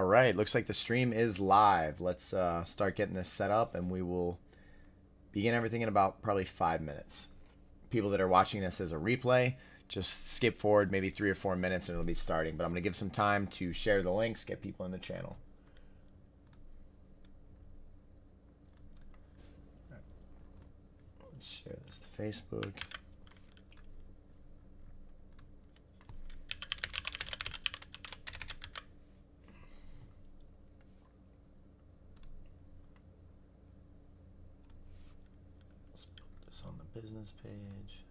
All right, looks like the stream is live. Let's start getting this set up, and we will begin everything in about probably 5 minutes. People that are watching this as a replay, just skip forward maybe 3 or 4 minutes and it'll be starting. But I'm going to give some time to share the links, get people in the channel. All right. Let's share this to Facebook. On the business page.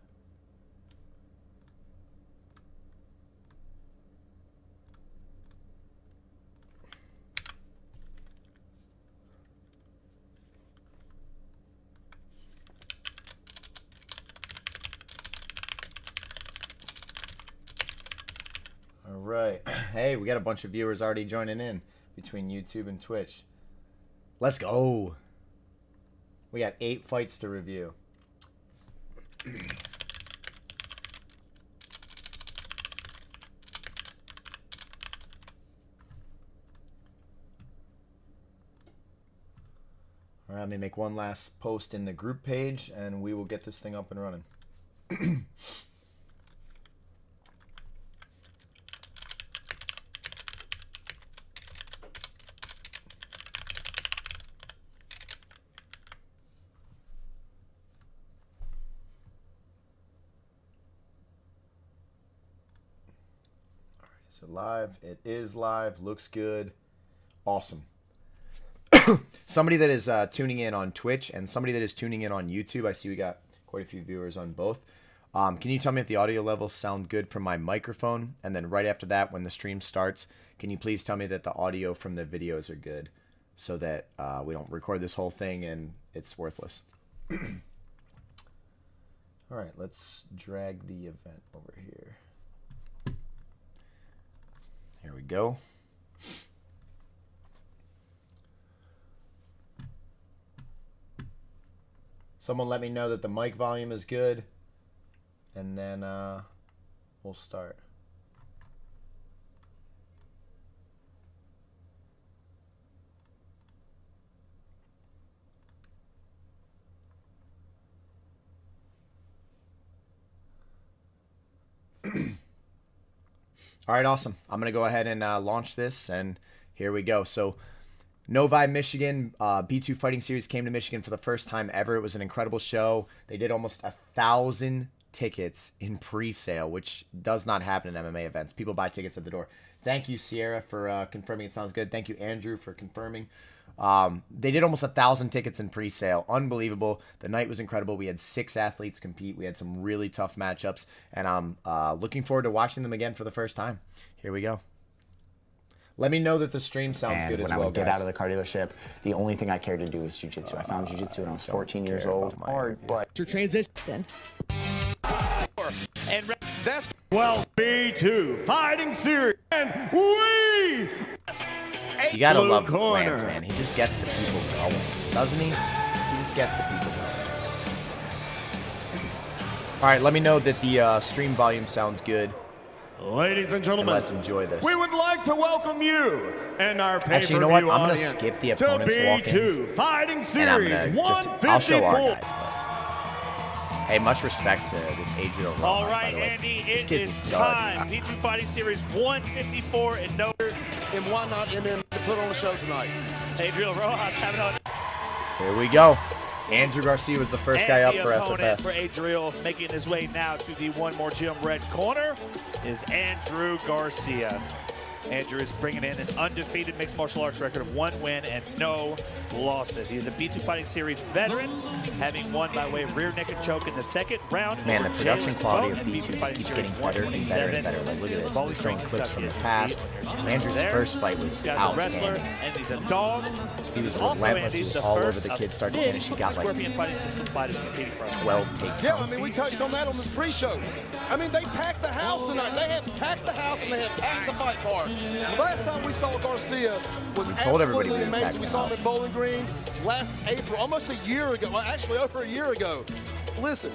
All right. Hey, we got a bunch of viewers already joining in between YouTube and Twitch. Let's go. We got 8 fights to review. All right, let me make one last post in the group page and we will get this thing up and running. Is it live? It is live. Looks good. Awesome. Somebody that is tuning in on Twitch and somebody that is tuning in on YouTube. I see we got quite a few viewers on both. Can you tell me if the audio levels sound good from my microphone? And then right after that, when the stream starts, can you please tell me that the audio from the videos are good so that we don't record this whole thing and it's worthless. All right, let's drag the event over here. Here we go. Someone let me know that the mic volume is good, and then we'll start. All right, awesome. I'm going to go ahead and launch this, and here we go. So, Novi, Michigan, B2 Fighting Series came to Michigan for the first time ever. It was an incredible show. They did almost 1,000 tickets in pre-sale, which does not happen in MMA events. People buy tickets at the door. Thank you, Sierra, for confirming it sounds good. Thank you, Andrew, for confirming. They did almost 1,000 tickets in pre-sale. Unbelievable. The night was incredible. We had 6 athletes compete. We had some really tough matchups, and I'm looking forward to watching them again for the first time. Here we go. Let me know that the stream sounds good as well, when I would get guys. out of the car dealership, the only thing I cared to do was jiu-jitsu. I found jiu-jitsu when I was 14 years old. Hard, but... Your transition. And that's 12 B2 Fighting Series, and we... You gotta love Lance, man. He just gets the people going, doesn't he? He just gets the people going. All right, let me know that the stream volume sounds good. Ladies and gentlemen, let's enjoy this. We would like to welcome you and our pay-per-view Actually, you know what? I'm gonna audience skip the opponents to walk-ins. B2 Fighting Series, and I'm gonna just, 154. I'll show our guys, but hey, much respect to this Adrian Rojas, all right, by the way. Andy, This it kid's a is stud. time. B2 Fighting Series 154 and no. And why not and then put on the show tonight? Adrian Rojas having on. Here we go. Andrew Garcia was the first guy up for SFS. For Adriel, making his way now to the One More Gym red corner is Andrew Garcia. Andrew is bringing in an undefeated mixed martial arts record of 1 win and no losses. He is a B2 Fighting Series veteran, having won by way of rear naked choke in the second round. Man, the production quality of and B2 just keeps getting Series better and better and better. Like, look at this. Just showing clips from the past. Andrew's first fight was He's a wrestler, outstanding. and he's a dog. He was Also, relentless. He Andy's was the all over first the of kid start to finish. He got like Scorpion Fighting System fighters competing for us. 12 takedowns. Yeah, I mean, we touched on that on this pre-show. I mean, they packed the house tonight. They have packed the house and they have packed the fight card. The last time we saw Garcia was absolutely amazing. We saw him at Bowling Green last April, almost a year ago. Well, actually, over a year ago. listen,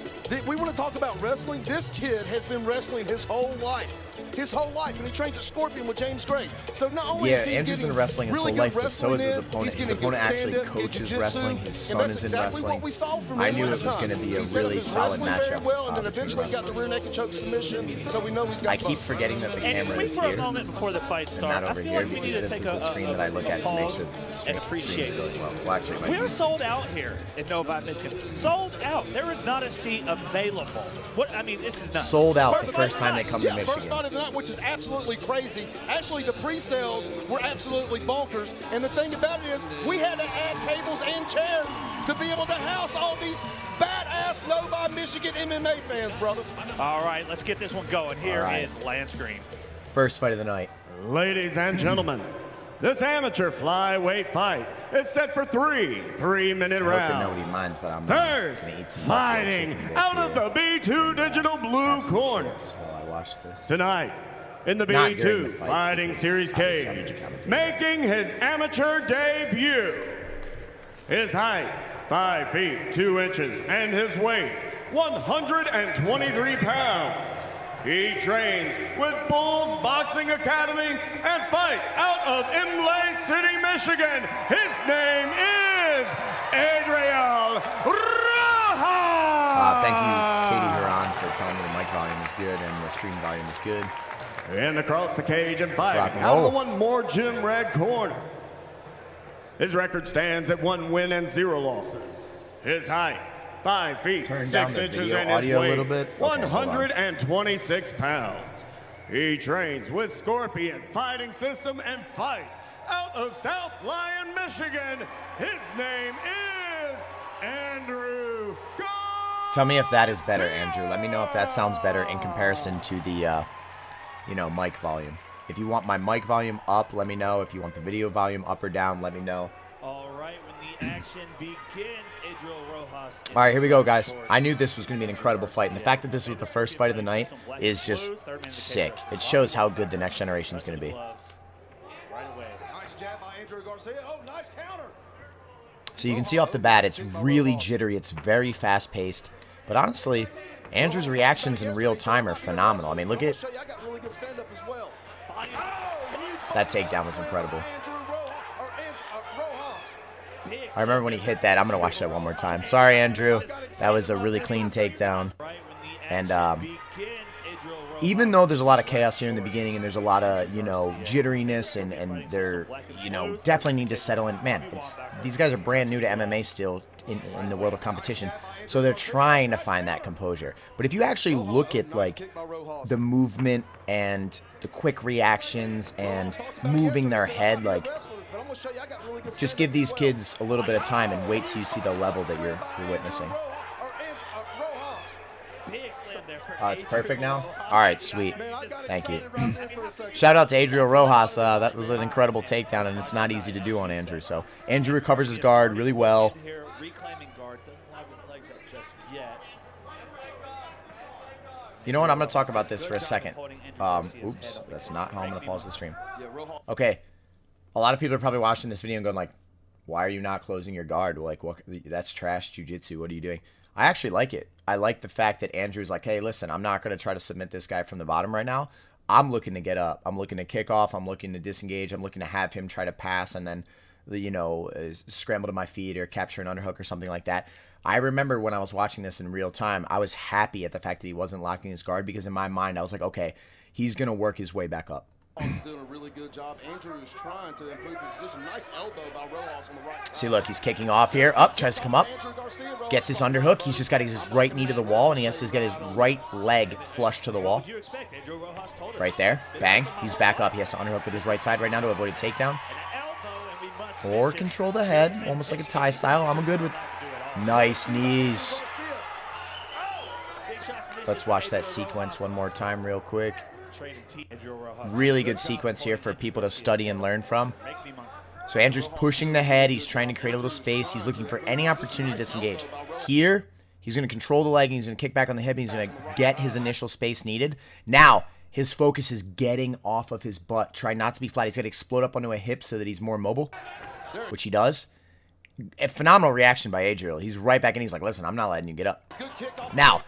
we want to talk about wrestling. This kid has been wrestling his whole life. His whole life, and he trains at Scorpion with James Gray. So not only is he Andrew's getting been wrestling his really whole good life, but so is his wrestling opponent. in, His opponent actually stand-up, coaches jiu-jitsu, wrestling. His and son that's is in exactly wrestling. what we saw from I him knew it last was time. going to be a He set up really his solid wrestling very matchup. well, and then between eventually got the rear naked choke submission. So we know he's got. I keep forgetting that the And camera we is for a here. moment before the fight And starts, not I over feel here. like we need to This take is the screen that I look at to make sure the and screen appreciate is really it. well. Well, actually, it might We're be. sold out here in Novi, Michigan. Sold out. There is not a seat available. What I mean, this is nuts. Sold out the first time they come to First Michigan. fight of the night, which is absolutely crazy. Actually, the pre-sales were absolutely bonkers. And the thing about it is, we had to add tables and chairs to be able to house all these badass Novi, Michigan MMA fans, brother. All right, let's get this one going. Here is Lance Green. First fight of the night. Ladies and gentlemen, this amateur flyweight fight is set for three 3-minute I hope that rounds. nobody minds, but I'm First, gonna eat some fighting out of the B2 Digital Blue corner. While I watch this. Tonight, in the Not during the B2 fights, Fighting because Series obviously I'm cage, just commentating. making his amateur debut. His height, 5 feet 2 inches, and his weight, 123 pounds. He trains with Bulls Boxing Academy and fights out of Imlay City, Michigan. His name is Adriel Rojas. Thank you, Katie Huron, for telling me the mic volume is good and the stream volume is good. And across the cage and Rock fighting and out of the roll. one more gym red corner. His record stands at 1 win and 0 losses. His height, 5 feet Turn down 6 the inches, video and his audio a weight, little bit. Okay, hold on. 126 pounds. He trains with Scorpion Fighting System and fights out of South Lyon, Michigan. His name is Andrew Garcia. Tell me if that is better, Andrew. Let me know if that sounds better in comparison to the, mic volume. If you want my mic volume up, let me know. If you want the video volume up or down, let me know. All right, when the action begins, Adriel Rojas. All right, here we go, guys. I knew this was going to be an incredible fight, and the fact that this was the first fight of the night is just sick. It shows how good the next generation is going to be. Right away. Nice jab by Andrew Garcia. Oh, nice counter. So you can see off the bat, it's really jittery. It's very fast-paced. But honestly, Andrew's reactions in real time are phenomenal. I mean, look at I got really good stand-up as well. that takedown was incredible. I remember when he hit that. I'm going to watch that one more time. Sorry, Andrew. That was a really clean takedown. And even though there's a lot of chaos here in the beginning and there's a lot of, jitteriness and they're, definitely need to settle in. Man, these guys are brand new to MMA still in the world of competition. So they're trying to find that composure. But if you actually look at, the movement and the quick reactions and moving their head, just give these kids a little bit of time and wait till you see the level that you're witnessing. It's perfect now? All right, sweet. Thank you. Shout out to Adriel Rojas. That was an incredible takedown, and it's not easy to do on Andrew. So Andrew recovers his guard really well. You know what? I'm going to talk about this for a second. Oops, that's not how I'm going to pause the stream. Okay, a lot of people are probably watching this video and going why are you not closing your guard? What? That's trash jiu-jitsu. What are you doing? I actually like it. I like the fact that Andrew's hey, listen, I'm not going to try to submit this guy from the bottom right now. I'm looking to get up. I'm looking to kick off. I'm looking to disengage. I'm looking to have him try to pass and then, scramble to my feet or capture an underhook or something like that. I remember when I was watching this in real time, I was happy at the fact that he wasn't locking his guard because in my mind, I was like, okay, he's going to work his way back up. Doing a really good job. Andrew is trying to improve his position. Nice elbow by Rojas on the right side. See, look, he's kicking off here. Up, tries to come up. Gets his underhook. He's just got his right knee to the wall, and he has to get his right leg flush to the wall. Right there. Bang. He's back up. He has to underhook with his right side right now to avoid a takedown. Or control the head, almost like a Thai style. I'm good with nice knees. Let's watch that sequence one more time real quick. Really good sequence here for people to study and learn from. So Andrew's pushing the head. He's trying to create a little space. He's looking for any opportunity to disengage. Here, he's going to control the leg, and he's going to kick back on the hip, and he's going to get his initial space needed. Now, his focus is getting off of his butt. Try not to be flat. He's got to explode up onto a hip so that he's more mobile, which he does. a phenomenal reaction by Adriel. He's right back in. He's like, listen, I'm not letting you get up. Now,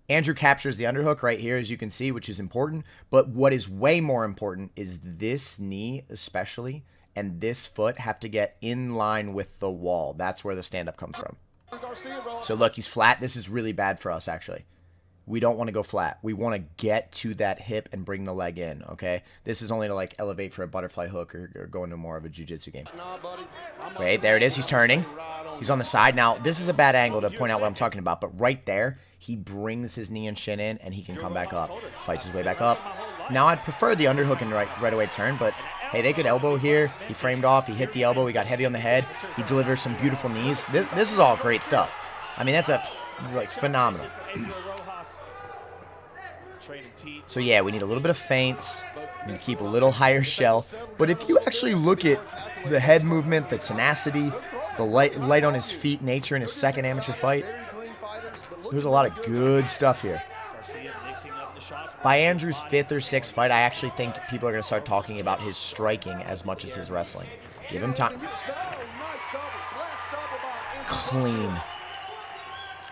Andrew captures the underhook right here, as you can see, which is important. But what is way more important is this knee especially and this foot have to get in line with the wall. That's where the stand-up comes from. So look, he's flat. This is really bad for us, actually. We don't want to go flat. We want to get to that hip and bring the leg in, okay? This is only to, like, elevate for a butterfly hook or go into more of a jiu-jitsu game. Wait, there it is. He's turning. He's on the side. Now, this is a bad angle to point out what I'm talking about, but right there, he brings his knee and shin in, and he can come back up. Fights his way back up. Now, I'd prefer the underhook and right away turn, but, hey, they could elbow here. He framed off. He hit the elbow. He got heavy on the head. He delivers some beautiful knees. This is all great stuff. I mean, that's phenomenal. So yeah, we need a little bit of feints. We need to keep a little higher shell. But if you actually look at the head movement, the tenacity, the light on his feet nature in his second amateur fight, there's a lot of good stuff here. By Andrew's 5th or 6th fight, I actually think people are going to start talking about his striking as much as his wrestling. Give him time. Clean.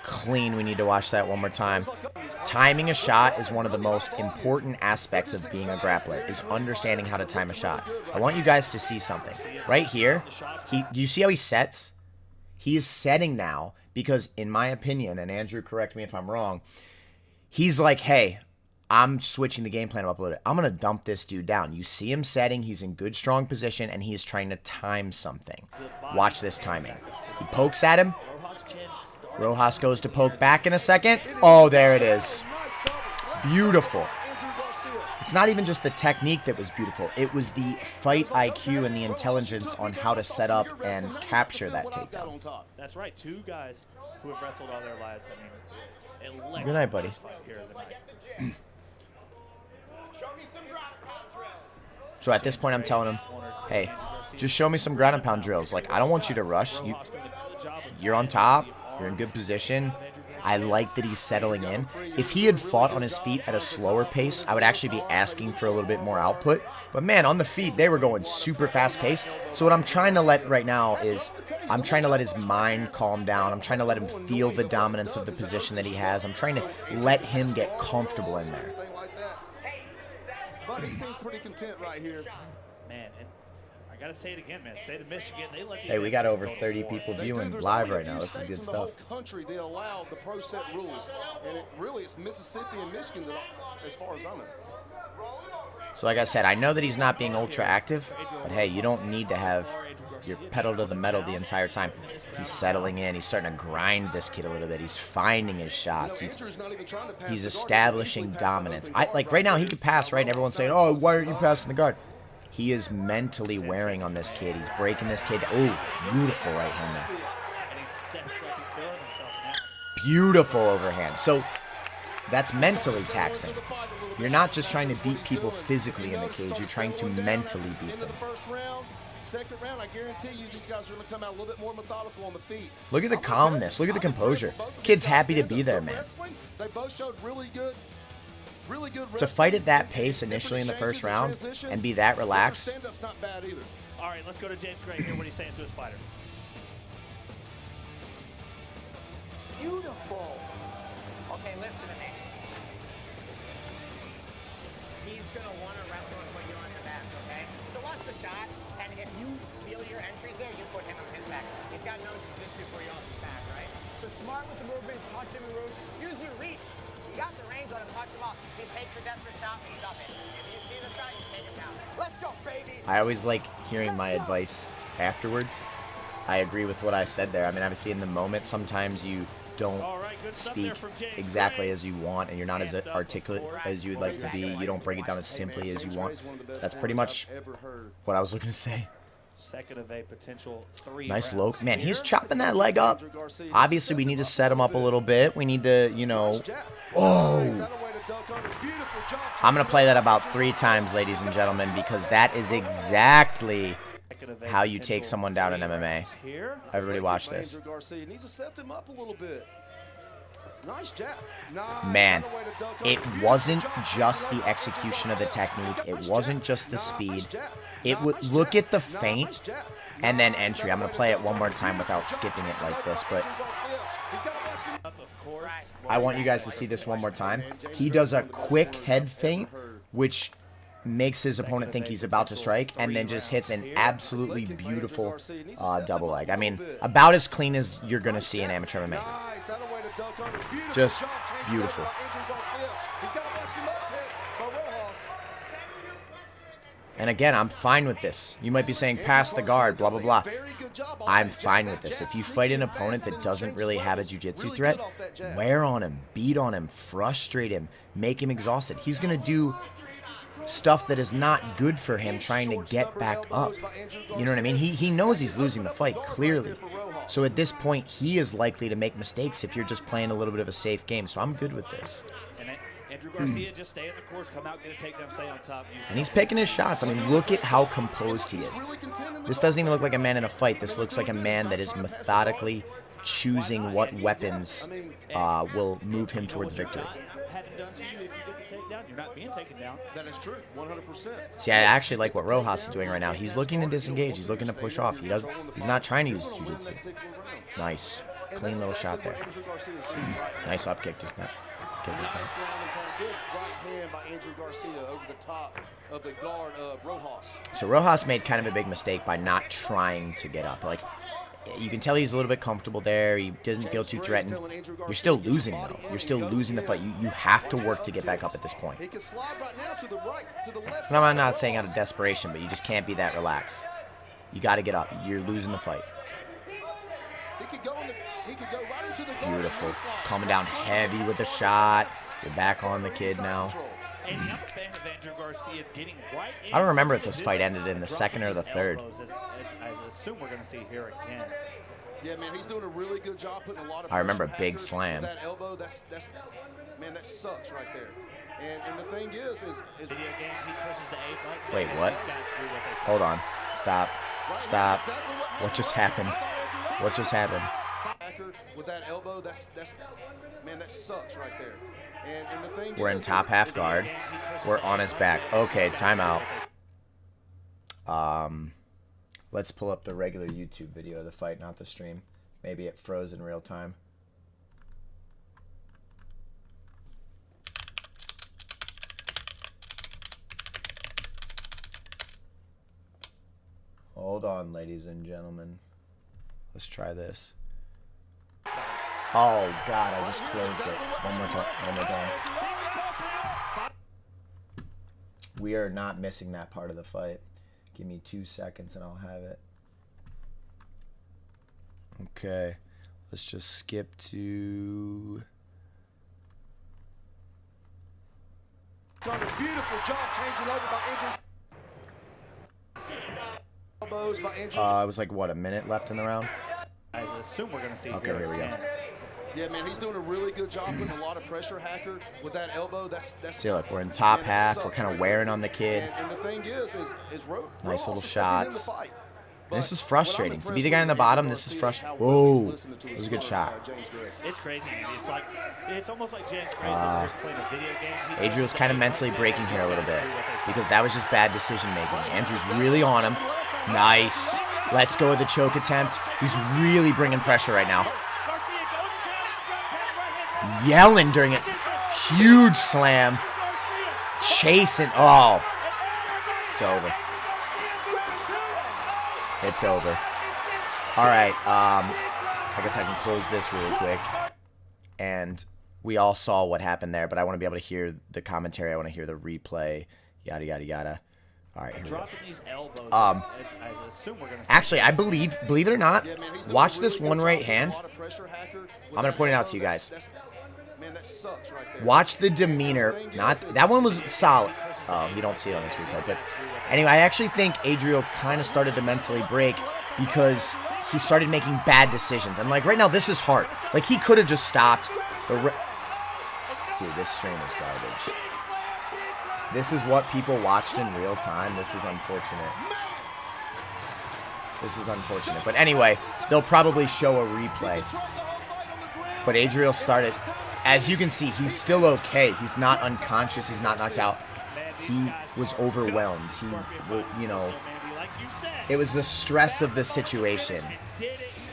Clean. We need to watch that one more time. Timing a shot is one of the most important aspects of being a grappler, is understanding how to time a shot. I want you guys to see something. Right here, do you see how he sets? He is setting now because, in my opinion, and Andrew, correct me if I'm wrong, he's like, hey, I'm switching the game plan up a little bit. I'm going to dump this dude down. You see him setting. He's in good, strong position, and he's trying to time something. Watch this timing. He pokes at him. Rojas goes to poke back in a second. Oh, there it is. Beautiful. It's not even just the technique that was beautiful. It was the fight IQ and the intelligence on how to set up and capture that takedown. That's right. 2 guys who have wrestled all their lives. I mean, it's electric. Good night, buddy. So at this point, I'm telling him, hey, just show me some ground and pound drills. Like, I don't want you to rush. You're on top. You're in good position. I like that he's settling in. If he had fought on his feet at a slower pace, I would actually be asking for a little bit more output. But man, on the feet, they were going super fast pace. So what I'm trying to let right now is I'm trying to let his mind calm down. I'm trying to let him feel the dominance of the position that he has. I'm trying to let him get comfortable in there. But he seems pretty content right here. Man, and I gotta say it again, man. State of Michigan, they let these Hey, we got over 30 people viewing live right now. This is good stuff. The whole country, they allow the pro set rules, and it's Mississippi and Michigan that, as far as I know. So like I said, I know that he's not being ultra active, but hey, you don't need to have your pedal to the metal the entire time. He's settling in. He's starting to grind this kid a little bit. He's finding his shots. He's establishing dominance. Like right now, he could pass, right? And everyone's saying, oh, why aren't you passing the guard? He is mentally wearing on this kid. He's breaking this kid. Oh, beautiful right hand there. Beautiful overhand. So that's mentally taxing. You're not just trying to beat people physically in the cage. You're trying to mentally beat them. Second round, I guarantee you these guys are going to come out a little bit more methodical on the feet. Look at the calmness. Look at the composure. Kid's happy to be there, man. They both showed really good to fight at that pace initially in the first round and be that relaxed. Stand-up's not bad either. All right, let's go to James Gray here. What he's saying to his fighter. Beautiful. Okay, listen to me. He's going to want to wrestle and put you on your back, okay? So watch the shot, and if you feel your entries there, you put him on his back. He's got no jiu-jitsu for you on his back, right? So smart with the movement, touch him in the room, use your reach. You got the range on him, touch him off. He takes a desperate shot, and stuff it. If you see the shot, you take him down. Let's go, baby! I always like hearing my advice afterwards. I agree with what I said there. I mean, obviously in the moment, sometimes you don't speak exactly as you want, and you're not as articulate as you would like to be. You don't break it down as simply as you want. That's pretty much what I was looking to say. Second of a potential 3 nice low. Man, he's chopping that leg up. Obviously, we need to set him up a little bit. We need to, you know. Oh. I'm going to play that about 3 times, ladies and gentlemen, because that is exactly how you take someone down in MMA. Everybody watch this. Man, it wasn't just the execution of the technique. It wasn't just the speed. It would look at the feint. and then entry. I'm going to play it one more time without skipping it like this, but I want you guys to see this one more time. He does a quick head feint, which makes his opponent think he's about to strike, and then just hits an absolutely beautiful double leg. I mean, about as clean as you're going to see in amateur MMA. Just beautiful. And again, I'm fine with this. You might be saying, pass the guard, blah, blah, blah. I'm fine with this. If you fight an opponent that doesn't really have a jiu-jitsu threat, wear on him, beat on him, frustrate him, make him exhausted. He's going to do stuff that is not good for him trying to get back up. You know what I mean? He knows he's losing the fight, clearly. So at this point, he is likely to make mistakes if you're just playing a little bit of a safe game. So I'm good with this. Andrew Garcia just stay in the course, come out, get a takedown, stay on top. And he's picking his shots. I mean, look at how composed he is. This doesn't even look like a man in a fight. This looks like a man that is methodically choosing what weapons will move him towards victory. You're not being taken down. That is true, 100%. See, I actually like what Rojas is doing right now. He's looking to disengage. He's looking to push off. He's not trying to use jiu-jitsu. Nice. Clean little shot there. Nice up kick. Just not. Good right hand by Andrew Garcia over the top of the guard of Rojas. So Rojas made kind of a big mistake by not trying to get up. Like, you can tell he's a little bit comfortable there. He doesn't feel too threatened. You're still losing, though. You're still losing the fight. You have to work to get back up at this point. And I'm not saying out of desperation, but you just can't be that relaxed. You got to get up. You're losing the fight. Beautiful. Coming down heavy with the shot. You're back on the kid now. I don't remember if this fight ended in the second or the third. I assume we're going to see here again. Yeah, man, he's doing a really good job putting a lot of I remember a big slam. That elbow, man, that sucks right there. And the thing is video game, he pushes the A button. Wait, what? Hold on. Stop. Stop. What just happened? What just happened? With that elbow, man, that sucks right there. And the thing We're in top half guard. We're on his back. Okay, timeout. Let's pull up the regular YouTube video of the fight, not the stream. Maybe it froze in real time. Hold on, ladies and gentlemen. Let's try this. Oh, God, I just closed it. One more time. We are not missing that part of the fight. Give me 2 seconds and I'll have it. Okay. Let's just skip to... Done a beautiful job changing over by Andrew. It was like, what, a minute left in the round? I assume we're going to see okay, here we go. Yeah, man, he's doing a really good job putting a lot of pressure, Hacker, with that elbow. See, look, we're in top half. We're kind of wearing on the kid. And the thing is nice little shots. This is frustrating. To be the guy on the bottom, this is frustrating. Whoa, it was a good shot. It's crazy. It's almost like James Fraser playing a video game. Adriel's kind of mentally breaking here a little bit because that was just bad decision making. Andrew's really on him. Nice. Let's go with the choke attempt. He's really bringing pressure right now. Yelling during it. Huge slam. Chasing. Oh. It's over. It's over. All right. I guess I can close this really quick. And we all saw what happened there, but I want to be able to hear the commentary. I want to hear the replay. Yada, yada, yada. All right, here we go. Actually, I believe it or not, watch this one right hand. I'm going to point it out to you guys. Watch the demeanor. That one was solid. Oh, you don't see it on this replay. But anyway, I actually think Adriel kind of started to mentally break because he started making bad decisions. And like right now, this is hard. Like he could have just stopped. Dude, this stream is garbage. This is what people watched in real time. This is unfortunate. This is unfortunate. But anyway, they'll probably show a replay. But Adriel started. As you can see, he's still okay. He's not unconscious. He's not knocked out. He was overwhelmed. He, you know, It was the stress of the situation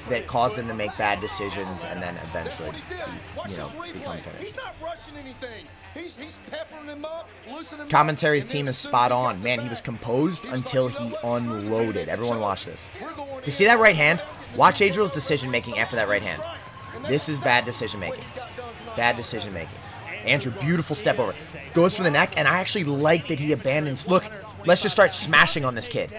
that caused him to make bad decisions and then eventually, become finished. He's not rushing anything. He's peppering him up, loosening him up. Commentary's team is spot on. Man, he was composed until he unloaded. Everyone watch this. You see that right hand? Watch Adriel's decision making after that right hand. This is bad decision making. Bad decision making. Andrew, beautiful step over. Goes for the neck, and I actually like that he abandons. Look, let's just start smashing on this kid.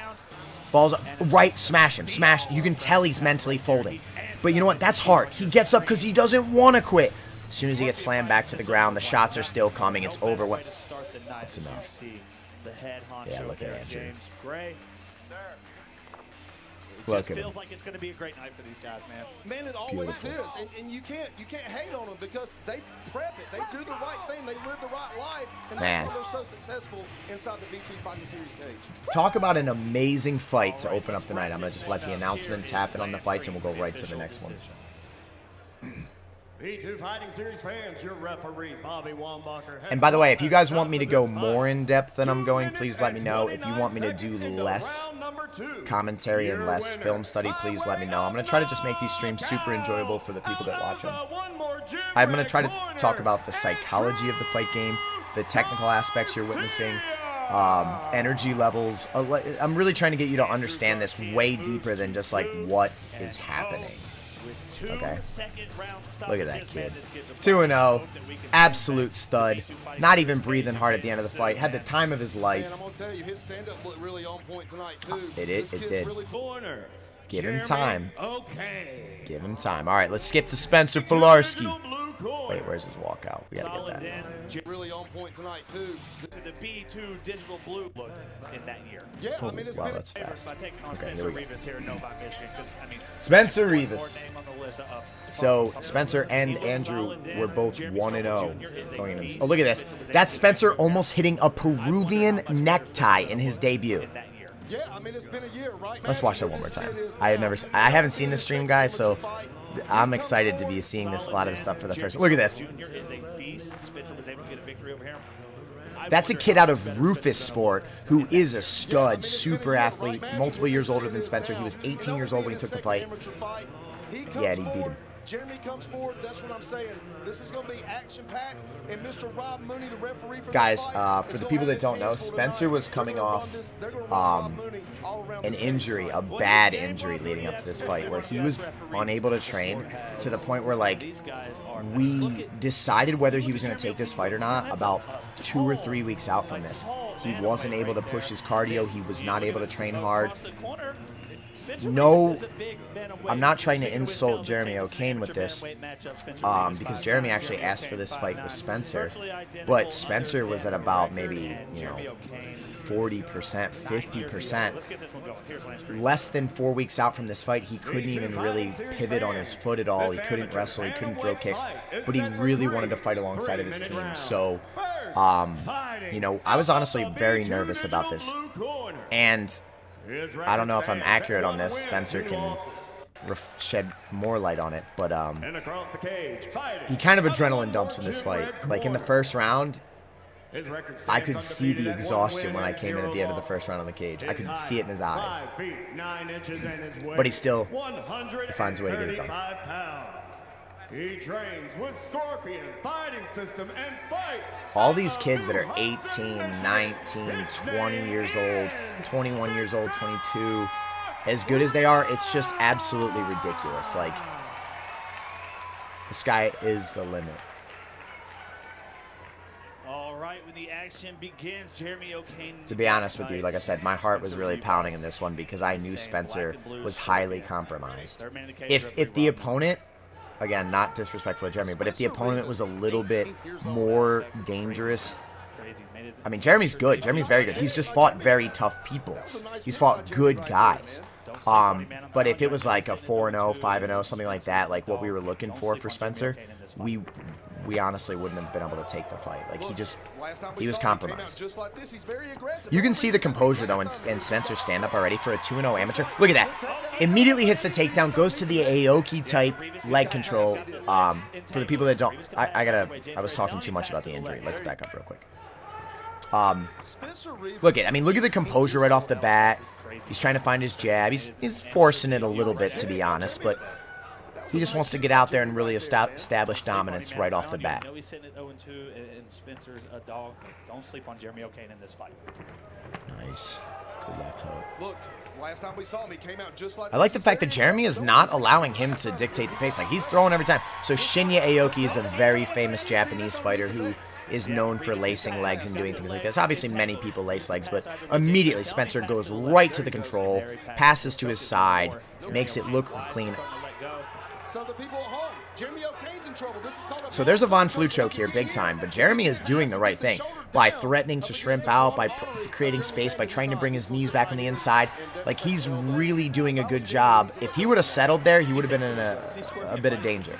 Balls up, right, smash him, smash. You can tell he's mentally folding. But you know what? That's hard. He gets up because he doesn't want to quit. As soon as he gets slammed back to the ground, the shots are still coming. It's over. That's enough. Yeah, look at Andrew. It feels like it's going to be a great night for these guys, man. Man, it always is, and you can't hate on them because they prep it, they do the right thing, they live the right life, and that's why they're so successful inside the V2 Fighting Series cage. Talk about an amazing fight to open up the night. I'm going to just let the announcements happen on the fights, and we'll go right to the next ones. V2 Fighting Series fans, your referee, Bobby Wambacher. And by the way, if you guys want me to go more in depth than I'm going, please let me know. If you want me to do less commentary and less film study, please let me know. I'm going to try to just make these streams super enjoyable for the people that watch them. I'm going to try to talk about the psychology of the fight game, the technical aspects you're witnessing, energy levels. I'm really trying to get you to understand this way deeper than just like what is happening. Okay. Look at that kid. 2-0. Absolute stud. Not even breathing hard at the end of the fight. Had the time of his life. And I'm going to tell you, his stand-up looked really on point tonight, too. It did. Corner. Give him time. Okay. Give him time. All right, let's skip to Spencer Polarski. Wait, where's his walkout? We got to get that. Really on point tonight, too. To the B2 digital blue look in that year. Yeah, I mean, it's wow, been that's fast. Okay, here we go. Here in Novi, Michigan, Spencer Rivas. So Spencer and Andrew were both 1-0 going into this. Oh, look at this. That's Spencer almost hitting a Peruvian necktie in his debut. Yeah, I mean, it's been a year, right? Let's watch that one more time. I haven't seen this stream, guys, so I'm excited to be seeing a lot of this stuff for the first. Look at this. That's a kid out of Rufus Sport who is a stud, super athlete, multiple years older than Spencer. He was 18 years old when he took the fight. Yeah, and he beat him. Jeremy comes forward. That's what I'm saying. This is going to be action-packed, and Mr. Rob Mooney, the referee for guys, for the people that don't know, Spencer was coming off an injury, a bad injury leading up to this fight, where he was unable to train to the point where, like, we decided whether he was going to take this fight or not about 2 or 3 weeks out from this. He wasn't able to push his cardio. He was not able to train hard. No, I'm not trying to insult Jeremy O'Kane with this, because Jeremy actually asked for this fight with Spencer, but Spencer was at about maybe, 40%, 50%. Less than 4 weeks out from this fight, he couldn't even really pivot on his foot at all. He couldn't wrestle, he couldn't throw kicks, but he really wanted to fight alongside of his team. So, I was honestly very nervous about this, and I don't know if I'm accurate on this. Spencer can shed more light on it, but he kind of adrenaline dumps in this fight. Like in the first round, I could see the exhaustion when I came in at the end of the first round on the cage. I could see it in his eyes. But he finds a way to get it done. He trains with Scorpion Fighting System and fights. All these kids that are 18, 19, 20 years old, 21 years old, 22, as good as they are, it's just absolutely ridiculous. Like, the sky is the limit. All right, when the action begins, Jeremy O'Kane. To be honest with you, like I said, my heart was really pounding in this one because I knew Spencer was highly compromised. If the opponent, again, not disrespectful to Jeremy, but if the opponent was a little bit more dangerous, I mean, Jeremy's good. Jeremy's very good. He's just fought very tough people. He's fought good guys. But if it was like a 4-0, 5-0, something like that, like what we were looking for Spencer, we honestly wouldn't have been able to take the fight. Like, he was compromised. You can see the composure, though, in Spencer's stand-up already for a 2-0 amateur. Look at that. Immediately hits the takedown, goes to the Aoki-type leg control. For the people that don't, I was talking too much about the injury. Let's back up real quick. Look at the composure right off the bat. He's trying to find his jab. He's forcing it a little bit, to be honest, but he just wants to get out there and really establish dominance right off the bat. He's sitting at 0-2, and Spencer's a dog. Don't sleep on Jeremy O'Kane in this fight. Nice. Good left hook. Look, last time we saw him, he came out just like I like the fact that Jeremy is not allowing him to dictate the pace. Like, he's throwing every time. So Shinya Aoki is a very famous Japanese fighter who is known for lacing legs and doing things like this. Obviously, many people lace legs, but immediately Spencer goes right to the control, passes to his side, makes it look clean. So the people at home, Jeremy O'Kane's in trouble. This is called a... So there's a Von Flue choke here, big time, but Jeremy is doing the right thing by threatening to shrimp out, by creating space, by trying to bring his knees back on the inside. Like, he's really doing a good job. If he would have settled there, he would have been in a bit of danger.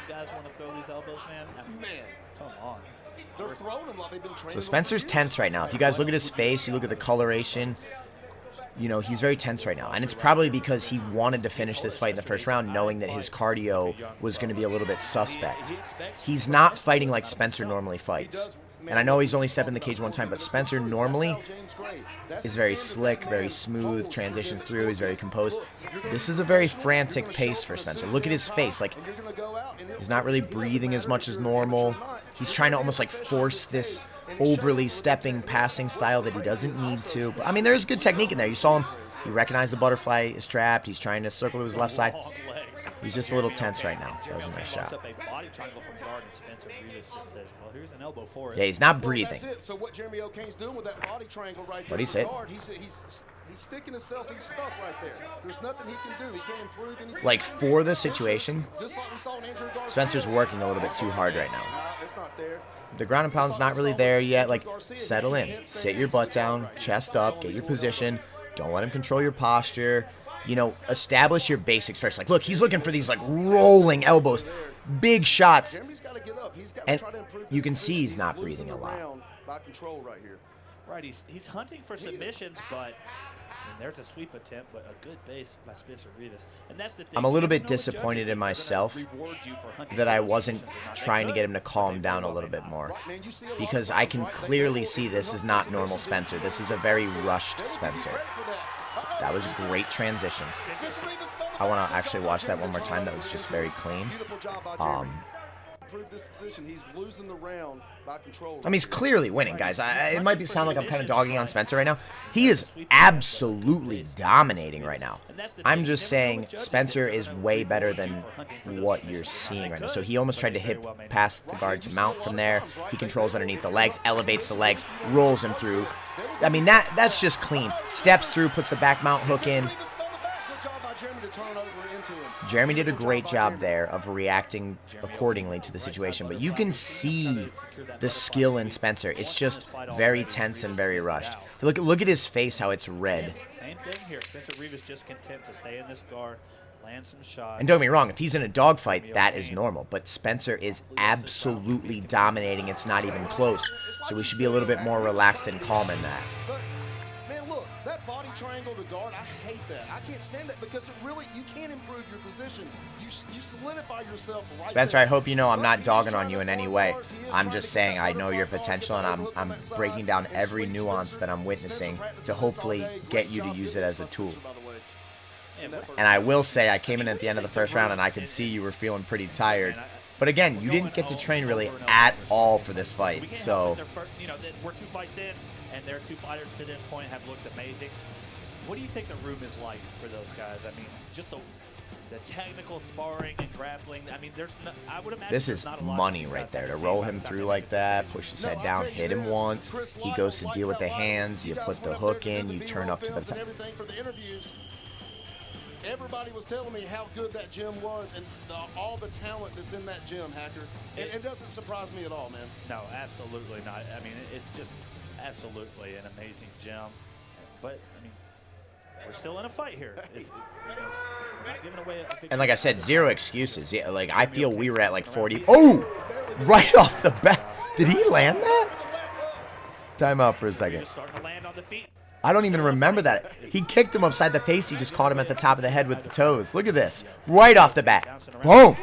So Spencer's tense right now. If you guys look at his face, you look at the coloration, you know, he's very tense right now. And it's probably because he wanted to finish this fight in the first round, knowing that his cardio was going to be a little bit suspect. He's not fighting like Spencer normally fights. And I know he's only stepped in the cage one time, but Spencer normally is very slick, very smooth, transitions through, he's very composed. This is a very frantic pace for Spencer. Look at his face. Like, he's not really breathing as much as normal. He's trying to almost like force this overly stepping passing style that he doesn't need to. But, I mean, there's good technique in there. You saw him. He recognized the butterfly is trapped. He's trying to circle to his left side. He's just a little tense right now. That was a nice shot. Yeah, he's not breathing. So what Jeremy O'Kane's doing with that body triangle right there. What he's hit. He's sticking himself. He's stuck right there. There's nothing he can do. He can't improve anything. Like, for the situation, Just like we saw in Andrew Garcia. Spencer's working a little bit too hard right now. It's not there. The ground and pound's not really there yet. Like, settle in. Sit your butt down, chest up, get your position. Don't let him control your posture. You know, establish your basics first. Like, look, he's looking for these, like, rolling elbows. Big shots. Jeremy's got to get up. He's got And to try to improve you can his see he's position. not He's breathing losing a lot. the round by control right here. Right, he's hunting for submissions, but there's a sweep attempt, but a good base by Spencer Rivas. And that's the thing. I'm a little bit disappointed in myself that I wasn't trying to get him to calm down a little bit more. Because I can clearly see this is not normal Spencer. This is a very rushed Spencer. That was a great transition. I want to actually watch that one more time. That was just very clean. I mean, he's clearly winning, guys. It might sound like I'm kind of dogging on Spencer right now. He is absolutely dominating right now. I'm just saying Spencer is way better than what you're seeing right now. So he almost tried to hit past the guard to mount from there. He controls underneath the legs, elevates the legs, rolls him through. I mean, that's just clean. Steps through, puts the back mount hook in. Jeremy did a great job there of reacting accordingly to the situation, but you can see the skill in Spencer. It's just very tense and very rushed. Look at his face, how it's red. Same thing here. Spencer Rivas just content to stay in this guard, land some shots. And don't get me wrong, if he's in a dogfight, that is normal. But Spencer is absolutely dominating. It's not even close. So we should be a little bit more relaxed and calm in that. Man, look, that body triangle to guard, I hate that. I can't stand that because it really, you can't improve your position. You solidify yourself right Spencer, there. I hope you know I'm not dogging on you in any way. I'm just saying I know your potential, and I'm breaking down every nuance that I'm witnessing to hopefully get you to use it as a tool. And I will say I came in at the end of the first round, and I could see you were feeling pretty tired. But again, you didn't get to train really at all for this fight, so... You know, we're 2 fights in, and their 2 fighters to this point have looked amazing. What do you think the room is like for those guys? I mean, just the technical sparring and grappling. I mean, there's no, I would imagine this is money right there, to roll him through like that, push his head down, hit him once. He goes to deal with the hands, you put the hook in, you turn up to the top. Everybody was telling me how good that gym was and all the talent that's in that gym, Hacker. It doesn't surprise me at all, man. No, absolutely not. I mean, it's just absolutely an amazing gym. But, I mean, we're still in a fight here. We're not giving away a And like I said, zero excuses. Yeah, like I feel we were at like 40. Oh, right off the bat. Did he land that? Time out for a second. starting to land on the feet. I don't even remember that. He kicked him upside the face. He just caught him at the top of the head with the toes. Look at this. Right off the bat. Boom.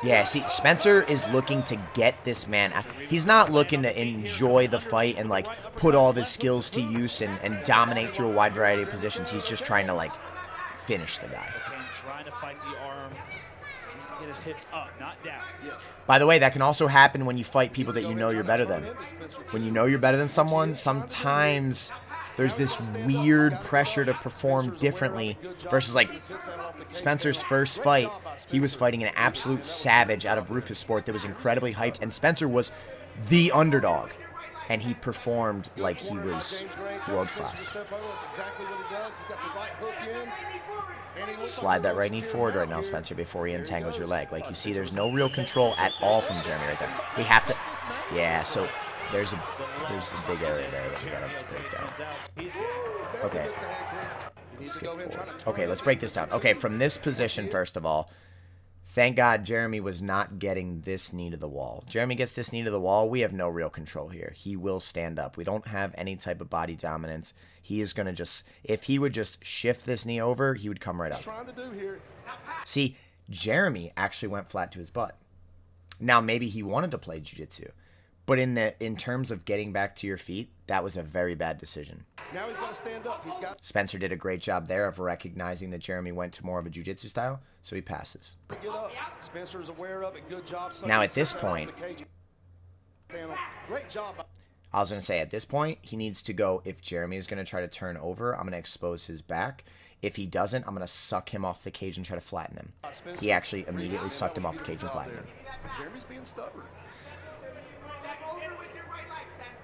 Yeah, see, Spencer is looking to get this man. He's not looking to enjoy the fight and, like, put all of his skills to use and dominate through a wide variety of positions. He's just trying to, like, finish the guy. Okay, trying to fight the arm. He needs to get his hips up, not down. By the way, that can also happen when you fight people that you know you're better than. When you know you're better than someone, sometimes there's this weird pressure to perform differently versus, like, Spencer's first fight. He was fighting an absolute savage out of Rufus Sport that was incredibly hyped, and Spencer was the underdog, and he performed like he was world class. Slide that right knee forward right now, Spencer, before he entangles your leg. Like, you see, there's no real control at all from Jeremy right there. We have to, yeah, so there's a big area there that we gotta break down. Okay. Let's skip forward. Okay, let's break this down. Okay, from this position, first of all, thank God Jeremy was not getting this knee to the wall. Jeremy gets this knee to the wall, we have no real control here. He will stand up. We don't have any type of body dominance. He is going to just, if he would just shift this knee over, he would come right up. See, Jeremy actually went flat to his butt. Now, maybe he wanted to play jiu-jitsu, but in terms of getting back to your feet, that was a very bad decision. Now he's got to stand up. Spencer did a great job there of recognizing that Jeremy went to more of a jiu-jitsu style, so he passes. Get up. Spencer's aware of it. Good job. Now at this point, great job. I was going to say at this point, he needs to go, if Jeremy is going to try to turn over, I'm going to expose his back. If he doesn't, I'm going to suck him off the cage and try to flatten him. He actually immediately sucked him off the cage and flattened him. Jeremy's being stubborn.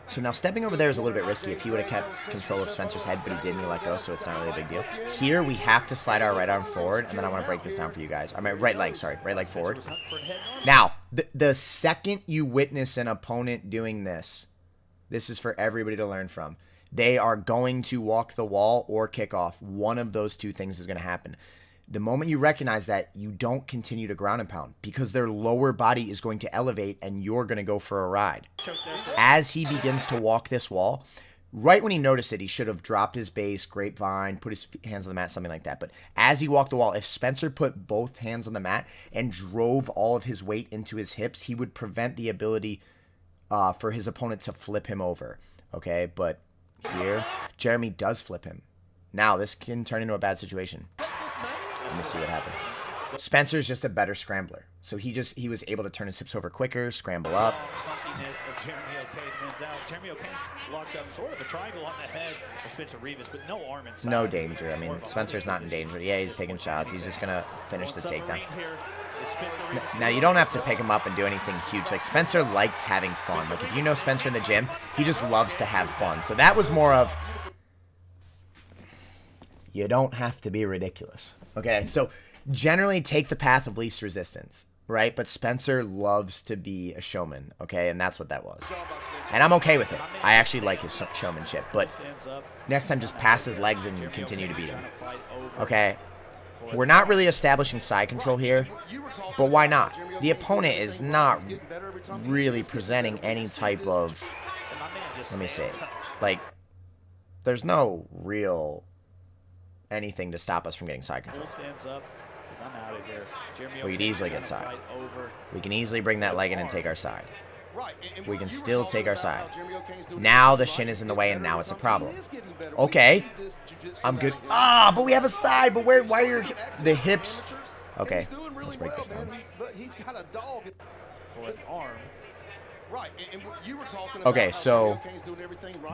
So now stepping over there is a little bit risky. If he would have kept control of Spencer's head, but he didn't, he let go, so it's not really a big deal. Here, we have to slide our right arm forward, and then I want to break this down for you guys. I mean, right leg forward. Now, the second you witness an opponent doing this, this is for everybody to learn from. They are going to walk the wall or kick off. One of those two things is going to happen. The moment you recognize that, you don't continue to ground and pound because their lower body is going to elevate and you're going to go for a ride. As he begins to walk this wall, right when he noticed it, he should have dropped his base, grapevine, put his hands on the mat, something like that. But as he walked the wall, if Spencer put both hands on the mat and drove all of his weight into his hips, he would prevent the ability for his opponent to flip him over. Okay, but here, Jeremy does flip him. Now, this can turn into a bad situation. Let me see what happens. Spencer's just a better scrambler. So he was able to turn his hips over quicker, scramble up. Jeremy O'Kane's locked up sort of a triangle on the head of Spencer Rivas, but no arm inside. No danger. I mean, Spencer's not in danger. Yeah, he's taking shots. He's just going to finish the takedown. Now, you don't have to pick him up and do anything huge. Like, Spencer likes having fun. Like, if you know Spencer in the gym, he just loves to have fun. So that was more of, you don't have to be ridiculous. Okay, so generally take the path of least resistance, right? But Spencer loves to be a showman, okay? And that's what that was. And I'm okay with it. I actually like his showmanship. But next time, just pass his legs and continue to beat him. Okay? We're not really establishing side control here, but why not? The opponent is not really presenting any type of, let me see, like, there's no real anything to stop us from getting side control. We could easily get side. We can easily bring that leg in and take our side. We can still take our side. Now the shin is in the way, and now it's a problem. Okay. I'm good. Ah, but we have a side. But why are the hips? Okay, let's break this down. Okay, so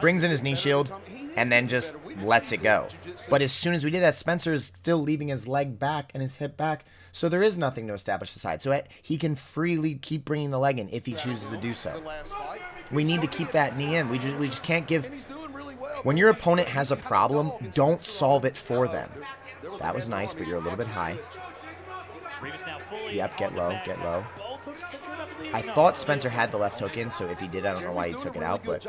brings in his knee shield and then just lets it go. But as soon as we did that, Spencer is still leaving his leg back and his hip back. So there is nothing to establish the side. So he can freely keep bringing the leg in if he chooses to do so. We need to keep that knee in. We just can't give. When your opponent has a problem, don't solve it for them. That was nice, but you're a little bit high. Yep, get low, get low. I thought Spencer had the left hook in, so if he did, I don't know why he took it out, but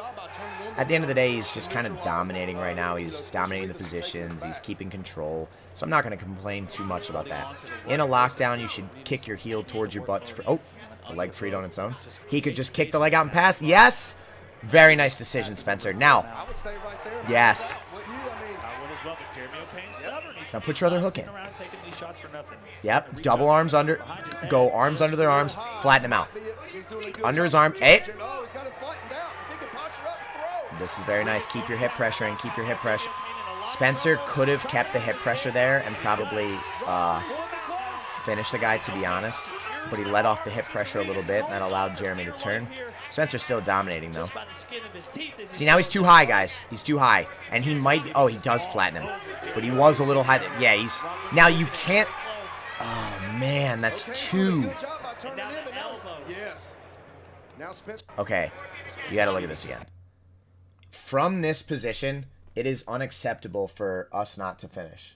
at the end of the day, he's just kind of dominating right now. He's dominating the positions. He's keeping control, so I'm not going to complain too much about that. In a lockdown, you should kick your heel towards your butt. Oh, the leg freed on its own. He could just kick the leg out and pass. Yes! Very nice decision, Spencer. Now, yes. well, but Jeremy O'Kane's stubborn. Now put your other hook in. Around taking these shots for nothing. Yep, double arms under, go arms under their arms, flatten him out. Under his arm, hey. This is very nice. Keep your hip pressure and keep your hip pressure. Spencer could have kept the hip pressure there and probably finished the guy, to be honest. But he let off the hip pressure a little bit, and that allowed Jeremy to turn. Spencer's still dominating, though. See, now he's too high, guys. He's too high. And he might be... Oh, he does flatten him. But he was a little high. Yeah, he's... Now, you can't... Oh, man, that's two. Okay, you got to look at this again. From this position, it is unacceptable for us not to finish.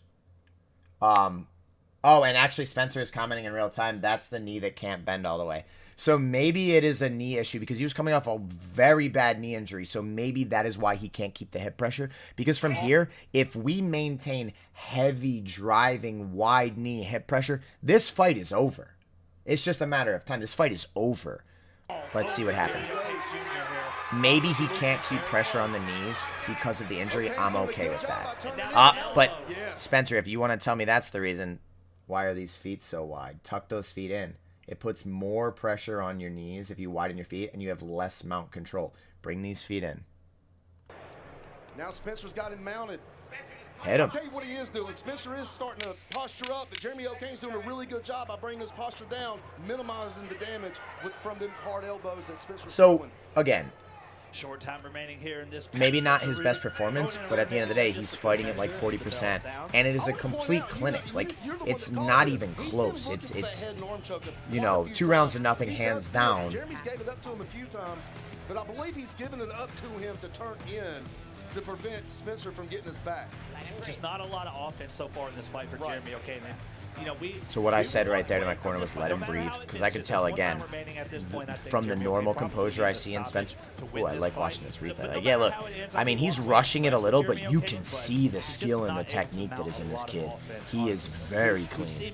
Oh, and actually Spencer is commenting in real time. That's the knee that can't bend all the way. So maybe it is a knee issue because he was coming off a very bad knee injury. So maybe that is why he can't keep the hip pressure. Because from here, if we maintain heavy driving, wide knee hip pressure, this fight is over. It's just a matter of time. This fight is over. Let's see what happens. Maybe he can't keep pressure on the knees because of the injury. I'm okay with that. But Spencer, if you want to tell me that's the reason, why are these feet so wide? Tuck those feet in. It puts more pressure on your knees if you widen your feet and you have less mount control. Bring these feet in. Now Spencer's got him mounted. Hit him. I'll tell you what he is doing. Spencer is starting to posture up, but Jeremy O'Kane's doing a really good job by bringing his posture down, minimizing the damage from them hard elbows that Spencer's doing. Again, short time remaining here in this. Maybe not his best performance, but at the end of the day, he's fighting at like 40%, and it is a complete clinic. Like, it's not even close. It's you know, 2 rounds to nothing, hands down. Jeremy's gave it up to him a few times, but I believe he's given it up to him to turn in to prevent Spencer from getting his back. Just not a lot of offense so far in this fight for Jeremy O'Kane. You know, so what I said right there to my corner was let him breathe, because I could tell again from the normal composure I see in Spencer. Oh, I like watching this replay. Like, yeah, look, I mean, he's rushing it a little, but you can see the skill and the technique that is in this kid. He is very clean.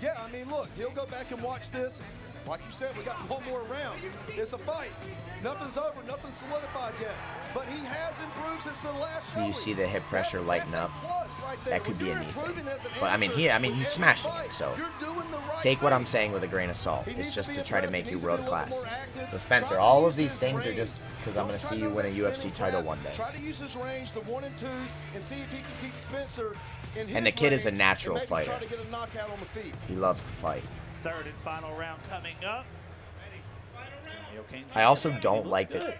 Yeah, I mean, look, he'll go back and watch this. Like you said, we got one more round. It's a fight. Nothing's over. Nothing's solidified yet. But he has improved since the last show. You see the hip pressure lighten up. That could be a knee thing. But I mean, he's smashing it. So take what I'm saying with a grain of salt. It's just to try to make you world class. So Spencer, all of these things are just because I'm going to see you win a UFC title one day. Try to use his range, the 1 and 2s, and see if he can keep Spencer in his And the kid is a natural fighter. Try to get a knockout on the feet. He loves to fight. Third and final round coming up. I also don't like that.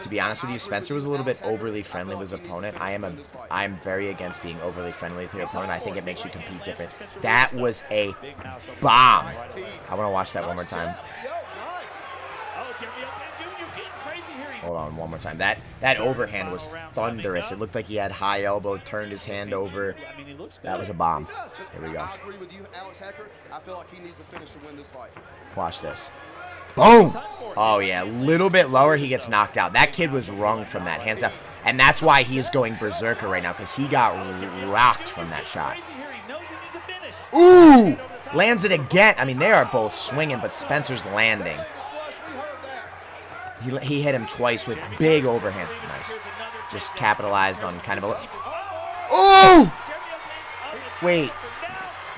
To be honest with you, Spencer was a little bit overly friendly with his opponent. I'm very against being overly friendly with your opponent. I think it makes you compete different. That was a bomb. I want to watch that one more time. Hold on, one more time. That overhand was thunderous. It looked like he had high elbow, turned his hand over. That was a bomb. Here we go. I agree with you, Alex Hecker. I feel like he needs to finish to win this fight. Watch this. Boom! Oh, yeah. A little bit lower, he gets knocked out. That kid was wrung from that, hands down. And that's why he is going berserker right now, because he got rocked from that shot. Ooh! Lands it again. I mean, they are both swinging, but Spencer's landing. He hit him twice with big overhand. Nice. Just capitalized on kind of a... Ooh! Wait.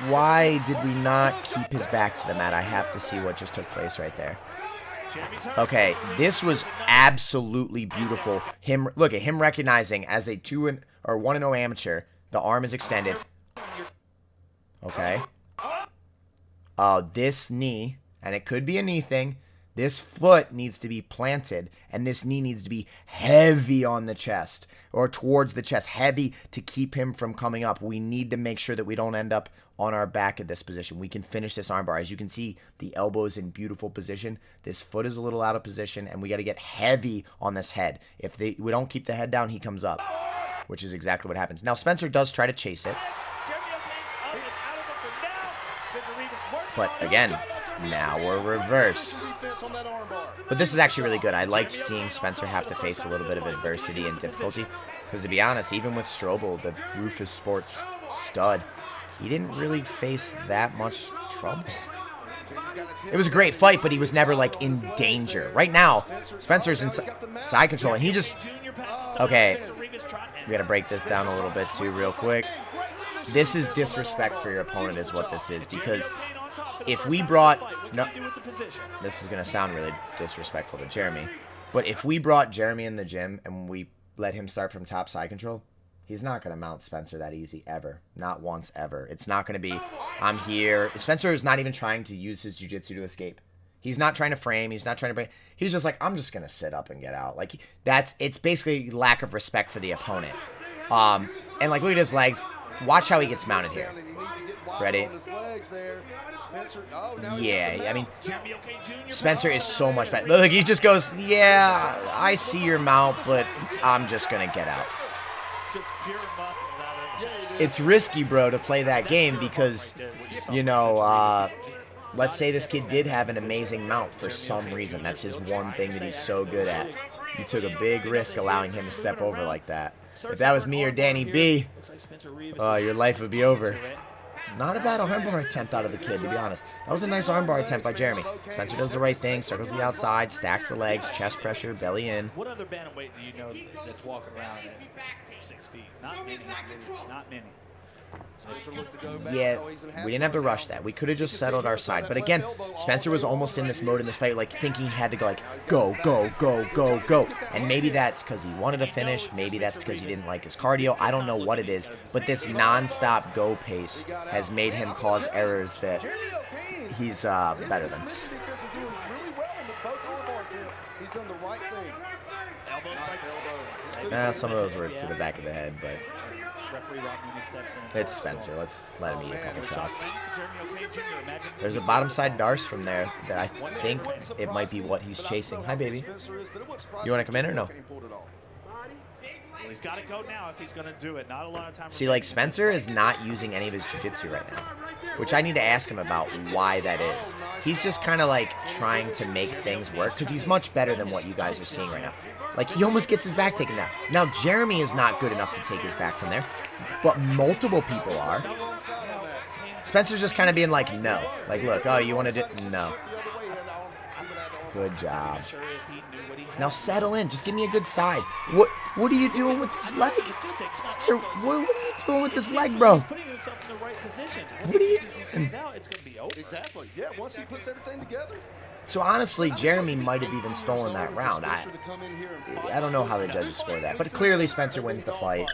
Why did we not keep his back to the mat? I have to see what just took place right there. Okay, this was absolutely beautiful. Look at him recognizing as a 1-0 amateur. The arm is extended. Okay. This knee, and it could be a knee thing. This foot needs to be planted, and this knee needs to be heavy on the chest, or towards the chest, heavy to keep him from coming up. We need to make sure that we don't end up on our back at this position. We can finish this armbar. As you can see, the elbow is in beautiful position. This foot is a little out of position, and we got to get heavy on this head. If we don't keep the head down, he comes up, which is exactly what happens. Now, Spencer does try to chase it. But again, now we're reversed. But this is actually really good. I liked seeing Spencer have to face a little bit of adversity and difficulty. Because to be honest, even with Strobel, the Rufus Sports stud, he didn't really face that much trouble. It was a great fight, but he was never, like, in danger. Right now, Spencer's in side control, and he just... Okay, We got to break this down a little bit too real quick. This is disrespect for your opponent is what this is, because if we brought... No, this is going to sound really disrespectful to Jeremy, but if we brought Jeremy in the gym and we let him start from top side control, he's not going to mount Spencer that easy ever. Not once ever. It's not going to be, I'm here. Spencer is not even trying to use his jiu-jitsu to escape. He's not trying to frame. He's not trying to break. He's just like, I'm just going to sit up and get out. Like, it's basically lack of respect for the opponent. And like, look at his legs. Watch how he gets mounted here. Ready? Yeah, I mean, Spencer is so much better. Look, he just goes, yeah, I see your mount, but I'm just going to get out. It's risky, bro, to play that game because, you know, let's say this kid did have an amazing mount for some reason. That's his one thing that he's so good at. You took a big risk allowing him to step over like that. If that was me or Danny B, your life would be over. Not a bad armbar attempt out of the kid, to be honest. That was a nice armbar attempt by Jeremy. Spencer does the right thing, circles the outside, stacks the legs, chest pressure, belly in. What other bantamweight do you know that's walking around at 6 feet? Not many. Not many. Yeah, we didn't have to rush that. We could have just settled our side. But again, Spencer was almost in this mode in this fight, like thinking he had to go like, go, go, go, go, go. And maybe that's because he wanted to finish. Maybe that's because he didn't like his cardio. I don't know what it is. But this non-stop go pace has made him cause errors that he's better than. Some of those were to the back of the head, but... It's Spencer. Let's let him eat a couple shots. There's a bottom side Darce from there that I think it might be what he's chasing. Hi, baby. You want to come in or no? He's got to go now if he's going to do it. Not a lot of time. See, like, Spencer is not using any of his jiu-jitsu right now, which I need to ask him about why that is. He's just kind of like trying to make things work because he's much better than what you guys are seeing right now. Like, he almost gets his back taken down. Now, Jeremy is not good enough to take his back from there, but multiple people are. Spencer's just kind of being like, no. Like, look, oh, you want to do... No. Good job. Now settle in. Just give me a good side. What are you doing with this leg? Spencer, what are you doing with this leg, bro? What are you doing? Exactly. Yeah, once he puts everything together. So honestly, Jeremy might have even stolen that round. I don't know how the judges score that, but clearly Spencer wins the fight.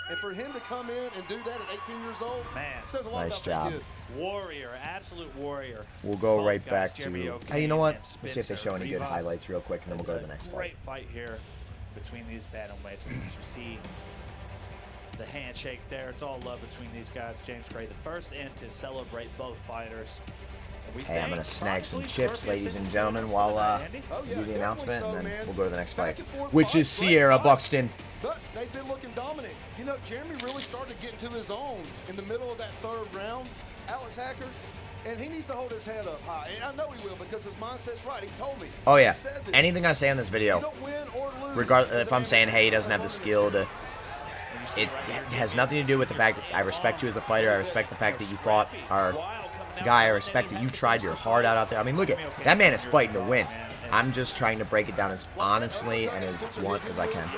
And for him to come in and do that at 18 years old, man, says a lot nice about job. Warrior, absolute warrior. We'll go right back to... Hey, you know what? Let's see if they show any good highlights real quick, and then we'll go to the next fight. Great fight here between these bantamweights. As you see the handshake there. It's all love between these guys. James Gray, the first in to celebrate both fighters. Hey, I'm going to snag some chips, ladies and gentlemen, while do the announcement, and then we'll go to the next fight, which is Sierra Buxton. But they've been looking dominant. You know, Jeremy really started getting to his own in the middle of that third round, Alex Hacker, and he needs to hold his head up high. And I know he will because his mindset's right. He told me. Oh, yeah. Anything I say on this video, regardless if I'm saying, hey, he doesn't have the skill to... It has nothing to do with the fact that I respect you as a fighter. I respect the fact that you fought our guy. I respect that you tried your heart out there. I mean, look at that man is fighting to win. I'm just trying to break it down as honestly and as blunt as I can.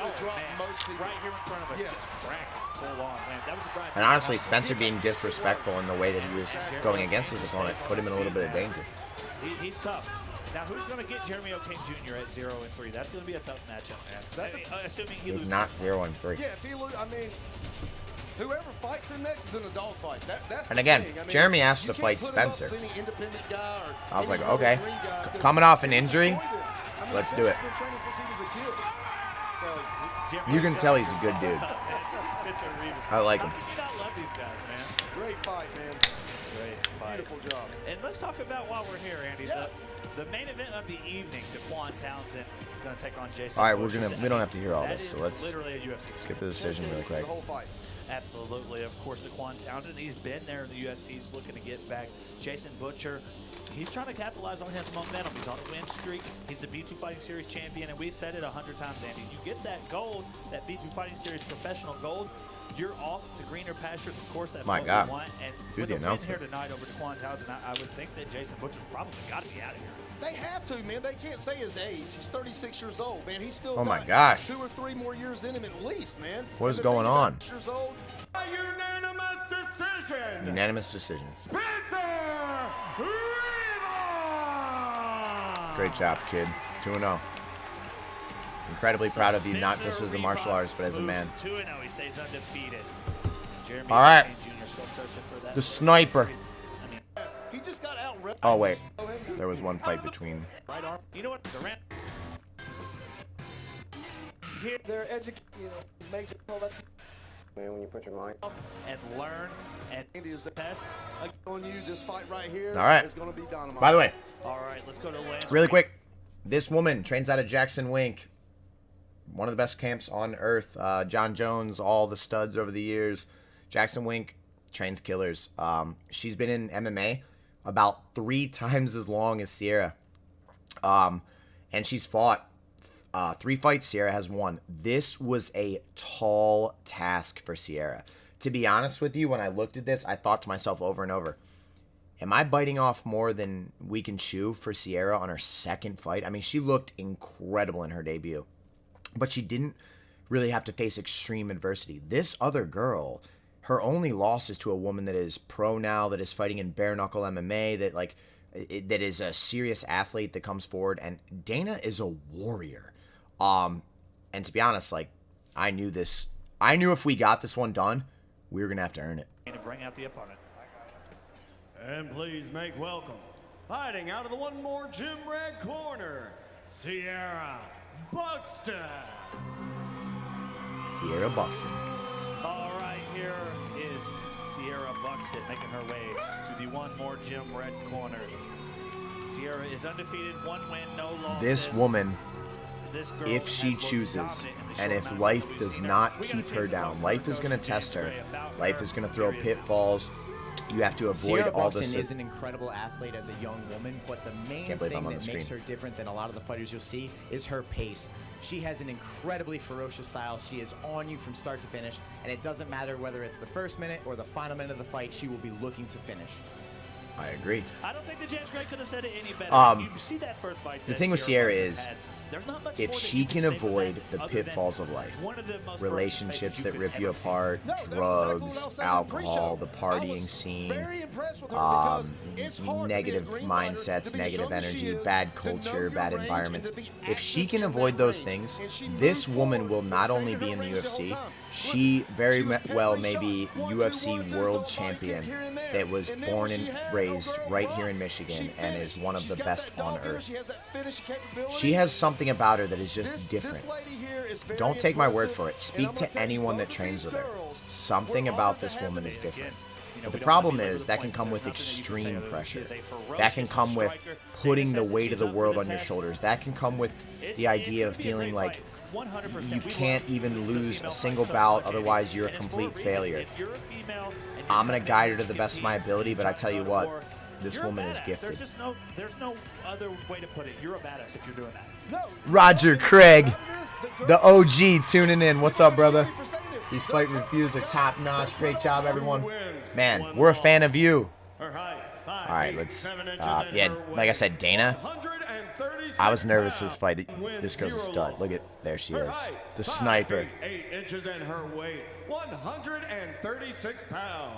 And honestly, Spencer being disrespectful in the way that he was going against his opponent put him in a little bit of danger. He's tough. Now, who's going to get Jeremy O'Kane Jr. at 0-3? That's going to be a tough matchup, man. Assuming he loses. He's not 0-3. Yeah, if he loses, I mean, whoever fights him next is in a dogfight. That's and again, I mean, Jeremy asked to fight Spencer. I was like, okay, coming off an injury, let's do it. You can tell he's a good dude. I like him. Great fight, man. Great fight. Beautiful job. And let's talk about while we're here, Andy. Yeah. The main event of the evening, Daquan Townsend is going to take on Jason. All right, we don't have to hear all this, so let's skip the decision really quick. The whole fight. Absolutely, of course, Daquan Townsend. He's been there in the UFC. He's looking to get back. Jason Butcher, he's trying to capitalize on his momentum. He's on a win streak. He's the B2 Fighting Series champion, and we've said it 100 times, Andy. You get that gold, that B2 Fighting Series professional gold, you're off to greener pastures. Of course, that's what we want. And with a win here tonight over Daquan Townsend, I would think that Jason Butcher's probably got to be out of here. They have to, man. They can't say his age. He's 36 years old, man. He's still Oh my got gosh. 2 or 3 more years in him at least, man. What is And the going thing on? about years old, A unanimous decision. Unanimous decision. Spencer Rivas. Great job, kid. 2-0. Incredibly proud of you, not just as a martial artist, but as a man. 2-0. He stays undefeated. Jeremy All right. Jr. still searching for that. The sniper. he just got out. Oh, wait. There was one fight between. Right arm. You know what? Surrender. Here They're educated, makes it all that. Man, when you put your mind. and learn and Is the test. on you? This fight right here All right. is going to be dynamite. By the way, All right, let's go to Lance. really quick, this woman trains out of Jackson Wink, one of the best camps on earth. John Jones, all the studs over the years. Jackson Wink trains killers. She's been in MMA about 3 times as long as Sierra. And she's fought 3 fights. Sierra has won. This was a tall task for Sierra. To be honest with you, when I looked at this, I thought to myself over and over, am I biting off more than we can chew for Sierra on her second fight? I mean, she looked incredible in her debut, but she didn't really have to face extreme adversity. This other girl, her only loss is to a woman that is pro now, that is fighting in bare knuckle MMA, that is a serious athlete that comes forward, and Dana is a warrior. And to be honest, like, I knew if we got this one done, we were gonna have to earn it. And bring out the opponent. And please make welcome, fighting out of the one more gym red corner, Sierra Buxton. Sierra Buxton. All right, here is Sierra Buxton making her way to the one more gym red corner. Sierra is undefeated, 1 win, no losses. This woman, This girl if she has looked chooses, dominant in the and short if amount life of time does we've seen not her. We keep gotta her chase down, some life is more going to coach test her. Grigsby about Life her. is going to throw Here is pitfalls. You have to avoid Sierra all Buxton this. is an incredible athlete as a young woman, but the main Can't believe I'm thing on that the makes screen. her different than a lot of the fighters you'll see is her pace. She has an incredibly ferocious style. She is on you from start to finish, and it doesn't matter whether it's the first minute or the final minute of the fight, she will be looking to finish. I agree. I don't think the James Gray could have said it any better. You see that first fight. the that thing with Sierra Buxton is, had. There's not much if more that she you can say for avoid that the other than pitfalls of life, one of the most relationships ferocious that faces rip could you ever see. apart, No, that's exactly what I was drugs, saying alcohol, pre-show. the I partying was scene, very impressed with her because it's hard to be a negative green fighter, mindsets, to be as negative young as she energy, is, bad to know culture, your bad range, environments. and to be If she active can in avoid that those range, things, and she this moved woman forward will and not stayed only in be her in the range the whole UFC, time. she very She was well peppering may be shots, 1, 2, UFC 1, 2, world little body champion kick here and there. that was And then born when and she had raised no girl right here run, in Michigan she and finished. is one of She's the got best that on dog in her. earth. She has that finishing capability. She has something about her that is just This different. lady here is very Don't take my word impressive, for it. and Speak I'm to gonna tell you, anyone both that of trains these with her. girls Something were about honored to this have woman them is in. different. You know, But we the don't problem wanna belabor is the that point. can come with There's nothing that you can say extreme other than pressure. she is a ferocious That can come with striker. putting Dana the says that weight of she's the up for world the on your test. shoulders. That can come with the idea of feeling like 100%. you We can't love even the lose female a single fight so bout, much, Andy. otherwise you're a And it's for complete reason. failure. If you're a female and you're I'm going to guide her to coming the in best of my compete, ability, but I tell you what, or this you're a woman is badass. gifted. There's no other way to put it. You're a badass if you're doing that. No. Roger Craig, the OG, tuning in. What's up, brother? These These fight reviews are top notch. Great job, everyone. Man, we're a fan of you. Her height, All right, let's. 7 inches, and Yeah, her like I weight, said, Dana. 136 I was nervous for this fight. pounds. This girl's a Zero stud. loss. Look at there she Her is, height, the 5 sniper. feet, 8 inches, and her weight 136 pounds.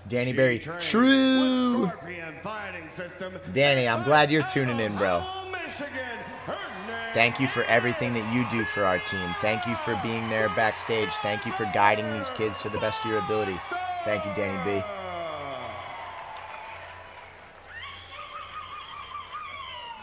Danny She Berry, trained true. with Scorpion Fighting System. Danny, I'm glad you're tuning in, bro. Michigan. Her name Thank you for everything that you do for our team. Thank you for being there backstage. Thank you for guiding these kids to the best of your ability. Thank you, Danny B.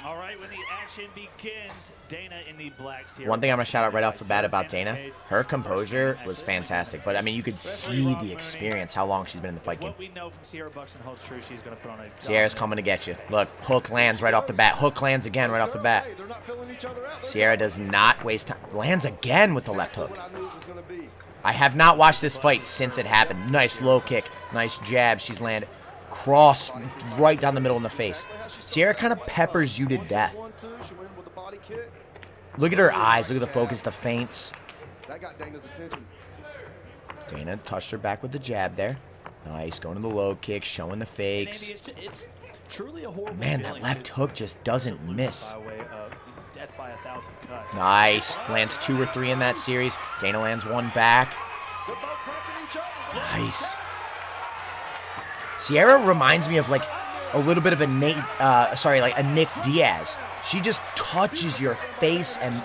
All right, when the action begins, Dana in the black Sierra. One thing I'm going to shout out right off the bat about Dana, her composure was fantastic. But, I mean, you could see the experience, how long she's been in the fight game. What we know from Sierra Buxton holds true. She's going to put on a. Sierra's coming to get you. Look, hook lands right off the bat. Hook lands again right off the bat. They're not filling each other out. Sierra does not waste time. Lands again with the left hook. What I knew it was gonna be. I have not watched this fight since it happened. Nice low kick. Nice jab. She's landed. Cross right down the middle in the face. Sierra kind of peppers you to death. 1-2, she went with a body kick. Look at her eyes. Look at the focus, the feints. That got Dana's attention. Dana touched her back with the jab there. Nice. Going to the low kick, showing the And Andy, fakes. it's Truly a horrible Man, that feeling left to- hook just doesn't lose miss. by way of death by 1,000 cuts. Nice. Lands 2 or 3 in that series. Dana lands 1 back. Nice. Sierra reminds me of like a little bit of a Nick Diaz. She just touches your face, and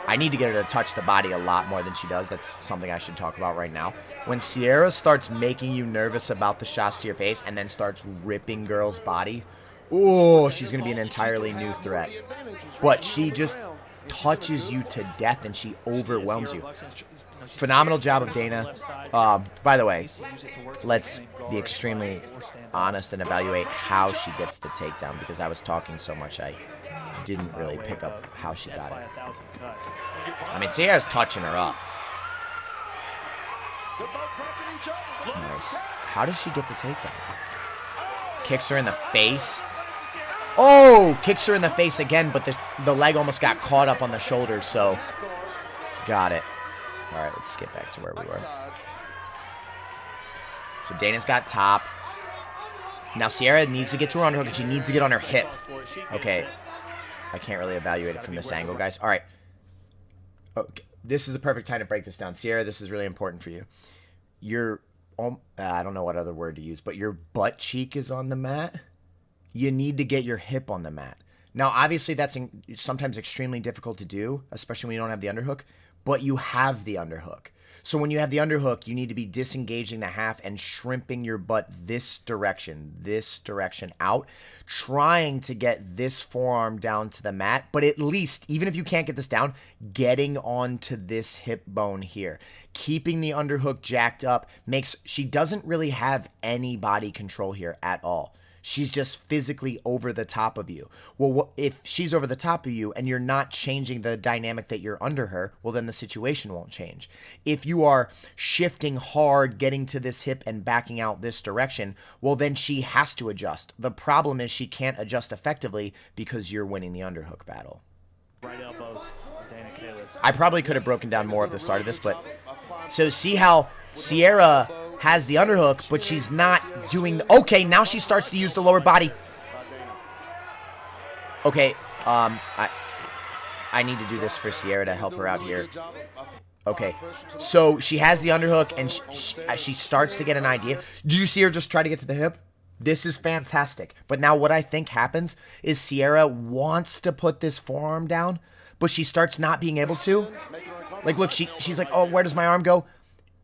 I need to get her to touch the body a lot more than she does. That's something I should talk about right now. When Sierra starts making you nervous about the shots to your face and then starts ripping girls' body, oh, she's going to be an entirely new threat. But she just touches you to death, and she overwhelms you. Phenomenal job of Dana. By the way, let's be extremely honest and evaluate how she gets the takedown, because I was talking so much I didn't really pick up how she got it. I mean, Sierra's touching her up. Nice. How does she get the takedown? Kicks her in the face. Oh, kicks her in the face again, but the leg almost got caught up on the shoulder, so got it. All right, let's skip back to where we were. So Dana's got top. Now Sierra needs to get to her underhook, and she needs to get on her hip. Okay. I can't really evaluate it from this angle, guys. All right. Okay. This is a perfect time to break this down. Sierra, this is really important for you. I don't know what other word to use, but your butt cheek is on the mat. You need to get your hip on the mat. Now, obviously, that's sometimes extremely difficult to do, especially when you don't have the underhook, but you have the underhook. So when you have the underhook, you need to be disengaging the half and shrimping your butt this direction out, trying to get this forearm down to the mat, but at least, even if you can't get this down, getting onto this hip bone here. Keeping the underhook jacked up she doesn't really have any body control here at all. She's just physically over the top of you. Well, if she's over the top of you and you're not changing the dynamic that you're under her, well, then the situation won't change. If you are shifting hard, getting to this hip and backing out this direction, well, then she has to adjust. The problem is she can't adjust effectively because you're winning the underhook battle. Right elbows, Dana Kalis. I probably could have broken down more at the start of this, but so see how Sierra has the underhook, but she's not doing okay, now she starts to use the lower body. Okay, I need to do this for Sierra to help her out here. Okay, so she has the underhook, and she starts to get an idea. Do you see her just try to get to the hip? This is fantastic. But now what I think happens is Sierra wants to put this forearm down, but she starts not being able to. Like, look, she's like, oh, where does my arm go?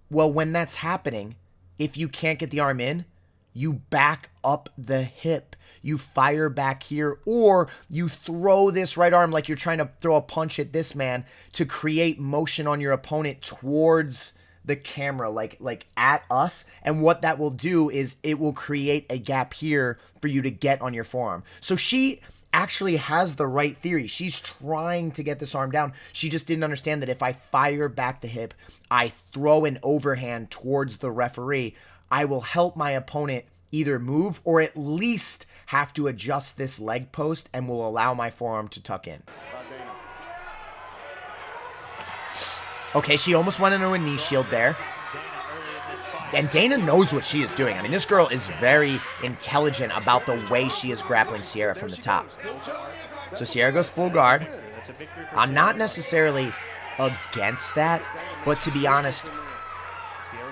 Well, when that's happening, if you can't get the arm in, you back up the hip. You fire back here, or you throw this right arm like you're trying to throw a punch at this man to create motion on your opponent towards the camera, like at us. And what that will do is it will create a gap here for you to get on your forearm. So she actually has the right theory. She's trying to get this arm down. She just didn't understand that if I fire back the hip, I throw an overhand towards the referee, I will help my opponent either move or at least have to adjust this leg post and will allow my forearm to tuck in. Okay, she almost went into a knee shield there. And Dana knows what she is doing. I mean, this girl is very intelligent about the way she is grappling Sierra from the top. So Sierra goes full guard. I'm not necessarily against that, but to be honest,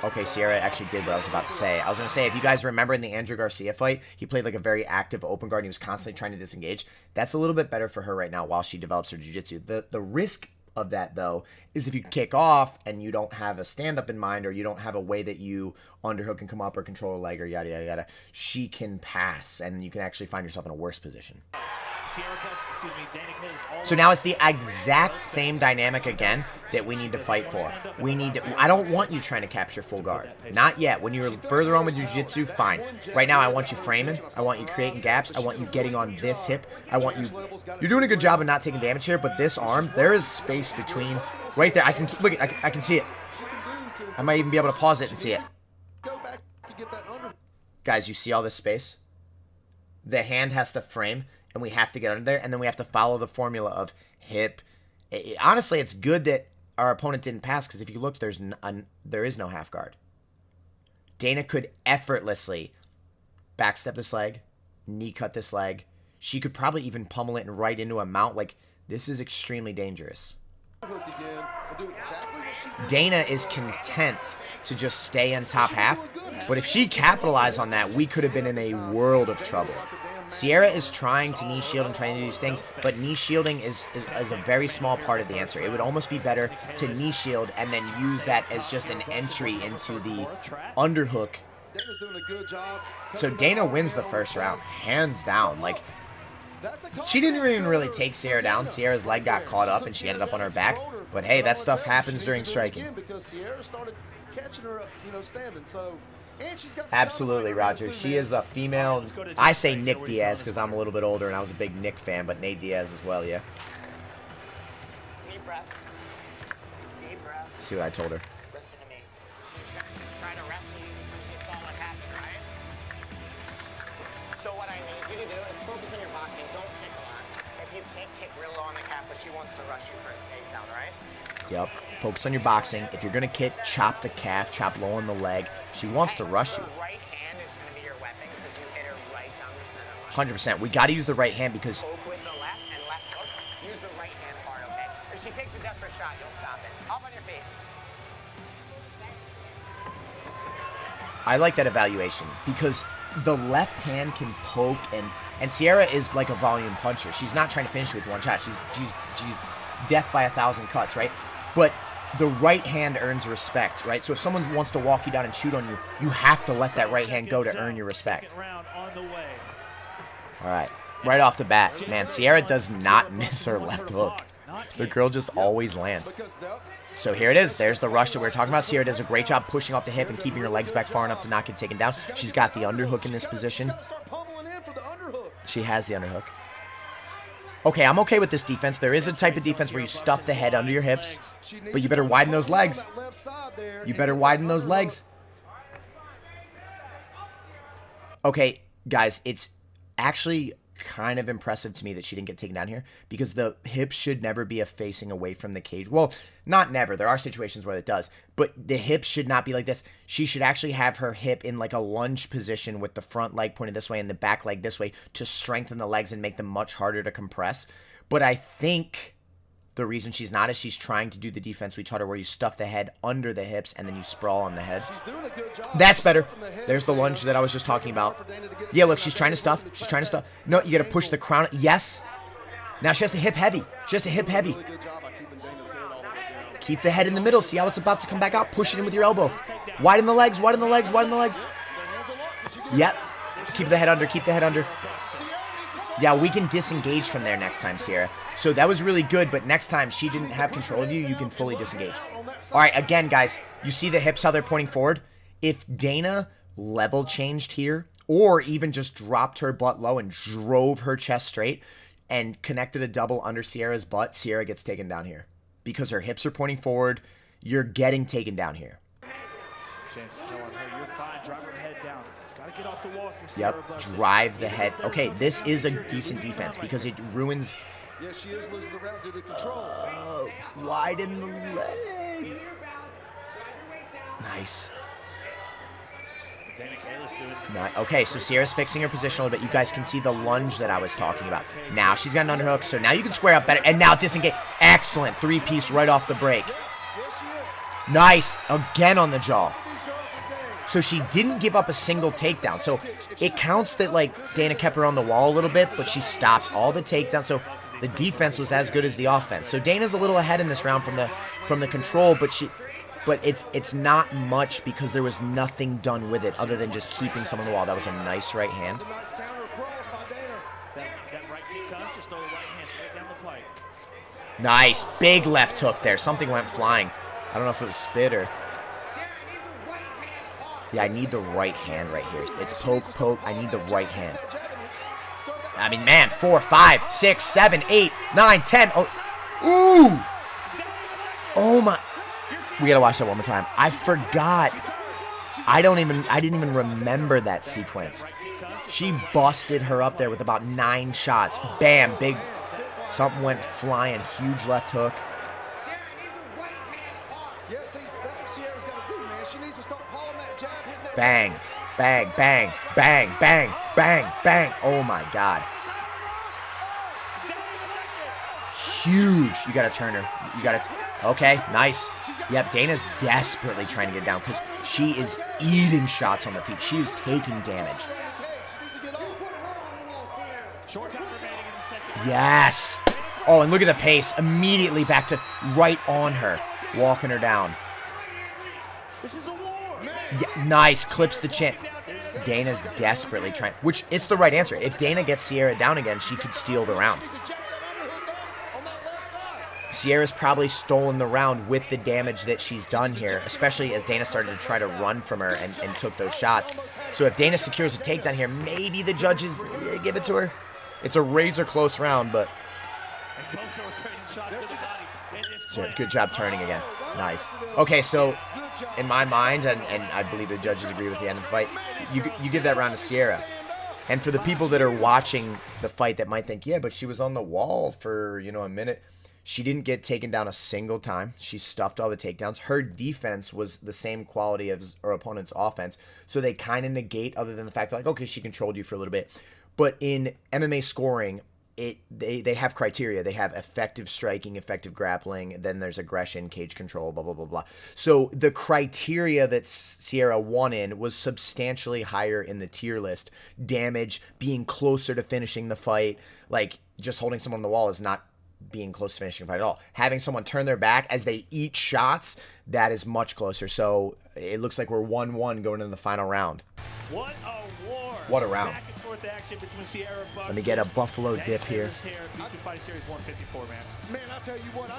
okay, Sierra actually did what I was about to say. I was going to say, if you guys remember in the Andrew Garcia fight, he played like a very active open guard. And he was constantly trying to disengage. That's a little bit better for her right now while she develops her jiu-jitsu. The risk of that, though, is if you kick off and you don't have a stand-up in mind, or you don't have a way that you underhook and come up or control a leg or yada, yada, yada, she can pass, and you can actually find yourself in a worse position. So now it's the exact same dynamic again that we need to fight for. I don't want you trying to capture full guard. Not yet. When you're further on with jiu-jitsu, fine. Right now, I want you framing. I want you creating gaps. I want you getting on this hip. You're doing a good job of not taking damage here, but this arm, there is space between, right there. I can see it. I might even be able to pause it and see it. Guys, you see all this space? The hand has to frame, and we have to get under there, and then we have to follow the formula of hip. Honestly, it's good that our opponent didn't pass, because if you look, there is no half guard. Dana could effortlessly backstep this leg, knee cut this leg. She could probably even pummel it and right into a mount. Like, this is extremely dangerous. Dana is content to just stay in top half, but if she capitalized on that, we could have been in a world of trouble. Sierra is trying to knee shield and trying to do these things, but knee shielding is a very small part of the answer. It would almost be better to knee shield and then use that as just an entry into the underhook. So Dana wins the first round, hands down. Like, she didn't even really take Sierra down. Sierra's leg got caught up and she ended up on her back. But hey, that stuff happens during striking. Absolutely, Roger. She is a female. I say Nick Diaz because I'm a little bit older and I was a big Nick fan, but Nate Diaz as well, yeah. Deep breaths. Deep breaths. Let's see what I told her. Listen to me. She's going to just try to wrestle you. She saw what happened, right? So what I need you to do is focus on your boxing. Don't kick a lot. If you can't kick real low on the calf, but she wants to rush you for a takedown, right? Yep. Focus on your boxing. If you're going to kick, chop the calf, chop low on the leg. She wants to rush you. Her right hand is going to be your weapon because you hit her right down the center line. 100%. We got to use the right hand because... Poke with the left and left hook. Use the right hand part, okay? If she takes a desperate shot, you'll stop it. Up on your feet. I like that evaluation because the left hand can poke and Sierra is like a volume puncher. She's not trying to finish you with one shot. She's death by 1,000 cuts, right? But the right hand earns respect, right? So if someone wants to walk you down and shoot on you, you have to let that right hand go to earn your respect. All right. Right off the bat, man, Sierra does not miss her left hook. The girl just always lands. So here it is. There's the rush that we were talking about. Sierra does a great job pushing off the hip and keeping her legs back far enough to not get taken down. She's got the underhook in this position. She has the underhook. Okay, I'm okay with this defense. There is a type of defense where you stuff the head under your hips, but you better widen those legs. You better widen those legs. Okay, guys, it's actually kind of impressive to me that she didn't get taken down here because the hip should never be facing away from the cage. Well, not never. There are situations where it does, but the hip should not be like this. She should actually have her hip in like a lunge position with the front leg pointed this way and the back leg this way to strengthen the legs and make them much harder to compress. But I think the reason she's not is she's trying to do the defense we taught her where you stuff the head under the hips and then you sprawl on the head. That's better. There's the lunge that I was just talking about. Yeah, look, she's trying to stuff. She's trying to stuff. No, you got to push the crown. Yes. Now she has to hip heavy. She has to hip heavy. Keep the head in the middle. See how it's about to come back out? Push it in with your elbow. Widen the legs, widen the legs, widen the legs. Yep. Keep the head under, keep the head under. Yeah, we can disengage from there next time, Sierra. So that was really good, but next time she didn't have control of you, you can fully disengage. All right, again, guys, you see the hips, how they're pointing forward? If Dana level changed here, or even just dropped her butt low and drove her chest straight and connected a double under Sierra's butt, Sierra gets taken down here. Because her hips are pointing forward, you're getting taken down here. James telling her, you're fine, drive her head down. Gotta get off the wall. Yep, drive the head. Okay, this is a decent defense because it ruins... Yeah, she is losing the round due to control. Widen the legs. Nice. Okay, so Sierra's fixing her position a little bit. You guys can see the lunge that I was talking about. Now she's got an underhook, so now you can square up better. And now disengage. Excellent. Three-piece right off the break. Nice. Again on the jaw. So she didn't give up a single takedown. So it counts that, like, Dana kept her on the wall a little bit, but she stopped all the takedowns. So the defense was as good as the offense. So Dana's a little ahead in this round from the control, but it's not much because there was nothing done with it other than just keeping someone on the wall. That was a nice right hand. Nice. Big left hook there. Something went flying. I don't know if it was spit or... Yeah, I need the right hand right here. It's poke, poke. I need the right hand. I mean, man, 4, 5, 6, 7, 8, 9, 10. Oh, ooh! Oh my! We gotta watch that one more time. I forgot. I didn't even remember that sequence. She busted her up there with about 9 shots. Bam! Big. Something went flying. Huge left hook. Yeah, see, that's what Sierra's got to do, man. She needs to start pulling that jab, hitting that. Bang, bang, bang, bang, bang, bang, bang. Oh my God. Huge. You got to turn her. You got to. Okay, nice. Yep, Dana's desperately trying to get down because she is eating shots on the feet. She is taking damage. Yes. Oh, and look at the pace. Immediately back to right on her. Walking her down. This is a war. Yeah, nice. Clips the chin. Dana's desperately trying. Which, it's the right answer. If Dana gets Sierra down again, she could steal the round. Sierra's probably stolen the round with the damage that she's done here, especially as Dana started to try to run from her and took those shots. So if Dana secures a takedown here, maybe the judges give it to her. It's a razor close round, but Sierra, good job turning again. Nice. Okay, so in my mind, and I believe the judges agree with the end of the fight, you give that round to Sierra. And for the people that are watching the fight that might think, yeah, but she was on the wall for, a minute. She didn't get taken down a single time. She stuffed all the takedowns. Her defense was the same quality as her opponent's offense. So they kind of negate, other than the fact that, like, okay, she controlled you for a little bit. But in MMA scoring, they have criteria. They have effective striking, effective grappling, then there's aggression, cage control, blah, blah, blah, blah. So the criteria that Sierra won in was substantially higher in the tier list. Damage, being closer to finishing the fight, like just holding someone on the wall is not being close to finishing a fight at all. Having someone turn their back as they eat shots, that is much closer. So it looks like we're 1-1 going into the final round. What a war. What a round. Back and forth action between Sierra and Bucks. Let me get a buffalo dip here. Fighting Series 154, man. Man, I tell you what,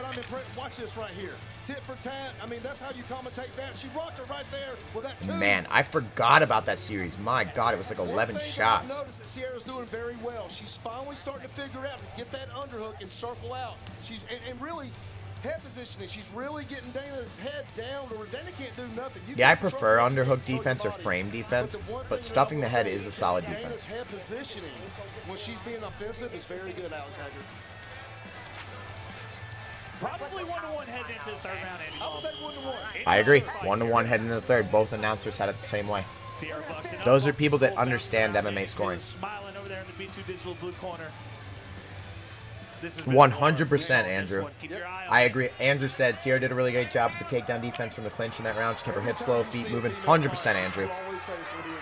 I'm impressed. Watch this right here. Tit for tat. I mean, that's how you commentate that. She rocked her right there with that two. Man, I forgot about that series. My God, it was like 11 shots. I noticed that Sierra's doing very well. She's finally starting to figure out to get that underhook and circle out. She's and really head positioning. She's really getting Dana's head down to where Dana can't do nothing. Yeah, I prefer underhook defense or frame defense, but stuffing the head is a solid defense. Dana's head positioning when she's being offensive is very good, Alex Hager. Probably 1-1 heading into the third round, Andy. I would say 1-1. I agree. 1-1 heading into the third. Both announcers had it the same way. Those are people that understand MMA scoring. Smiling over there in the B2 Digital blue corner. 100%, Andrew. I agree. Andrew said Sierra did a really great job with the takedown defense from the clinch in that round. She kept her hips low, feet moving. 100%, Andrew.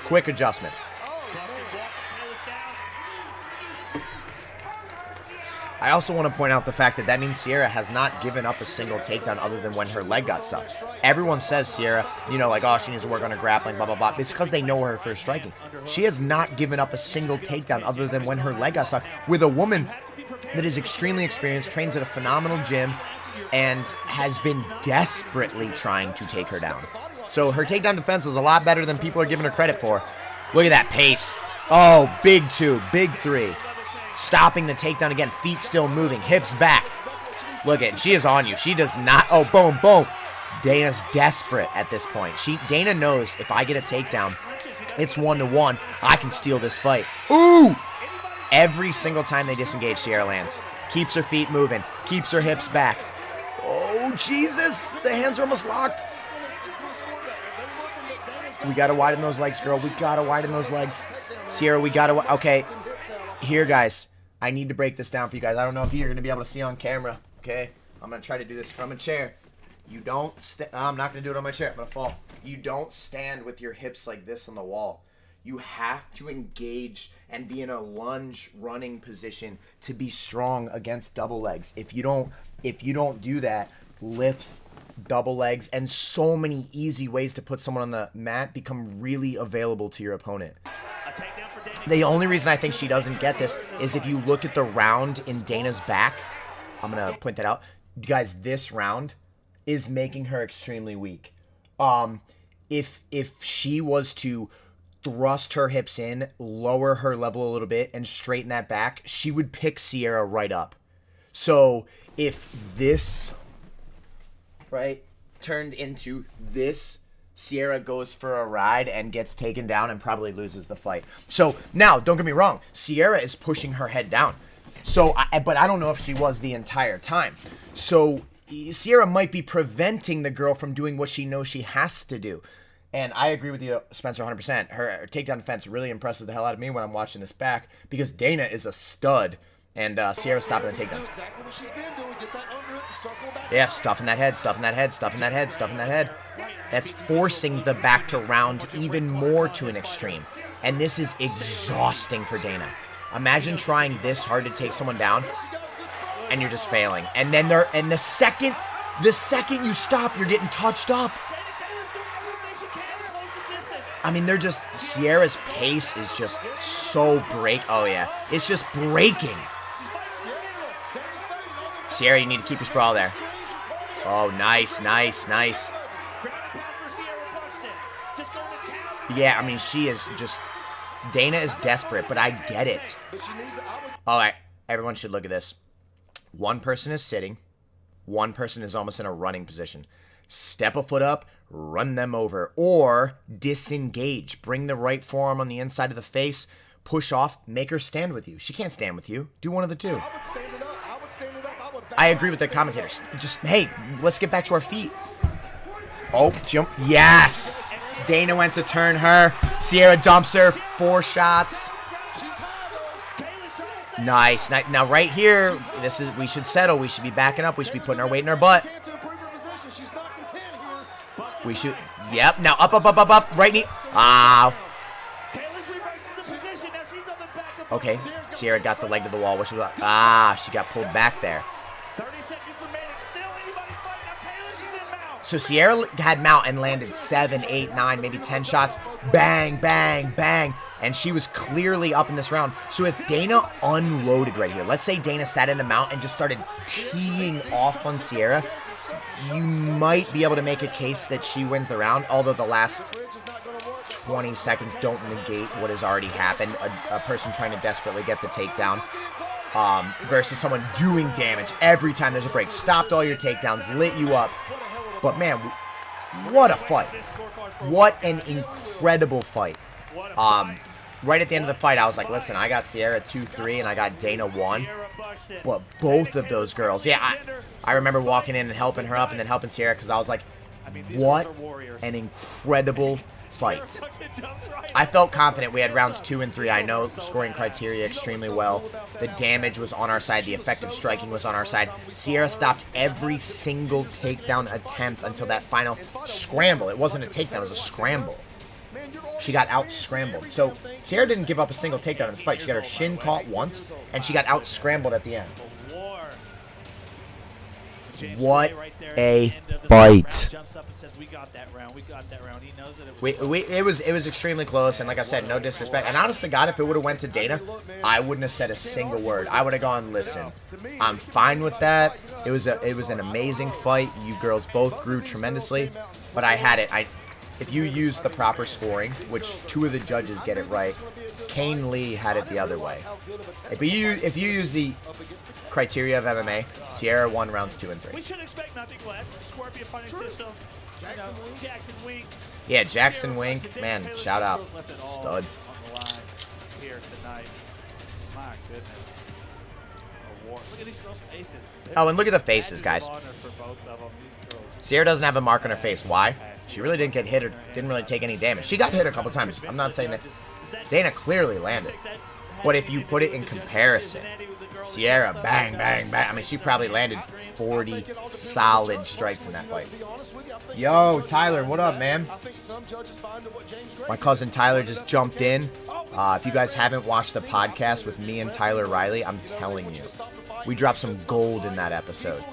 Quick adjustment. I also want to point out the fact that means Sierra has not given up a single takedown other than when her leg got stuck. Everyone says Sierra, like, oh, she needs to work on her grappling, blah, blah, blah. It's because they know her for striking. She has not given up a single takedown other than when her leg got stuck with a woman that is extremely experienced, trains at a phenomenal gym, and has been desperately trying to take her down. So her takedown defense is a lot better than people are giving her credit for. Look at that pace. Oh, big two, big three. Stopping the takedown again, feet still moving, hips back. Look at it, she is on you. She does not, oh, boom, boom. Dana's desperate at this point. Dana knows if I get a takedown, it's 1-1. I can steal this fight. Ooh! Every single time they disengage, Sierra lands. Keeps her feet moving, keeps her hips back. Oh, Jesus, the hands are almost locked. We gotta widen those legs, girl. We gotta widen those legs. Sierra, we gotta, okay. Here, guys, I need to break this down for you guys. I don't know if you're going to be able to see on camera, okay? I'm going to try to do this from a chair. You don't I'm not going to do it on my chair. I'm going to fall. You don't stand with your hips like this on the wall. You have to engage and be in a lunge running position to be strong against double legs. If you don't do that, lifts, double legs, and so many easy ways to put someone on the mat become really available to your opponent. The only reason I think she doesn't get this is if you look at the round in Dana's back. I'm going to point that out. Guys, this round is making her extremely weak. If she was to thrust her hips in, lower her level a little bit, and straighten that back, she would pick Sierra right up. So if this, right, turned into this, Sierra goes for a ride and gets taken down and probably loses the fight. So now, don't get me wrong, Sierra is pushing her head down. So, but I don't know if she was the entire time. So Sierra might be preventing the girl from doing what she knows she has to do. And I agree with you, Spencer, 100%. Her takedown defense really impresses the hell out of me when I'm watching this back because Dana is a stud. And Sierra's stopping the takedowns. Exactly what she's been doing. Get that under it and circle back. Yeah, stuffing that head, stuffing that head, stuffing that head, stuffing that head. That's forcing the back to round even more to an extreme. And this is exhausting for Dana. Imagine trying this hard to take someone down, and you're just failing. And then the second you stop, you're getting touched up. I mean, Sierra's pace is just so Oh yeah, it's just breaking. Sierra, you need to keep your sprawl there. Oh, nice. Yeah, I mean, she is just... Dana is desperate, but I get it. All right, everyone should look at this. One person is sitting. One person is almost in a running position. Step a foot up, run them over, or disengage. Bring the right forearm on the inside of the face, push off, make her stand with you. She can't stand with you. Do one of the two. I agree with the commentators. Just, hey, let's get back to our feet. Oh, jump. Yes! Dana went to turn her. Sierra dumps her. 4 shots. Nice. Now, right here, we should settle. We should be backing up. We should be putting our weight in our butt. We should. Yep. Now up. Right knee. Ah. Okay. Sierra got the leg to the wall. She got pulled back there. 30 seconds remaining. Still anybody's fight. Now Kayla's in mount. So Sierra had mount and landed 7, 8, 9, maybe 10 shots. Bang, bang, bang. And she was clearly up in this round. So if Dana unloaded right here, let's say Dana sat in the mount and just started teeing off on Sierra, you might be able to make a case that she wins the round, although the last 20 seconds don't negate what has already happened. A person trying to desperately get the takedown versus someone doing damage every time there's a break. Stopped all your takedowns, lit you up. But man, what a fight. What an incredible fight. Right at the end of the fight, I was like, listen, I got Sierra 2-3 and I got Dana 1. But both of those girls, yeah, I remember walking in and helping her up and then helping Sierra because I was like, what an incredible fight. I felt confident. We had rounds 2 and 3. I know scoring criteria extremely well. The damage was on our side. The effective striking was on our side. Sierra stopped every single takedown attempt until that final scramble. It wasn't a takedown, it was a scramble. She got out-scrambled. So Sierra didn't give up a single takedown in this fight. She got her shin caught once, and she got out-scrambled at the end. What a fight. It was extremely close, and like I said, no disrespect. And honest to God, if it would have went to Dana, I wouldn't have said a single word. I would have gone, listen, I'm fine with that. It was an amazing fight. You girls both grew tremendously, but I had it. If you use the proper scoring, which 2 of the judges get it right, Kane Lee had it the other way. If you use the criteria of MMA, Sierra won rounds 2 and 3. We should expect nothing less. Scorpion punting systems. Jackson Wink. Yeah, Jackson Wink. Man, shout out. Stud. Here tonight. My goodness. Look at these girls' faces. Oh, and look at the faces, guys. Sierra doesn't have a mark on her face. Why? She really didn't get hit or didn't really take any damage. She got hit a couple times. I'm not saying that. Dana clearly landed. But if you put it in comparison, Sierra, bang, bang, bang. I mean, she probably landed 40 solid strikes in that fight. Yo, Tyler, what up, man? My cousin Tyler just jumped in. If you guys haven't watched the podcast with me and Tyler Riley, I'm telling you, we dropped some gold in that episode.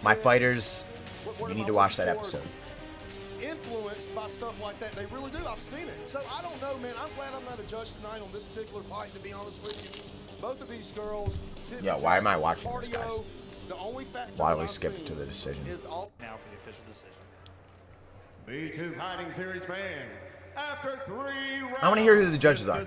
My fighters, you need to watch that episode. Influenced by stuff like that. They really do. I've seen it. So I don't know, man. I'm glad I'm not a judge tonight on this particular fight, to be honest with you. Both of these girls. Yeah, why am I watching this, guys? Why don't we skip it to the decision? Now for the official decision. B2 Fighting Series fans, after 3 rounds, I want to hear who the judges are,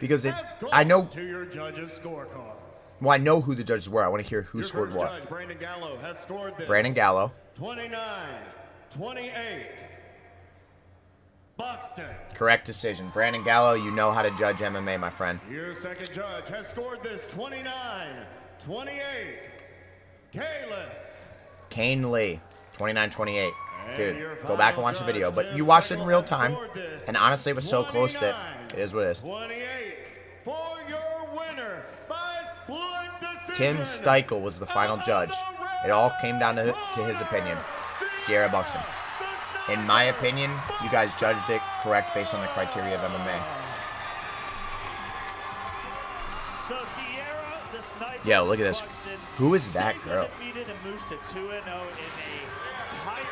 because I know. To your judges' scorecard. Well, I know who the judges were. I want to hear who scored what. Judge, Brandon Gallo has scored this. Brandon Gallo. 29-28. Buxton. Correct decision. Brandon Gallo, you know how to judge MMA, my friend. Your second judge has scored this 29-28. Kalis. Kane Lee, 29-28. Dude, go back and watch the video. But you watched it in real time, and honestly, it was so close that it is what it is. 28 for your winner by split decision. Tim Steichel was the final judge. It all came down to his opinion. Sierra Buxton. In my opinion, you guys judged it correct based on the criteria of MMA. So Sierra, the sniper, Yo, look at this. Buxton, Who is that stays girl? undefeated and moves to 2-0 in a tightly.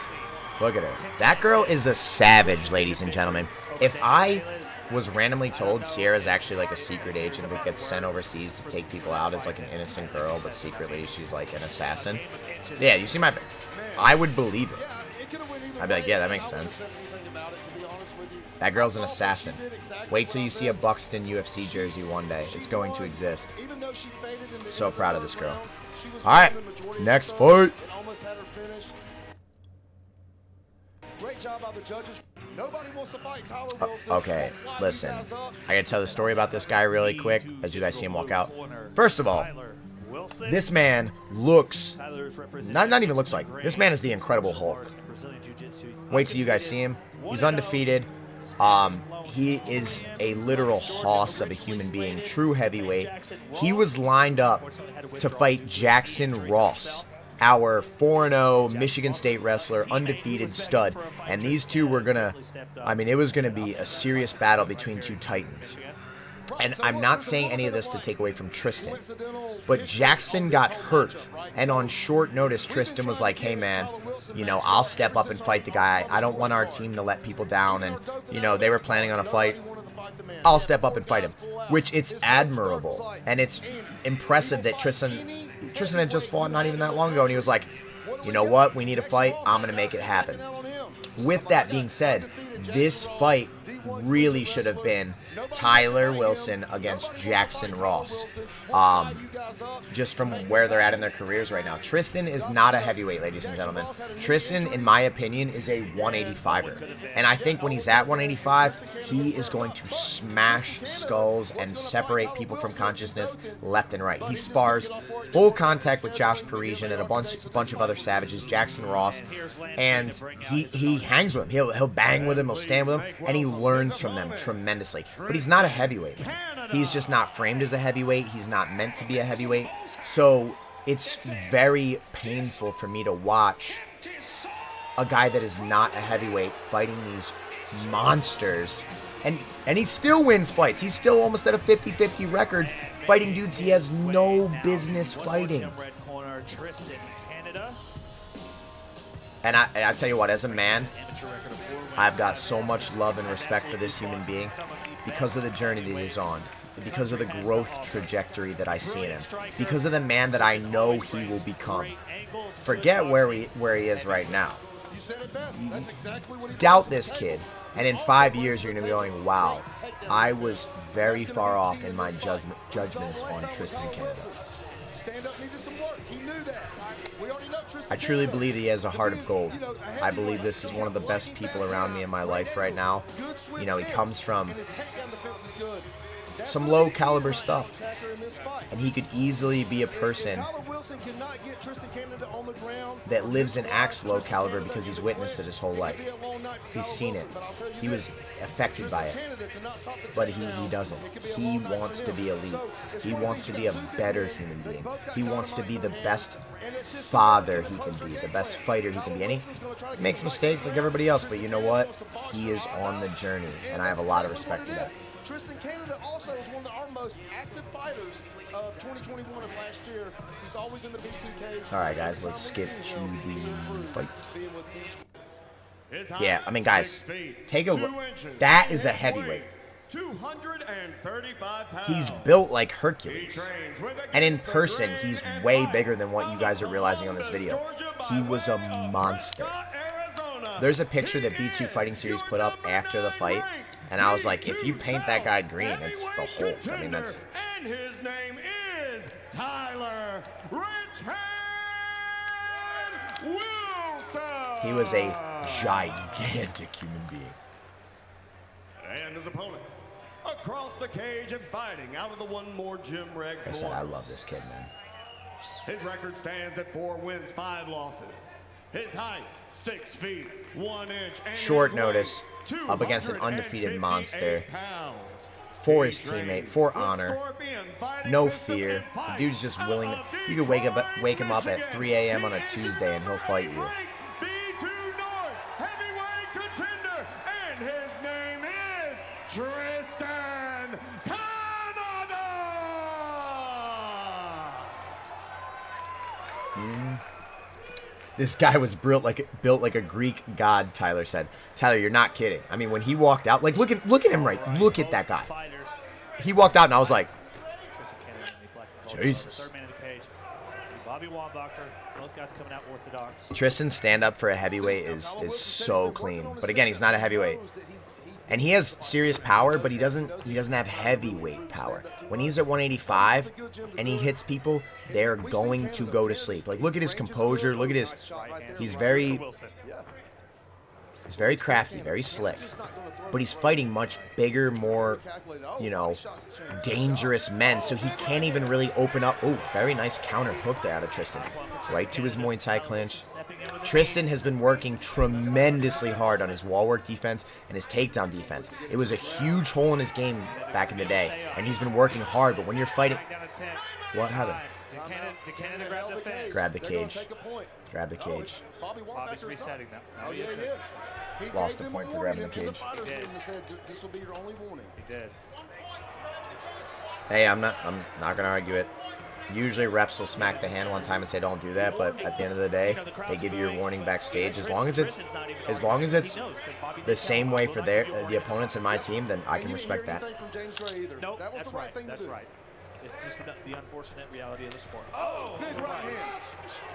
Look at her. That girl is a savage, ladies and gentlemen. If I was randomly told Sierra's actually like a secret agent that gets sent overseas to take people out as like an innocent girl, but secretly she's like an assassin. Yeah, you see my... I would believe it. I'd be like, yeah, that makes sense. That girl's an assassin. Wait till you see a Buxton UFC jersey one day. It's going to exist. So proud of this girl. All right, next fight. Great job by the judges. Nobody wants to fight Tyler Wilson. Okay, listen. I gotta tell the story about this guy really quick as you guys see him walk out. First of all, this man looks... Not even looks like. This man is the Incredible Hulk. Wait till you guys see him. He's undefeated. He is a literal hoss of a human being. True heavyweight. He was lined up to fight Jackson Ross, our 4-0 Michigan State wrestler, undefeated stud. And these two were gonna... I mean, it was gonna be a serious battle between two titans. And I'm not saying any of this to take away from Tristan, but Jackson got hurt, and on short notice, Tristan was like, hey man, you know, I'll step up and fight the guy. I don't want our team to let people down, and, you know, they were planning on a fight. I'll step up and fight him, which it's admirable, and it's impressive that Tristan had just fought not even that long ago, and he was like, you know what, we need a fight, I'm going to make it happen. With that being said, this fight really should have been Tyler Wilson against Jackson Ross. Just from where they're at in their careers right now. Tristan is not a heavyweight, ladies and gentlemen. Tristan, in my opinion, is a 185er. And I think when he's at 185, he is going to smash skulls and separate people from consciousness left and right. He spars full contact with Josh Parisian and a bunch of other savages, Jackson Ross, and he hangs with him. He'll bang with him, he'll stand with him, and he learns from them tremendously. But he's not a heavyweight. He's just not framed as a heavyweight. He's not meant to be a heavyweight. So it's very painful for me to watch a guy that is not a heavyweight fighting these monsters. And he still wins fights. He's still almost at a 50-50 record fighting dudes he has no business fighting. And I tell you what, as a man, I've got so much love and respect for this human being because of the journey that he's on, because of the growth trajectory that I see in him, because of the man that I know he will become. Forget where he is right now. Doubt this kid, and in 5 years you're going to be going, wow, I was very far off in my judgments on Tristan Canada. I truly believe he has a heart of gold. I believe this is one of the best people around me in my life right now. You know, he comes from some low caliber stuff, and he could easily be a person that lives and acts low caliber because he's witnessed it his whole life. He's seen it. He was affected by it, but he doesn't. He wants to be elite. He wants to be a better human being. He wants to be the best father he can be, the best fighter he can be, and he makes mistakes like everybody else, but you know what? He is on the journey, and I have a lot of respect for that. Tristan Canada also is one of our most active fighters of 2021 of last year. He's always in the B2K. All right, guys, let's skip to the fight. Yeah, I mean, guys, take a look. That is a heavyweight. 235 pounds. He's built like Hercules. And in person, he's way bigger than what you guys are realizing on this video. He was a monster. There's a picture that B2 Fighting Series put up after the fight. And I was like, if you paint that guy green, it's the Hulk. I mean, that's... And his name is Tyler Richard Wilson. He was a gigantic human being. And his opponent, across the cage and fighting out of the one more gym reg. Like I said, I love this kid, man. His record stands at 4 wins, 5 losses. His height, 6 feet, 1 inch. And Short his notice, weight, up against an undefeated 258 monster. pounds. For his teammate, for honor, no fear. The dude's just willing. You could wake him up at 3 a.m. on a Tuesday and he'll fight you. B2 North heavyweight contender, and his name is Tristan Canada. This guy was built like a Greek god, Tyler said. Tyler, you're not kidding. I mean, when he walked out, like look at him right. Look at that guy. He walked out and I was like, Jesus. Bobby Wambacher, those guys coming out orthodox. Tristan's stand up for a heavyweight is so clean. But again, he's not a heavyweight. And he has serious power, but he doesn't have heavyweight power. When he's at 185 and he hits people, they're going to go to sleep. Like look at his composure, look at his he's very crafty, very slick. But he's fighting much bigger, more, you know, dangerous men, so he can't even really open up. Oh, very nice counter hook there out of Tristan. Right to his Muay Thai clinch. Tristan has been working tremendously hard on his wall work defense and his takedown defense. It was a huge hole in his game back in the day, and he's been working hard, but when you're fighting... What happened? Grab the cage. Grab the cage. Bobby's resetting that. Oh, yeah, he is. He Lost gave the them point a for warning grabbing the into cage. fighters room and said, this will be your only warning. He did. Hey, I'm not gonna argue it. Usually refs will smack the hand one time and say don't do that, but at the end of the day, they give you your warning backstage. As long as it's the same way for the opponents in my team, then I can respect that. Nope, that's right. That's right. It's just the unfortunate reality of the sport. Oh, big right hand.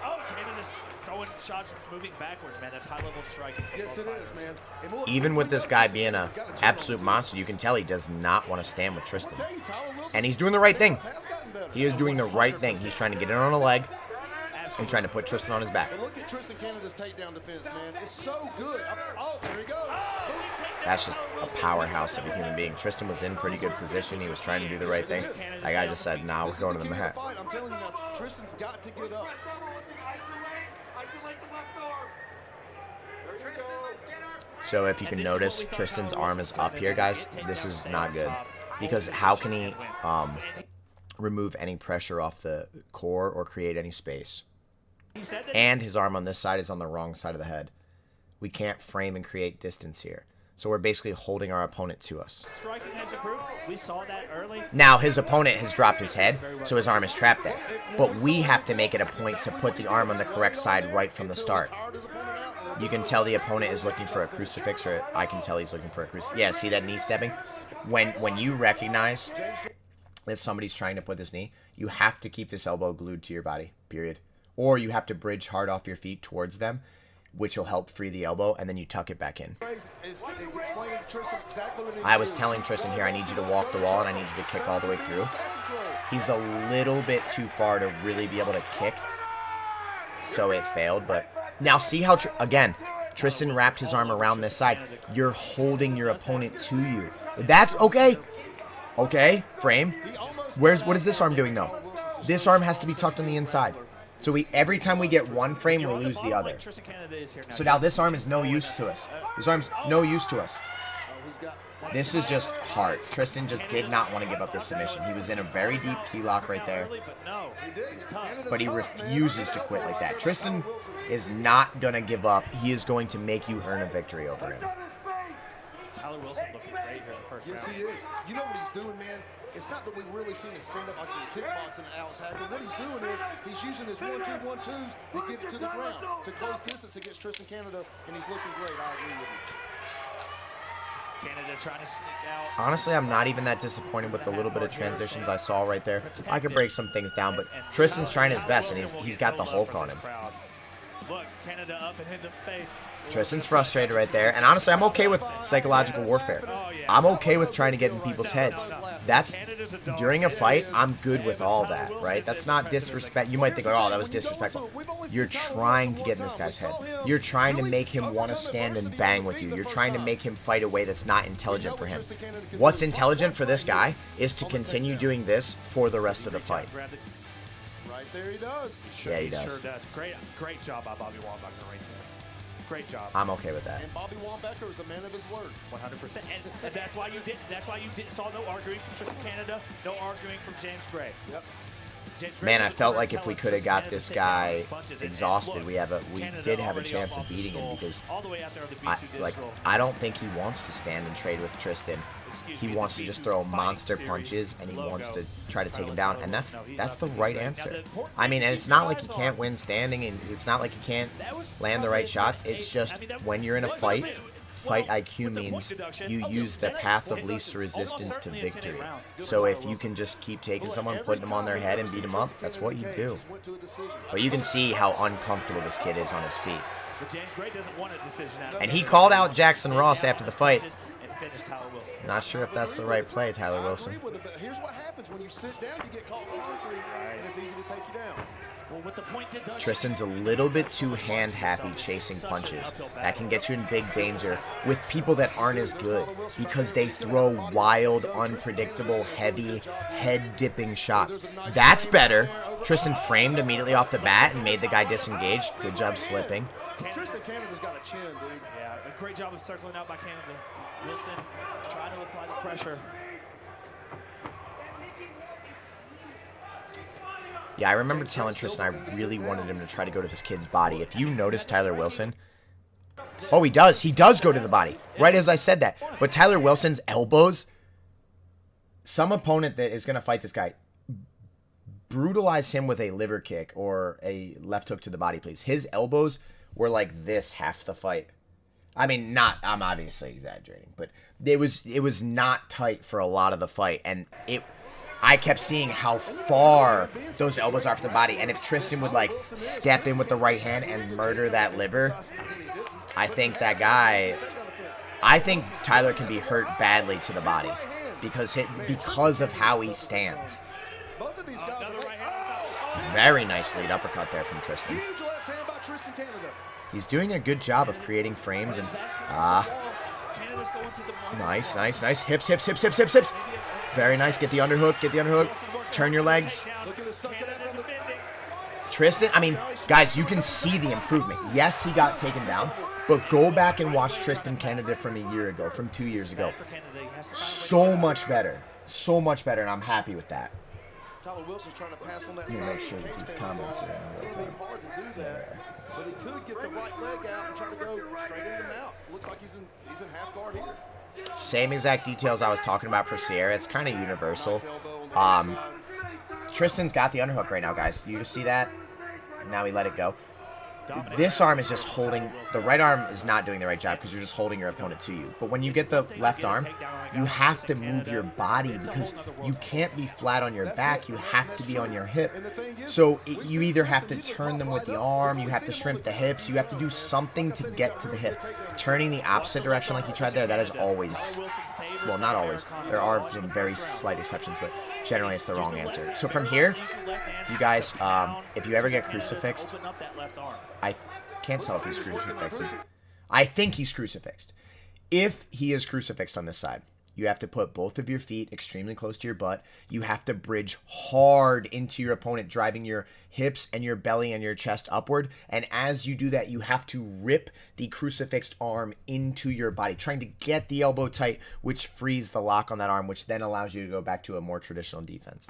Oh, Canada's throwing shots, moving backwards, man. That's high-level striking. Yes, it is, man. And look, Even with this guy being an absolute monster, you can tell he does not want to stand with Tristan. And he's doing the right thing. He is doing the right thing. He's trying to get in on a leg. He's trying to put Tristan on his back. And look at Tristan Canada's takedown defense, man. It's so good. Oh, there he goes. That's just a powerhouse of a human being. Tristan was in pretty good position. He was trying to do the right thing. That guy just said, nah, we're going to the mat. I'm telling you now, Tristan's got to get up. So if you can notice, Tristan's arm is up here, guys. This is not good. Because how can he remove any pressure off the core or create any space? And his arm on this side is on the wrong side of the head. We can't frame and create distance here. So we're basically holding our opponent to us. Striking has improved. We saw that early. Now his opponent has dropped his head, so his arm is trapped there. But we have to make it a point to put the arm on the correct side right from the start. You can tell the opponent is looking for a crucifix, or I can tell he's looking for a crucifix. Yeah, see that knee stepping? When you recognize that somebody's trying to put this knee, you have to keep this elbow glued to your body, period. Or you have to bridge hard off your feet towards them, which will help free the elbow, and then you tuck it back in. I was telling Tristan here, I need you to walk the wall, and I need you to kick all the way through. He's a little bit too far to really be able to kick, so it failed. But now see how, again, Tristan wrapped his arm around this side. You're holding your opponent to you. That's okay. Okay, frame. What is this arm doing, though? This arm has to be tucked on the inside. So every time we get one frame, we lose the other. So now this arm is no use to us. This arm's no use to us. This is just hard. Tristan just did not want to give up this submission. He was in a very deep key lock right there. But he refuses to quit like that. Tristan is not going to give up. He is going to make you earn a victory over him. Tyler Wilson looking great here in the first round. Yes, he is. You know what he's doing, man? It's not that we've really seen his stand-up like in kickboxing and Alex Hagler. What he's doing is he's using his 1-2, 1-2s to get it to the ground, to close distance against Tristan Canada, and he's looking great. I agree with you. Canada trying to sneak out. Honestly, I'm not even that disappointed with the little bit of transitions I saw right there. I could break some things down, but Tristan's trying his best, and he's got the Hulk on him. Look, Canada up and hit the face. Tristan's frustrated right there, and honestly, I'm okay with psychological warfare. I'm okay with trying to get in people's heads. That's, during a fight, I'm good with all that, right? That's not disrespect. You might think, oh, that was disrespectful. You're trying to get in this guy's head. You're trying to make him want to stand and bang with you. You're trying to make him fight a way that's not intelligent for him. What's intelligent for this guy is to continue doing this for the rest of the fight. Right there he does. Yeah, he does. Sure does. Great job by Bobby Wambacher right there. Great job. I'm okay with that. And Bobby Wambacher is a man of his word. 100%. And that's why you saw no arguing from Tristan Canada, no arguing from James Gray. Yep. Man, I felt like if we could have got this guy exhausted, we did have a chance of beating him because I don't think he wants to stand and trade with Tristan. He wants to just throw monster punches and he wants to try to take him down, and that's the right answer. I mean, and it's not like he can't win standing, and it's not like he can't land the right shots. It's just when you're in a fight IQ means you use the path of least resistance to victory. So if you can just keep taking someone, putting them on their head and beat them up, that's what you do. But you can see how uncomfortable this kid is on his feet. And he called out Jackson Ross after the fight. Not sure if that's the right play, Tyler Wilson. Here's what happens when you sit down, you get caught concrete, and it's easy to take you down. Tristan's a little bit too hand-happy chasing punches. That can get you in big danger with people that aren't as good because they throw wild, unpredictable, heavy, head-dipping shots. That's better. Tristan framed immediately off the bat and made the guy disengage. Good job slipping. Tristan Canada's got a chin, dude. Yeah, a great job of circling out by Canada. Wilson trying to apply the pressure. Yeah, I remember telling Tristan I really wanted him to try to go to this kid's body. If you notice Tyler Wilson... Oh, he does. He does go to the body. Right as I said that. But Tyler Wilson's elbows... Some opponent that is going to fight this guy... Brutalize him with a liver kick or a left hook to the body, please. His elbows were like this half the fight. I mean, I'm obviously exaggerating. But it was not tight for a lot of the fight. And I kept seeing how far those elbows are from the body. And if Tristan would, like, step in with the right hand and murder that liver, I think Tyler can be hurt badly to the body because of how he stands. Very nice lead uppercut there from Tristan. He's doing a good job of creating frames and, nice. Hips. Very nice. Get the underhook. Turn your legs. Tristan, I mean, guys, you can see the improvement. Yes, he got taken down, but go back and watch Tristan Canada from a year ago, from 2 years ago. So much better, and I'm happy with that. Tyler Wilson's trying to pass on that side. Make sure that these comments are in real time. Hard to do that, but he could get the right leg out and try to go straight into the mouth. Looks like he's in half guard here. Same exact details I was talking about for Sierra. It's kind of universal. Tristan's got the underhook right now, guys. You just see that? Now he let it go. This arm is just holding. The right arm is not doing the right job because you're just holding your opponent to you. But when you get the left arm, you have to move your body because you can't be flat on your back. You have to be on your hip. So you either have to turn them with the arm, you have to shrimp the hips, you have to do something to get to the hip. Turning the opposite direction like you tried there, that is always, well, not always. There are some very slight exceptions, but generally it's the wrong answer. So from here, you guys, if you ever get crucifixed, I can't tell if he's crucifixed. I think he's crucifixed. If he is crucifixed on this side, you have to put both of your feet extremely close to your butt. You have to bridge hard into your opponent, driving your hips and your belly and your chest upward. And as you do that, you have to rip the crucifixed arm into your body, trying to get the elbow tight, which frees the lock on that arm, which then allows you to go back to a more traditional defense.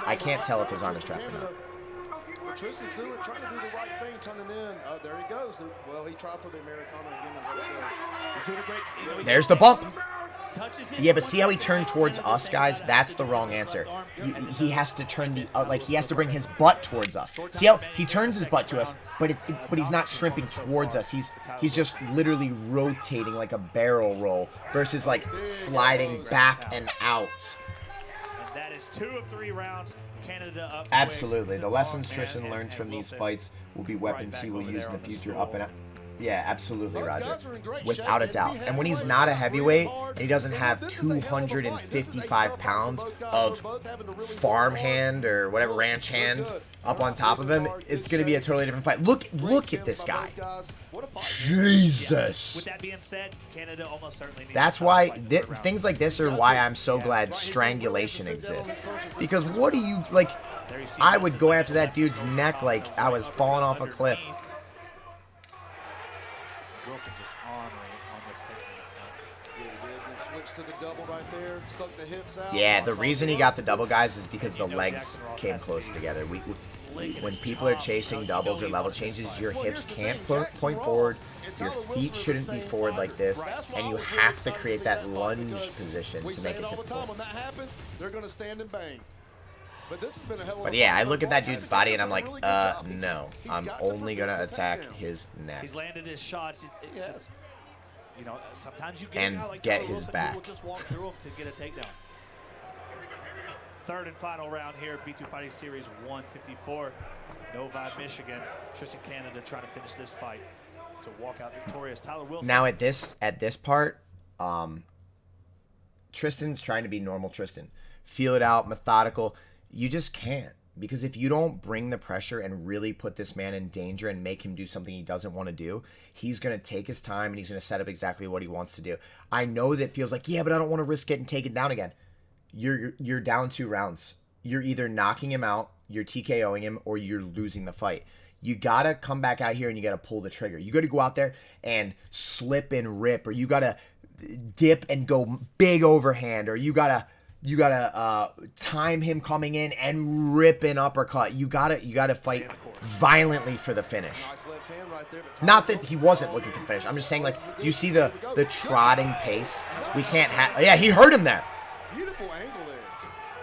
I can't tell if his arm is trapped or not. Tristan's trying to do the right thing, turning in. There he goes. Well, he tried for the Americana again. He's doing great. There's the bump. Yeah, but see how he turned towards us, guys? That's the wrong answer. He has to turn he has to bring his butt towards us. See how he turns his butt to us, but he's not shrimping towards us. He's just literally rotating like a barrel roll versus like sliding back and out. And that is 2 of 3 rounds. Canada up. Absolutely. The lessons Tristan learns from these fights will be weapons he will use in the future up and up. Yeah, absolutely, Roger. Without a doubt. And when he's not a heavyweight, and he doesn't have 255 pounds of farmhand or whatever, ranch hand up on top of him, it's going to be a totally different fight. Look at this guy. Jesus. With that being said, Canada almost certainly needs. That's why things like this are why I'm so glad strangulation exists. Because what do you, like, There you see I Wilson would go looking after for that dude's throw neck combo like I was right falling off a cliff. underneath. Wilson just on this technique. Yeah, he did. Then switched to the double right there. Stuck the hips out. Yeah, the Box reason on he the got the double, guys, is because the You know legs Jackson Ross came has to close be together. licking When his people are chops, chasing you doubles know or he level wants to changes, fight. your Well, hips here's the can't thing, Jackson point Ross forward, and your Tyler feet Wilson are shouldn't the be same forward like fighter. this, That's why and I you was really have to excited to create see that fight lunge because position we to say make it all the time, difficult. when that happens, they're going to stand and bang. But this has been a hell of a But yeah, fight I so look at far. that dude's Jackson body Ross and I'm done a like, really good job. no, He's I'm got to only prevent gonna the attack takedown. his neck. He's landed his shots. It's Yes. just, you know, sometimes you get And a guy like get Tyler his Wilson back. who will just walk through him to get a takedown. Third and final round here, B2 Fighting Series 154. Novi, Michigan. Tristan Canada trying to finish this fight to walk out victorious. Tyler Wilson. Now at this part, Tristan's trying to be normal Tristan. Feel it out, methodical. You just can't. Because if you don't bring the pressure and really put this man in danger and make him do something he doesn't want to do, he's going to take his time and he's going to set up exactly what he wants to do. I know that it feels like, yeah, but I don't want to risk getting taken down again. You're down 2 rounds. You're either knocking him out, you're TKOing him, or you're losing the fight. You got to come back out here and you got to pull the trigger. You got to go out there and slip and rip, or you got to dip and go big overhand, or you got to time him coming in and rip an uppercut. You gotta fight violently for the finish. Nice left hand right there, but Not that he wasn't looking for the finish. I'm just saying, like, do you see the trotting pace? We can't have. Yeah, he hurt him there. beautiful angle there.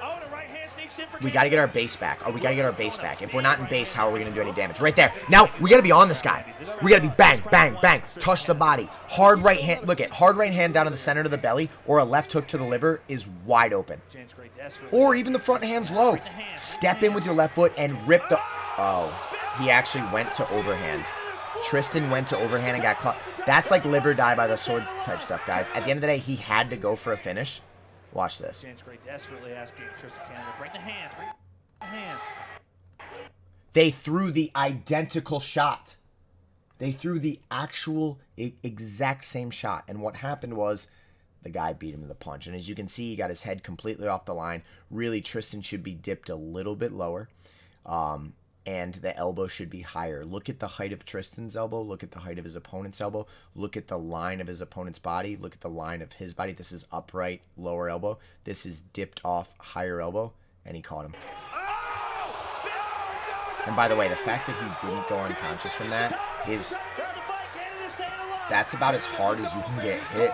Oh, the right hand sneaks in for We got to get our base back. Oh, we got to get our base back. If we're not in base, how are we going to do any damage? Right there. Now, we got to be on this guy. We got to be bang, bang, bang. Touch the body. Hard right hand. Look at hard right hand down to the center of the belly, or a left hook to the liver is wide open. Or even the front hand's low. Step in with your left foot and rip the... Oh, he actually went to overhand. Tristan went to overhand and got caught. That's like live or die by the sword type stuff, guys. At the end of the day, he had to go for a finish. Watch this. James Gray desperately asking Tristan Canada, bring the hands, bring the hands. They threw the identical shot. They threw the actual exact same shot. And what happened was the guy beat him to the punch. And as you can see, he got his head completely off the line. Really, Tristan should be dipped a little bit lower. And the elbow should be higher. Look at the height of Tristan's elbow. Look at the height of his opponent's elbow. Look at the line of his opponent's body. Look at the line of his body. This is upright, lower elbow. This is dipped off, higher elbow. And he caught him. And by the way, the fact that he didn't go unconscious from that is... That's about as hard as you can get hit.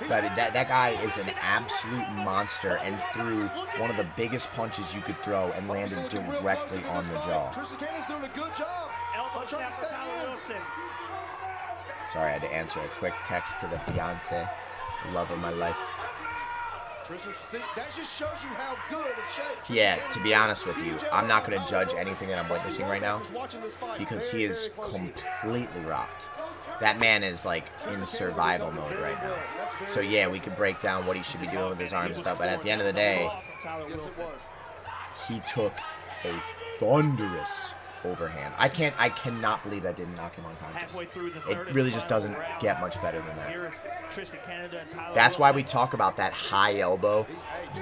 But that guy is an absolute monster and threw one of the biggest punches you could throw and landed directly on the jaw. Tristan Canada's doing a good job. Trying to stay in. Sorry, I had to answer a quick text to the fiance, the love of my life. Tristan, see, that just shows you how good of shape. Tristan Yeah, Canada's to be in. honest with you, I'm not going to judge anything that I'm Tyler witnessing right now Wilson watching this fight because very, he is very closely. completely rocked. That man is like in survival mode right now. So yeah, we could break down what he should be doing with his arm and stuff, but at the end of the day, Yes, it was. he took a thunderous overhand. I cannot believe that didn't knock him unconscious. Halfway through the It third and really just final doesn't round. get much better than that. Here is Tristan Canada and Tyler That's why we Wilson. talk about that high elbow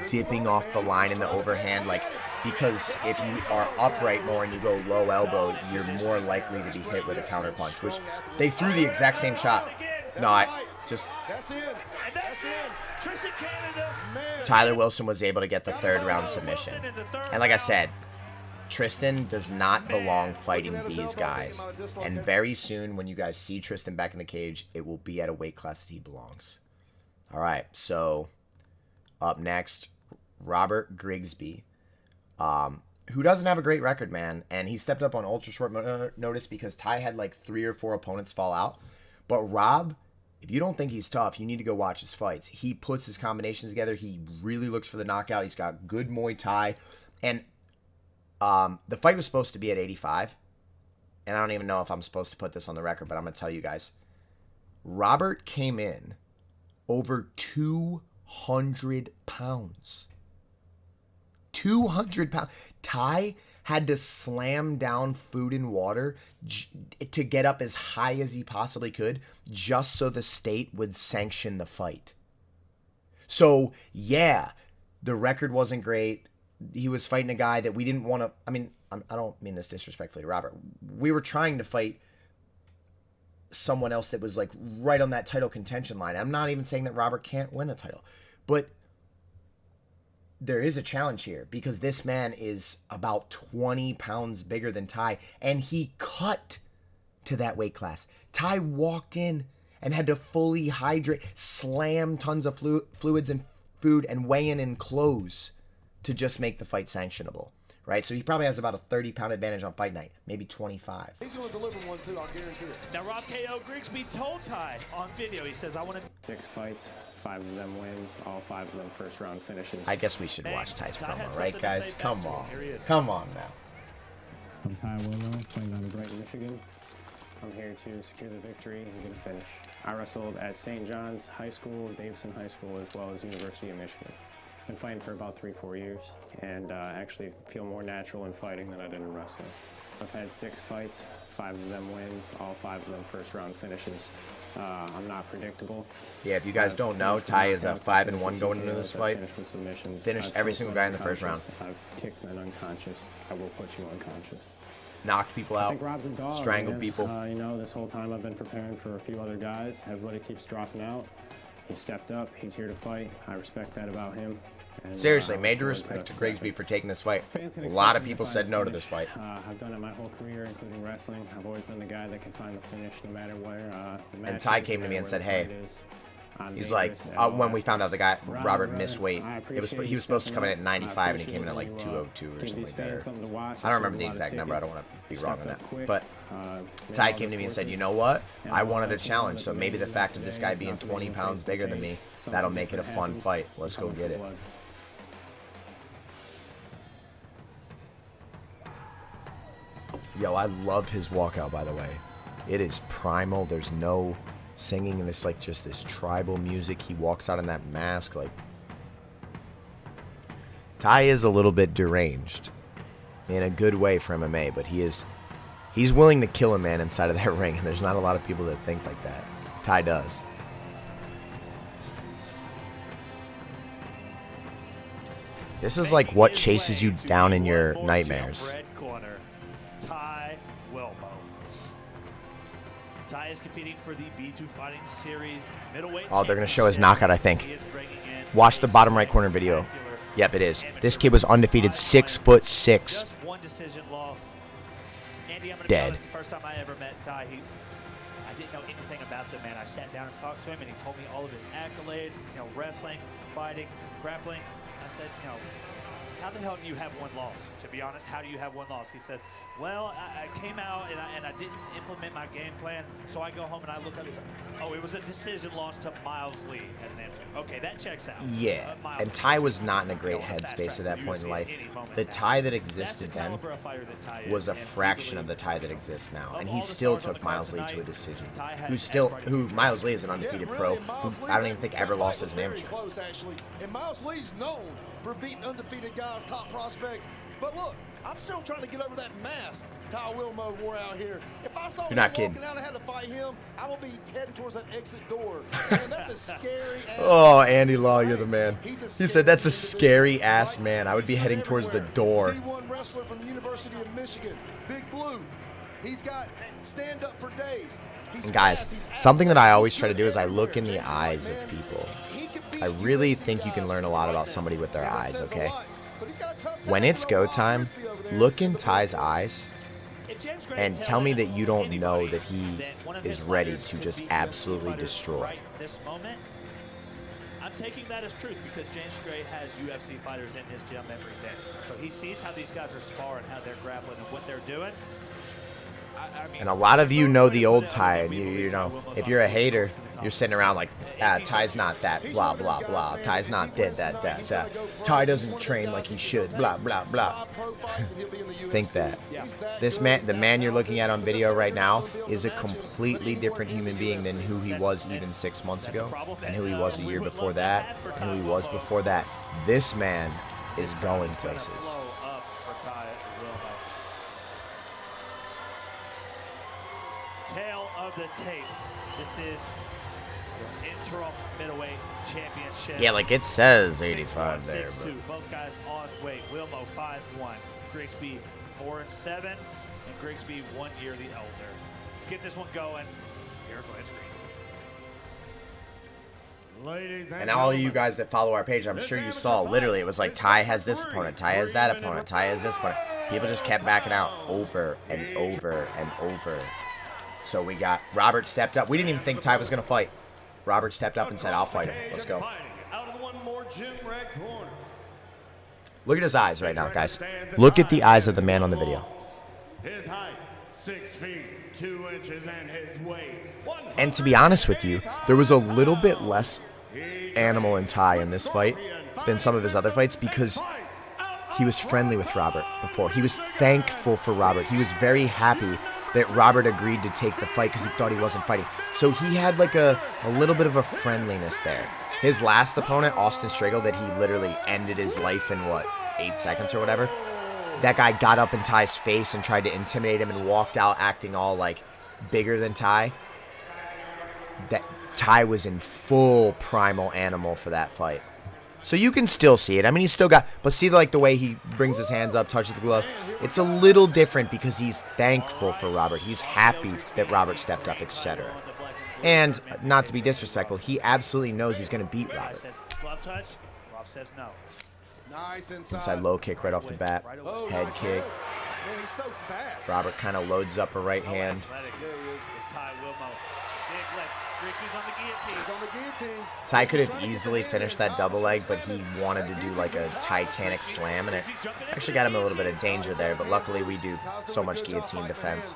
dipping off the line in the overhand, like, because if you are upright more and you go low elbow, you're more likely to be hit with a counter punch, which they threw the exact same shot. No, That's in. That's in. Tristan Canada. Tyler Wilson was able to get the third round submission. And like I said, Tristan does not belong fighting these guys. And very soon, when you guys see Tristan back in the cage, it will be at a weight class that he belongs. All right, so up next, Robert Grigsby, who doesn't have a great record, man. And he stepped up on ultra short notice because Ty had like 3 or 4 opponents fall out. But Rob, if you don't think he's tough, you need to go watch his fights. He puts his combinations together. He really looks for the knockout. He's got good Muay Thai. And the fight was supposed to be at 85. And I don't even know if I'm supposed to put this on the record, but I'm going to tell you guys. Robert came in over 200 pounds. 200 pounds. Ty had to slam down food and water to get up as high as he possibly could just so the state would sanction the fight. So, yeah, the record wasn't great. he was fighting a guy that we didn't want to. I mean, I don't mean this disrespectfully to Robert. We were trying to fight someone else that was like right on that title contention line. I'm not even saying that Robert can't win a title, but there is a challenge here because this man is about 20 pounds bigger than Ty, and he cut to that weight class. Ty walked in and had to fully hydrate, slam tons of fluids and food, and weigh in clothes to just make the fight sanctionable, right? So he probably has about a 30-pound advantage on fight night, maybe 25. He's going to deliver one, too, I'll guarantee it. Now, Rob KO Grigsby told Ty on video, he says, I want to... 6 fights, 5 of them wins, all 5 of them first-round finishes. I guess we should watch Ty's promo, right, guys? Come on. Come on now. I'm Ty Willow, playing out of Brighton, Michigan. I'm here to secure the victory and get a finish. I wrestled at St. John's High School, Davidson High School, as well as University of Michigan. Been fighting for about 3-4 years, and actually feel more natural in fighting than I did in wrestling. I've had 6 fights, 5 of them wins, all 5 of them first-round finishes. I'm not predictable. Yeah, if you guys don't know, Ty is a 5-1 going into this fight. Finished every single guy in the first round. I've kicked men unconscious. I will put you unconscious. Knocked people out, I think Rob's a dog, strangled man. people. You know, this whole time I've been preparing for a few other guys. Everybody keeps dropping out. He stepped up. He's here to fight. I respect that about him. And, seriously, major respect to Grigsby for taking this fight. A lot of people said no to this fight. I've done it my whole career, including wrestling. I've always been the guy that can find the finish no matter where. And Ty came to me and said, hey, he's like, when we found out the guy, Robert missed weight, he was supposed to come in at 95 and he came in at like 202 or something like that. I don't remember the exact number. I don't want to be wrong on that. But Ty came to me and said, you know what? I wanted a challenge, so maybe the fact of this guy being 20 pounds bigger than me, that'll make it a fun fight. Let's go get it. Yo, I love his walkout, by the way. It is primal. There's no singing, and it's like just this tribal music. He walks out in that mask. Like, Ty is a little bit deranged in a good way for MMA, but he's willing to kill a man inside of that ring, and there's not a lot of people that think like that. Ty does. This is like what chases you down in your nightmares. Ty is competing for the B2 Fighting Series middleweight. Oh, they're going to show his knockout, I think. Watch the bottom right corner video. Yep, it is. This kid was undefeated, 6'6". Just one decision loss. Andy, I'm gonna dead. Be honest, the first time I ever met Ty, I didn't know anything about the man. I sat down and talked to him, and he told me all of his accolades, wrestling, fighting, grappling. I said, how the hell do you have one loss? To be honest, how do you have one loss? He says, well, I came out and I didn't implement my game plan, so I go home and I look up and say, oh, it was a decision loss to Miles Lee as an amateur. Okay, that checks out. Yeah, and Ty was not in a great headspace at that point in life. The Ty that existed then was a fraction of the Ty that exists now, and he still took Miles Lee to a decision. Who Miles Lee is an undefeated pro, who I don't even think ever lost as an amateur. Close, actually. And Miles Lee's known for beating undefeated guys, top prospects. But look, I'm still trying to get over that mask Ty Wilmo wore out here. If I saw him walking out and had to fight him, I will be heading towards that exit door. Man, that's a scary ass. Oh, Andy Law, you're the man. He said that's a scary ass man. I would be heading towards the door. D1 wrestler from the University of Michigan, Big Blue. He's got stand up for days. And guys, something that I always try to do is I look in the eyes of people. I really think you can learn a lot about somebody with their eyes, okay? When it's go time, look in Ty's eyes and tell me that you don't know that he is ready to just absolutely destroy. I'm taking that as truth because James Gray has UFC fighters in his gym every day. So he sees how these guys are sparring, how they're grappling, and what they're doing. And a lot of you know the old Ty, and you know, if you're a hater, you're sitting around like, Ty's not that, blah, blah, blah. Ty's not that. Ty doesn't train like he should, blah, blah, blah. Think that. This man, the man you're looking at on video right now, is a completely different human being than who he was even 6 months ago, and who he was a year before that, and who he was before that. This man is going places. Tail of the tape. This is interim middleweight championship. Yeah, like it says 85 there, 6'2". but Both guys on weight. Wilmo 5'1", Grigsby 4'7", and Grigsby 1 year the elder. Let's get this one going. Here's Lance Green. Ladies and all of you guys that follow our page, I'm sure you saw, literally, it was like Ty has this opponent, Ty has that opponent, Ty has this opponent. People just kept backing out over and over and over. So we got, Robert stepped up. We didn't even think Ty was going to fight. Robert stepped up and said, I'll fight him. Let's go. Look at his eyes right now, guys. Look at the eyes of the man on the video. His height, 6 feet, 2 inches, and his weight. And to be honest with you, there was a little bit less animal in Ty in this fight than some of his other fights because he was friendly with Robert before. He was thankful for Robert. He was very happy that Robert agreed to take the fight because he thought he wasn't fighting. So he had like a little bit of a friendliness there. His last opponent, Austin Striegel, that he literally ended his life in, what, 8 seconds or whatever? That guy got up in Ty's face and tried to intimidate him and walked out acting all, like, bigger than Ty. That Ty was in full primal animal for that fight. So you can still see it. I mean, he's still got... But see, like, the way he brings his hands up, touches the glove? It's a little different because he's thankful for Robert. He's happy that Robert stepped up, etc. And, not to be disrespectful, he absolutely knows he's going to beat Robert. Glove touch. Rob says no. Nice Inside low kick right off the bat. Head kick. Man, he's so fast. Robert kind of loads up a right hand. Ty Wilmo. Big leg. Grigsby's on the guillotine. He's on the guillotine. Ty could have easily finished that double leg, but he wanted to do like a Titanic slam, and it actually got him a little bit of danger there, but luckily we do so much guillotine defense.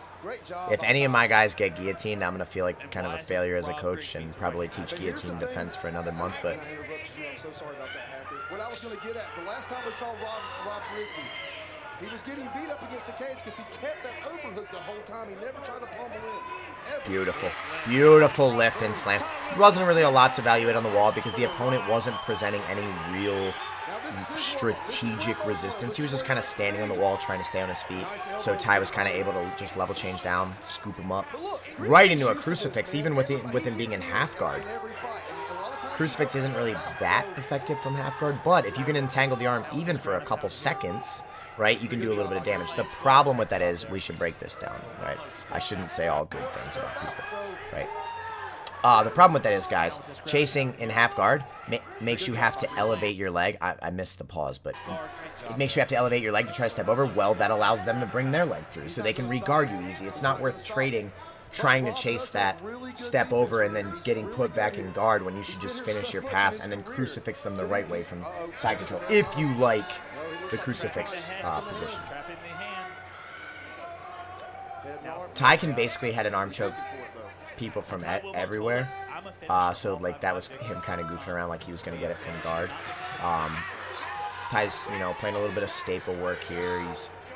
If any of my guys get guillotined, I'm going to feel like kind of a failure as a coach and probably teach guillotine defense for another month, but... I'm so sorry about that, Hacker. What I was going to get at, the last time we saw Rob Grigsby, he was getting beat up against the cage because he kept that overhook the whole time. He never tried to pummel in. Ever. Beautiful. Beautiful lift and slam. There wasn't really a lot to evaluate on the wall because the opponent wasn't presenting any real strategic resistance. He was just kind of standing on the wall trying to stay on his feet. So Ty was kind of able to just level change down, scoop him up right into a crucifix, even with him being in half guard. Crucifix isn't really that effective from half guard, but if you can entangle the arm even for a couple seconds, right, you can do a little bit of damage. The problem with that is we should break this down, right? I shouldn't say all good things about people, right? The problem with that is, guys, chasing in half guard makes you have to elevate your leg. I missed the pause, but it makes you have to elevate your leg to try to step over. Well, that allows them to bring their leg through, so they can re-guard you easy. It's not worth trading, trying to chase that step over and then getting put back in guard when you should just finish your pass and then crucifix them the right way from side control, if you like the crucifix position. Ty can basically had an arm choke people from everywhere, so like that was him kind of goofing around like he was going to get it from guard. Ty's, you know, playing a little bit of staple work here.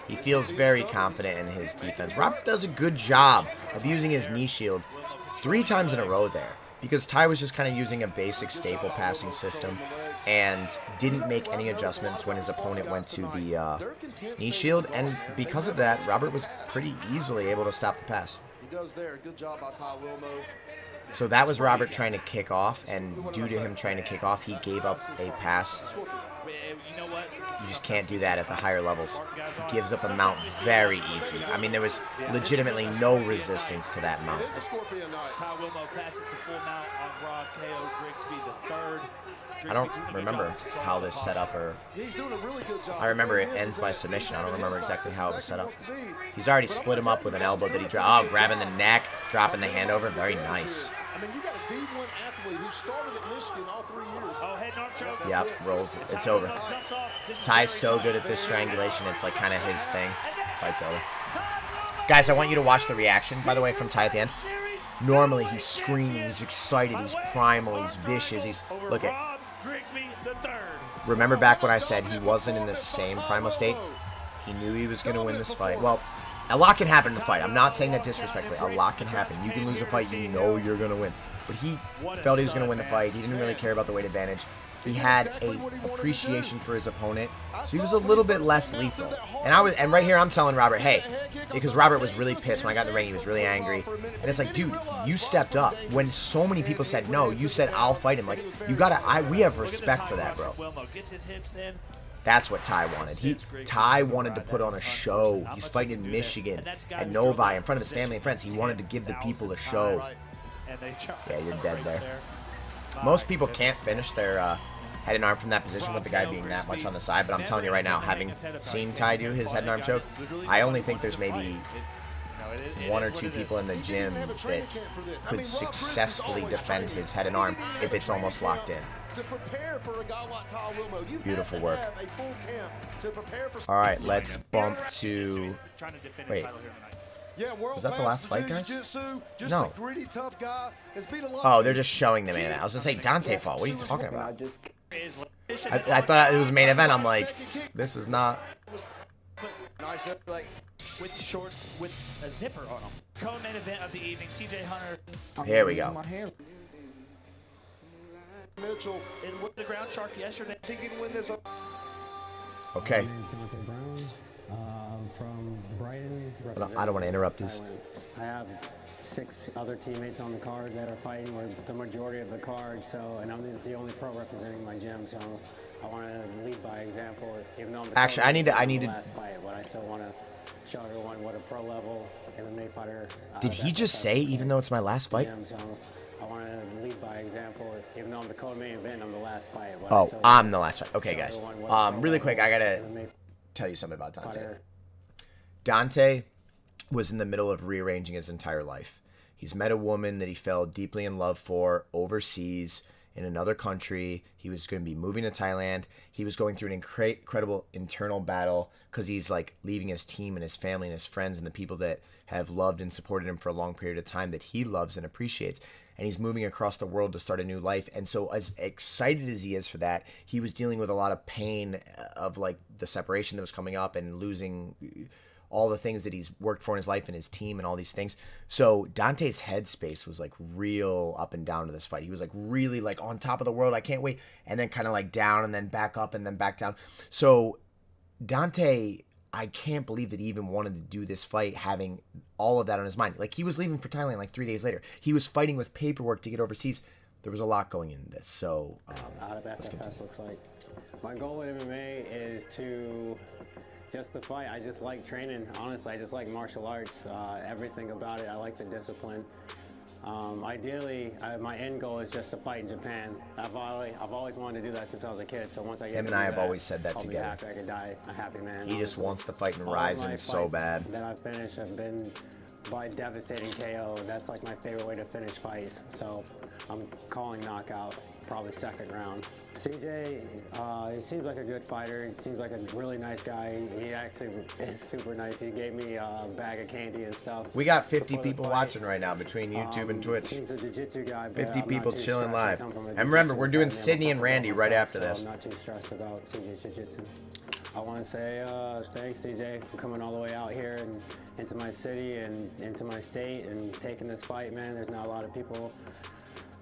He feels very confident in his defense. Robert does a good job of using his knee shield 3 times in a row there because Ty was just kind of using a basic staple passing system and didn't make any adjustments when his opponent went to the knee shield, and because of that, Robert was pretty easily able to stop the pass. He does there. Good job by Ty Wilmo. So that was Robert trying to kick off, and due to him trying to kick off, he gave up a pass. You just can't do that at the higher levels. He gives up a mount very easy. I mean, there was legitimately no resistance to that mount. Ty Wilmo passes to full mount on Rob KO Grigsby the third. I don't remember how this set up, or He's doing a really good job. I remember it ends by submission. I don't remember exactly how it was set up. He's already split him up with an elbow that he dropped. Oh, grabbing the neck, dropping the hand over. Very nice. I mean, you got a D1 athlete who started at Michigan all 3 years. Oh, head and arm choke. Yep, rolls. It's over. Ty's so good at this strangulation. It's like kind of his thing. Fight's over. Guys, I want you to watch the reaction, by the way, from Ty at the end. Normally, he's screaming, he's excited, he's primal, he's vicious, he's... Look at... Remember back when I said he wasn't in the same primal state? He knew he was going to win this fight. Well, a lot can happen in the fight. I'm not saying that disrespectfully. A lot can happen. You can lose a fight, you know you're going to win. But he felt he was going to win the fight. He didn't really care about the weight advantage. he had a appreciation for his opponent, so he was a little bit less lethal. And right here I'm telling Robert, hey, because Robert was really pissed when I got in the ring. He was really angry, and it's like, dude, you stepped up when so many people said no. You said I'll fight him. Like, you gotta. We have respect for that, bro. That's what Ty wanted. Ty wanted to put on a show. He's fighting in Michigan at Novi in front of his family and friends. He wanted to give the people a show. Yeah, you're dead there. Most people can't finish their head and arm from that position with the guy being that much on the side, but I'm telling you right now, having seen Ty do his head and arm choke, I only think there's maybe 1 or 2 people in the gym that could successfully defend his head and arm if it's almost locked in. Beautiful work. All right, let's bump to... Wait. Was that the last fight, guys? No. Oh, they're just showing the main event. I was going to say Dante fought. What are you talking about? I thought it was main event. I'm like, this is not... With shorts with a zipper on them. Co-main event of the evening, CJ Hunter. Here we go. Mitchell in the ground shark yesterday. Okay. From Brighton. I don't want to interrupt this. I have 6 other teammates on the card that are fighting. We're the majority of the card, and I'm the only pro representing my gym, so I want to lead by example. Even though I'm the actually, I need to. Last fight, but I still want to show everyone what a pro level MMA fighter. Did he just say, even though it's my last fight? So I want to lead by example. Even though I'm the co-main event, I'm the last fight. Oh, I'm the last fight. Okay, guys. Really quick, I gotta tell you something about Dante. Dante was in the middle of rearranging his entire life. He's met a woman that he fell deeply in love for overseas in another country. He was going to be moving to Thailand. He was going through an incredible internal battle because he's like leaving his team and his family and his friends and the people that have loved and supported him for a long period of time that he loves and appreciates. And he's moving across the world to start a new life. And so as excited as he is for that, he was dealing with a lot of pain of like the separation that was coming up and losing all the things that he's worked for in his life and his team and all these things. So Dante's headspace was like real up and down to this fight. He was like really like on top of the world. I can't wait. And then kind of like down and then back up and then back down. So Dante, I can't believe that he even wanted to do this fight having all of that on his mind. Like he was leaving for Thailand like 3 days later. He was fighting with paperwork to get overseas. There was a lot going into this. So out of SFS looks like. My goal with MMA is to just to fight. I just like training. Honestly, I just like martial arts. Everything about it. I like the discipline. Ideally, my end goal is just to fight in Japan. I've always wanted to do that since I was a kid. So once I get him and I have always said that I'll together. Be happy. I could die a happy man. He just wants to fight in Ryzen so bad. That I've finished have been by devastating KO. That's like my favorite way to finish fights. So I'm calling knockout, probably second round. CJ, he seems like a good fighter. He seems like a really nice guy. He actually is super nice. He gave me a bag of candy and stuff. We got 50 people watching right now between YouTube and Twitch. He's a jiu-jitsu guy. 50 people chilling live. And remember, we're doing Sydney and Randy right after this. I'm not too stressed about CJ's jiu-jitsu. I want to say thanks, CJ, for coming all the way out here and into my city and into my state and taking this fight, man. There's not a lot of people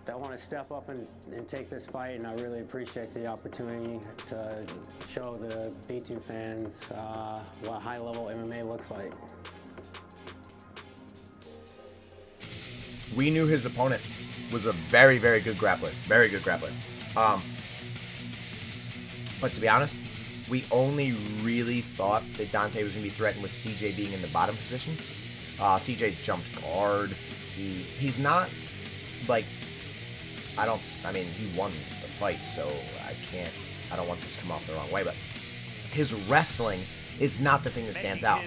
that want to step up and take this fight, and I really appreciate the opportunity to show the B2 fans what high-level MMA looks like. We knew his opponent was a very, very good grappler. Very good grappler. But to be honest, we only really thought that Dante was going to be threatened with CJ being in the bottom position. CJ's jumped guard. He's not, like, I mean, he won the fight, so I don't want this to come off the wrong way, but his wrestling is not the thing that stands out.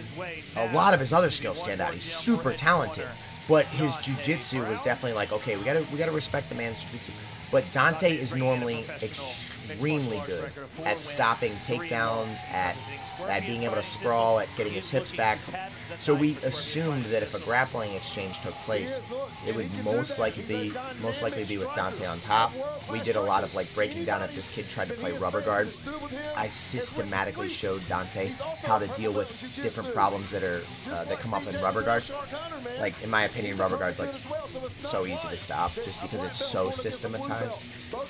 A lot of his other skills stand out. He's super talented, but his jiu-jitsu was definitely like, okay, we gotta respect the man's jiu-jitsu. But Dante is normally extremely good at stopping takedowns, at being able to sprawl, at getting his hips back. So we assumed that if a grappling exchange took place, it would most likely be with Dante on top. We did a lot of like breaking down if this kid tried to play rubber guard. I systematically showed Dante how to deal with different problems that come up in rubber guard. Like in my opinion, rubber guard's like so easy to stop just because it's so systematized.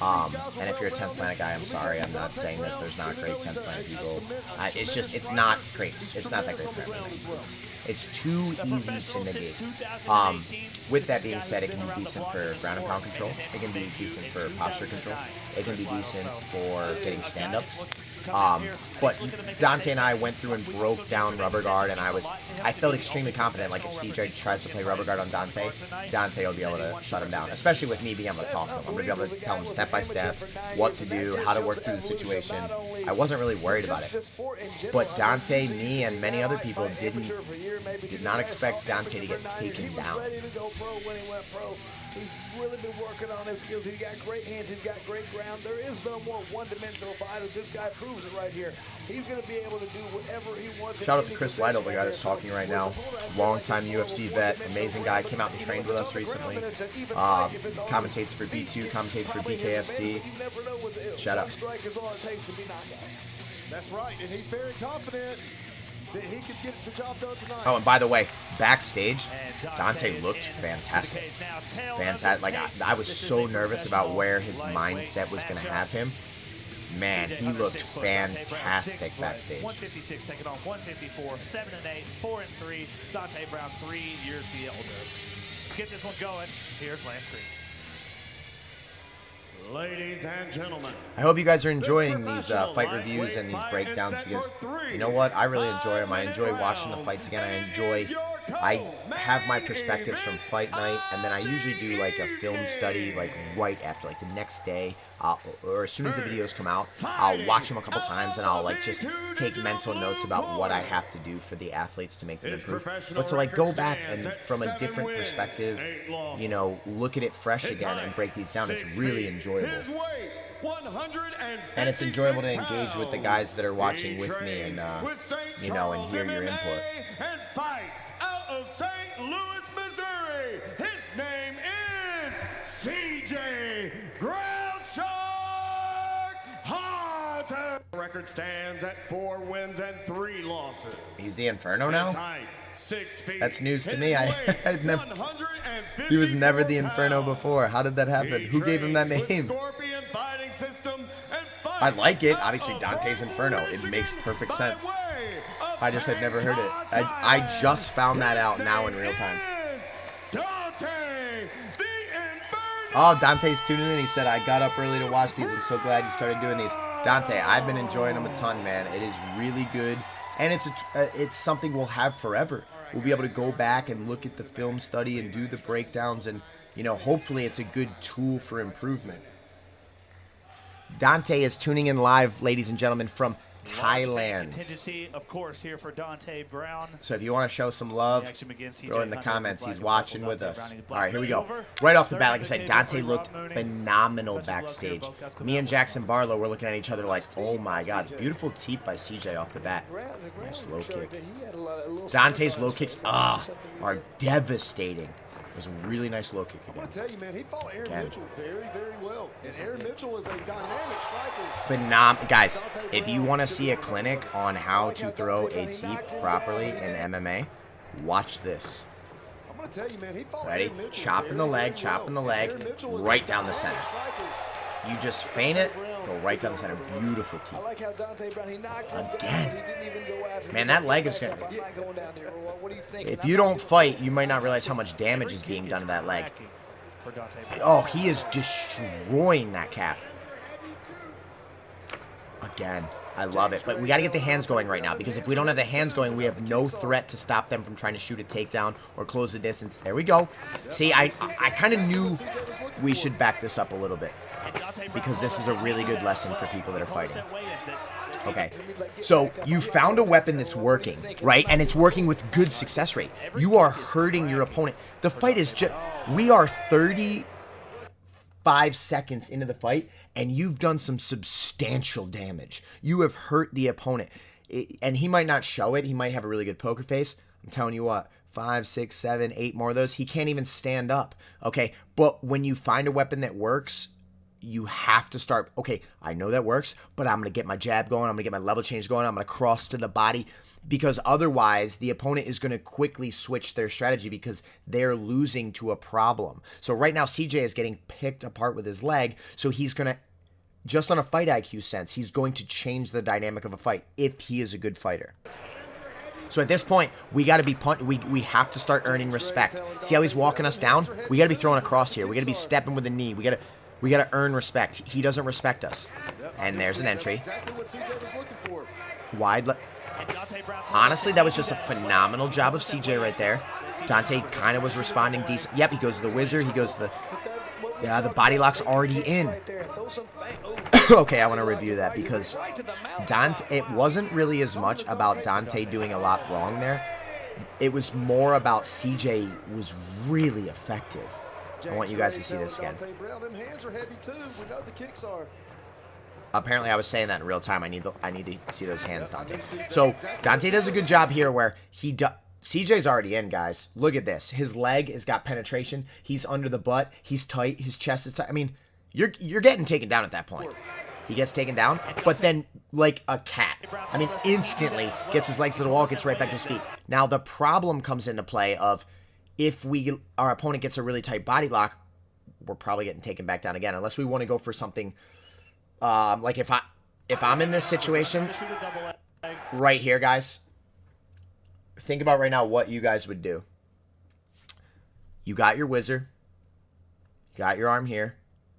And if you're a 10th Planet guy, guy. I'm sorry. I'm not saying that there's not great 10th ranked people. It's just, it's not great. It's not that great for everyone. It's too easy to negate. With that being said, it can be decent for ground and pound control. It can be decent for posture control. It can be decent for getting stand-ups. But Dante and I went through and broke down rubber guard, and I felt extremely confident. Like if CJ tries to play rubber guard on Dante, Dante will be able to shut him down. Especially with me being able to talk to him. I'm gonna be able to tell him step by step what to do, how to work through the situation. I wasn't really worried about it. But Dante, me, and many other people did not expect Dante to get taken down. He's really been working on his skills. He's got great hands. He's got great ground. There is no more one-dimensional fighter. This guy proves it right here. He's going to be able to do whatever he wants. Shout out to Chris Lytle, the guy that's talking right now. Long-time UFC vet, amazing guy. Came out and trained with us recently. Commentates for B2, commentates for BKFC. Shout out. That's right, and he's very confident that he could get the job done tonight. Oh, and by the way, backstage, Dante looked fantastic. Fantastic. Like, I was so nervous about where his mindset was going to have him. Man, he looked fantastic backstage. 156 taking on 154, 7-8, 4-3. Dante Brown, 3 years the older. Let's get this one going. Here's Lance Green. Ladies and gentlemen, I hope you guys are enjoying these fight reviews and these breakdowns because, you know what, I really enjoy them. I enjoy watching the fights again. I have my perspectives from fight night, and then I usually do like a film study like right after, like the next day, or as soon as the videos come out, I'll watch them a couple times and I'll like just take mental notes about what I have to do for the athletes to make them improve. But to like go back and from a different perspective, you know, look at it fresh again and break these down, it's really enjoyable. And it's enjoyable to engage with the guys that are watching with me and, you know, and hear your input. And fights out of St. Louis, Missouri. His name is CJ Ground Shark Hunter. Record stands at 4 wins and 3 losses. He's the Inferno now? 6 feet. That's news to me. He was never the Inferno before. How did that happen? Who gave him that name? I like it. Obviously, Dante's Inferno. It makes perfect sense. I just had never heard it. I just found that out now in real time. Oh, Dante's tuning in. He said, I got up early to watch these. I'm so glad you started doing these. Dante, I've been enjoying them a ton, man. It is really good. And it's something we'll have forever. We'll be able to go back and look at the film study and do the breakdowns. And, you know, hopefully it's a good tool for improvement. Dante is tuning in live, ladies and gentlemen, from Thailand. Contingency, of course, here for Dante Brown. So if you want to show some love, throw it in the comments. He's watching with us. All right, here we go. Right off the bat, like I said, Dante looked phenomenal backstage. Me and Jackson Barlow were looking at each other like, oh my God. Beautiful teep by CJ off the bat. Nice low kick. Dante's low kicks are devastating. It was a really nice low kick again. I want to tell you, man, he fought Aaron Mitchell very, very well. And Aaron Mitchell is a dynamic striker. Guys, if you want to see a clinic on how to throw a teep properly in MMA, watch this. I'm going to tell you, man, he fought Ready? Chopping the leg, right down the center. You just feint it, go right down the center. Beautiful teep. I like how Dante Brown, he knocked him Again. down. He didn't even go after him. Man, that leg is going to... What do you think? If you don't fight, you might not realize how much damage is being done to that leg. Oh, he is destroying that calf. Again, I love it. But we got to get the hands going right now, because if we don't have the hands going, we have no threat to stop them from trying to shoot a takedown or close the distance. There we go. See, I kind of knew we should back this up a little bit, because this is a really good lesson for people that are fighting. Okay, so you found a weapon that's working, right? And it's working with good success rate. You are hurting your opponent. The fight is just... We are 35 seconds into the fight, and you've done some substantial damage. You have hurt the opponent. And he might not show it. He might have a really good poker face. I'm telling you what, 5, 6, 7, 8 more of those. He can't even stand up, okay? But when you find a weapon that works... You have to start, okay, I know that works, but I'm going to get my jab going. I'm going to get my level change going. I'm going to cross to the body, because otherwise the opponent is going to quickly switch their strategy because they're losing to a problem. So right now CJ is getting picked apart with his leg, so he's going to just on a fight IQ sense, he's going to change the dynamic of a fight if he is a good fighter. So at this point, we got to be we have to start earning respect. See how he's walking us down? We got to be throwing across here. We got to be stepping with a knee. We got to earn respect. He doesn't respect us. And there's an entry. Wide. Honestly, that was just a phenomenal job of CJ right there. Dante kind of was responding decent. Yep, he goes to the wizard. He goes to the... Yeah, the body lock's already in. Okay, I want to review that because it wasn't really as much about Dante doing a lot wrong there. It was more about CJ was really effective. I want you guys to see this again. Apparently, I was saying that in real time. I need to see those hands, Dante. So Dante does a good job here where he does. CJ's already in, guys. Look at this. His leg has got penetration. He's under the butt. He's tight. His chest is tight. I mean, you're getting taken down at that point. He gets taken down, but then like a cat. I mean, instantly gets his legs to the wall, gets right back to his feet. Now, the problem comes into play of if our opponent gets a really tight body lock, we're probably getting taken back down again, unless we want to go for something like if I'm in this situation right here, guys. Think about right now what you guys would do. You got your wizard. You got your arm here.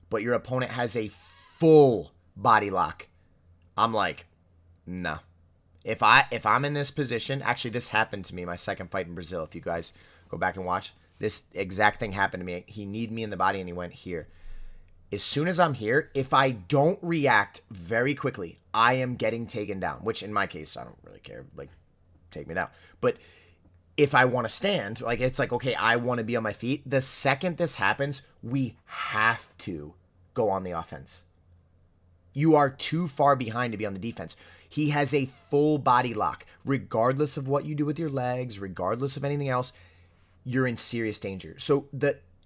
But your opponent has a full body lock. I'm like, no. If I'm in this position, actually this happened to me my second fight in Brazil. If you guys go back and watch, this exact thing happened to me. He kneed me in the body and he went here. As soon as I'm here, if I don't react very quickly, I am getting taken down. Which in my case, I don't really care. Like, take me down. But if I want to stand, like it's like, okay, I want to be on my feet. The second this happens, we have to go on the offense. You are too far behind to be on the defense. He has a full body lock. Regardless of what you do with your legs, regardless of anything else, you're in serious danger. So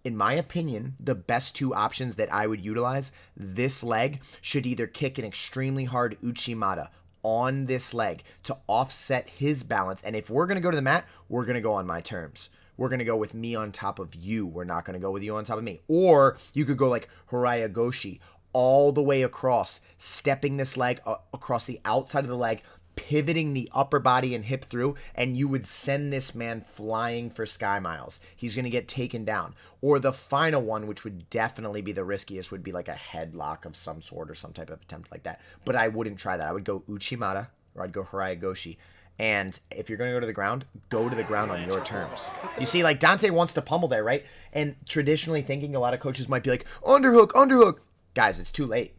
in my opinion, the best two options that I would utilize, this leg should either kick an extremely hard Uchimata on this leg to offset his balance. And if we're going to go to the mat, we're going to go on my terms. We're going to go with me on top of you. We're not going to go with you on top of me. Or you could go like Haraya Goshi all the way across, stepping this leg across the outside of the leg, pivoting the upper body and hip through, and you would send this man flying for sky miles. He's going to get taken down. Or the final one, which would definitely be the riskiest, would be like a headlock of some sort or some type of attempt like that. But I wouldn't try that. I would go Uchimata or I'd go Haraya Goshi. And if you're going to go to the ground on your terms. You see, like Dante wants to pummel there, right? And traditionally thinking, a lot of coaches might be like, underhook, underhook. Guys, it's too late.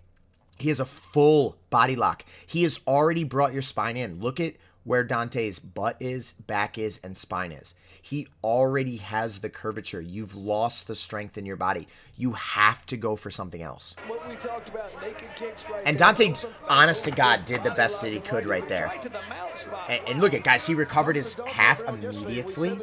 He has a full body lock. He has already brought your spine in. Look at where Dante's butt is, back is, and spine is. He already has the curvature. You've lost the strength in your body. You have to go for something else. What we talked about, naked kicks right and Dante, honest to God, did the best that he could right there. And look at, guys, he recovered his half immediately.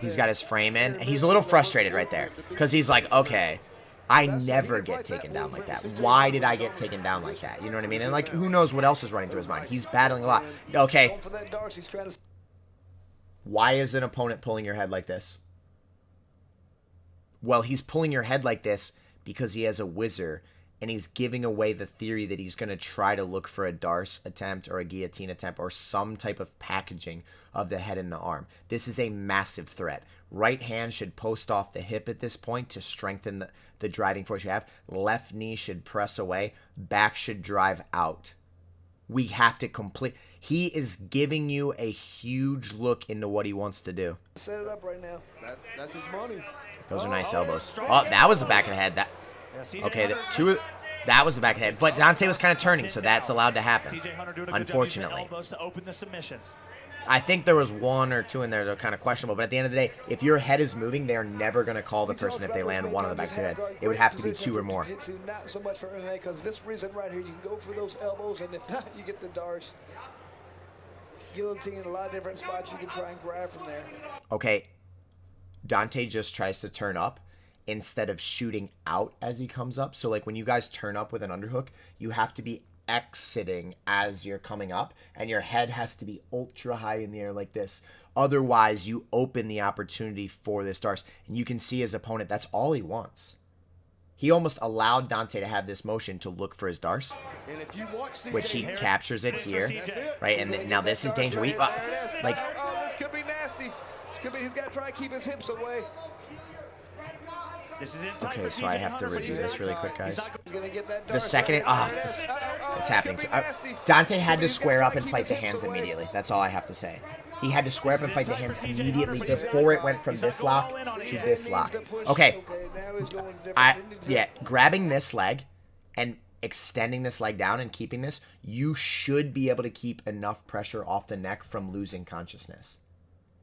He's got his frame in. And he's a little frustrated right there because he's like, okay, I never get taken down like that. Why did I get taken down like that? You know what I mean? And like, who knows what else is running through his mind? He's battling a lot. Okay. Why is an opponent pulling your head like this? Well, he's pulling your head like this because he has a whizzer, and he's giving away the theory that he's going to try to look for a Darce attempt or a guillotine attempt or some type of packaging of the head and the arm. This is a massive threat. Right hand should post off the hip at this point to strengthen the driving force you have. Left knee should press away. Back should drive out. We have to complete. He is giving you a huge look into what he wants to do. Set it up right now. That's his money. Those are nice elbows. Oh, that was the back of the head. Okay, that was the back of the head. But Dante was kind of turning, so that's allowed to happen, unfortunately. I think there was one or two in there that are kind of questionable, but at the end of the day, if your head is moving, they're never going to call the person if they land one on the back of their head. It would have to be two or more. Not so much for MMA, because this reason right here, you can go for those elbows, and if not, you get the Darce. Guillotine in a lot of different spots you can try and grab from there. Okay, Dante just tries to turn up instead of shooting out as he comes up. So like when you guys turn up with an underhook, you have to be exiting as you're coming up, and your head has to be ultra high in the air like this. Otherwise, you open the opportunity for this Darce. And you can see his opponent, that's all he wants. he almost allowed Dante to have this motion to look for his Darce, And if you watch CJ which he here, captures it here, right? And now this is danger. Like, Oh, this could be nasty. This could be, he's got to try to keep his hips away. This is in time okay, for so I TJ have to Hunter, but review he's this out really of quick, time. guys. He's going to get that The Darce. second it, it's happening. Dante had to square up and fight the hands immediately. That's all I have to say. He had to square up and fight the hands immediately before it went from this lock to this lock. Okay, grabbing this leg and extending this leg down and keeping this, you should be able to keep enough pressure off the neck from losing consciousness.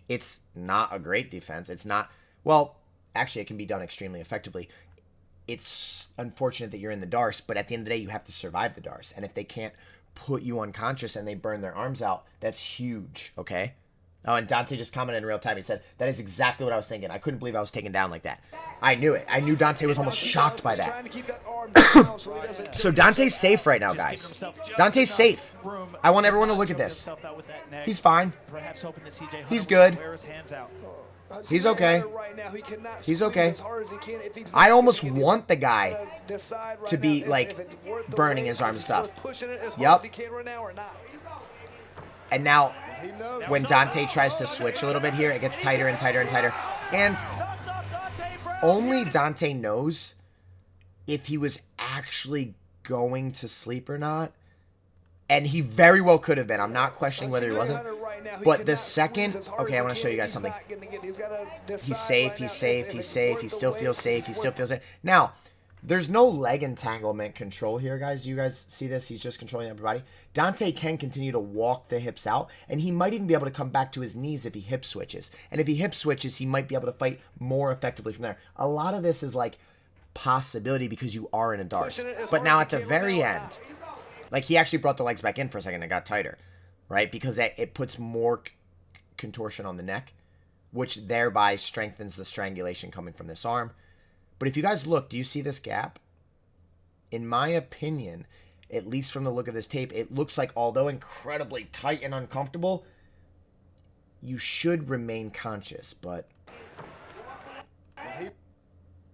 It's not a great defense. It's not, well, actually, it can be done extremely effectively. It's unfortunate that you're in the Darce, but at the end of the day, you have to survive the Darce. And if they can't put you unconscious and they burn their arms out, that's huge, okay? Oh, and Dante just commented in real time. He said, that is exactly what I was thinking. I couldn't believe I was taken down like that. I knew it. I knew Dante was almost shocked by that. So Dante's safe right now, guys. Dante's safe. I want everyone to look at this. He's fine. He's good. He's okay. He's okay. I almost want the guy to be, like, burning his arm and stuff. Yep. And now, when Dante tries to switch a little bit here, it gets tighter and tighter and tighter. And only Dante knows if he was actually going to sleep or not. And he very well could have been. I'm not questioning whether he wasn't. But the second... Okay, I want to show you guys something. He's safe, he's safe, he's safe. He still feels safe, he still feels safe. Now, there's no leg entanglement control here, guys. You guys see this? He's just controlling everybody. Dante can continue to walk the hips out, and he might even be able to come back to his knees if he hip switches. And if he hip switches, he might be able to fight more effectively from there. A lot of this is like possibility because you are in a Darce. But now at the very end, like he actually brought the legs back in for a second and got tighter, right? Because it puts more contortion on the neck, which thereby strengthens the strangulation coming from this arm. But if you guys look, do you see this gap? In my opinion, at least from the look of this tape, it looks like although incredibly tight and uncomfortable, you should remain conscious, but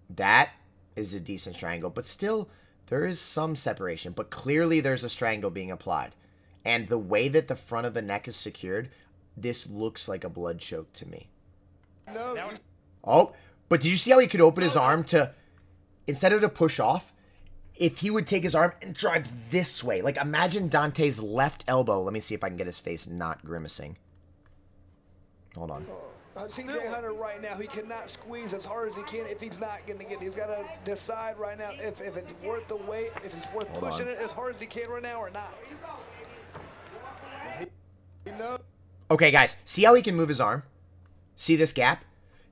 that is a decent strangle. But still, there is some separation, but clearly there's a strangle being applied. And the way that the front of the neck is secured, this looks like a blood choke to me. Oh, but did you see how he could open his arm to, instead of to push off, if he would take his arm and drive this way, like imagine Dante's left elbow. Let me see if I can get his face not grimacing. Hold on. CJ Hunter right now, he cannot squeeze as hard as he can if he's not going to get it. He's got to decide right now if it's worth the weight, if it's worth pushing it as hard as he can right now or not. Okay, guys, see how he can move his arm? See this gap?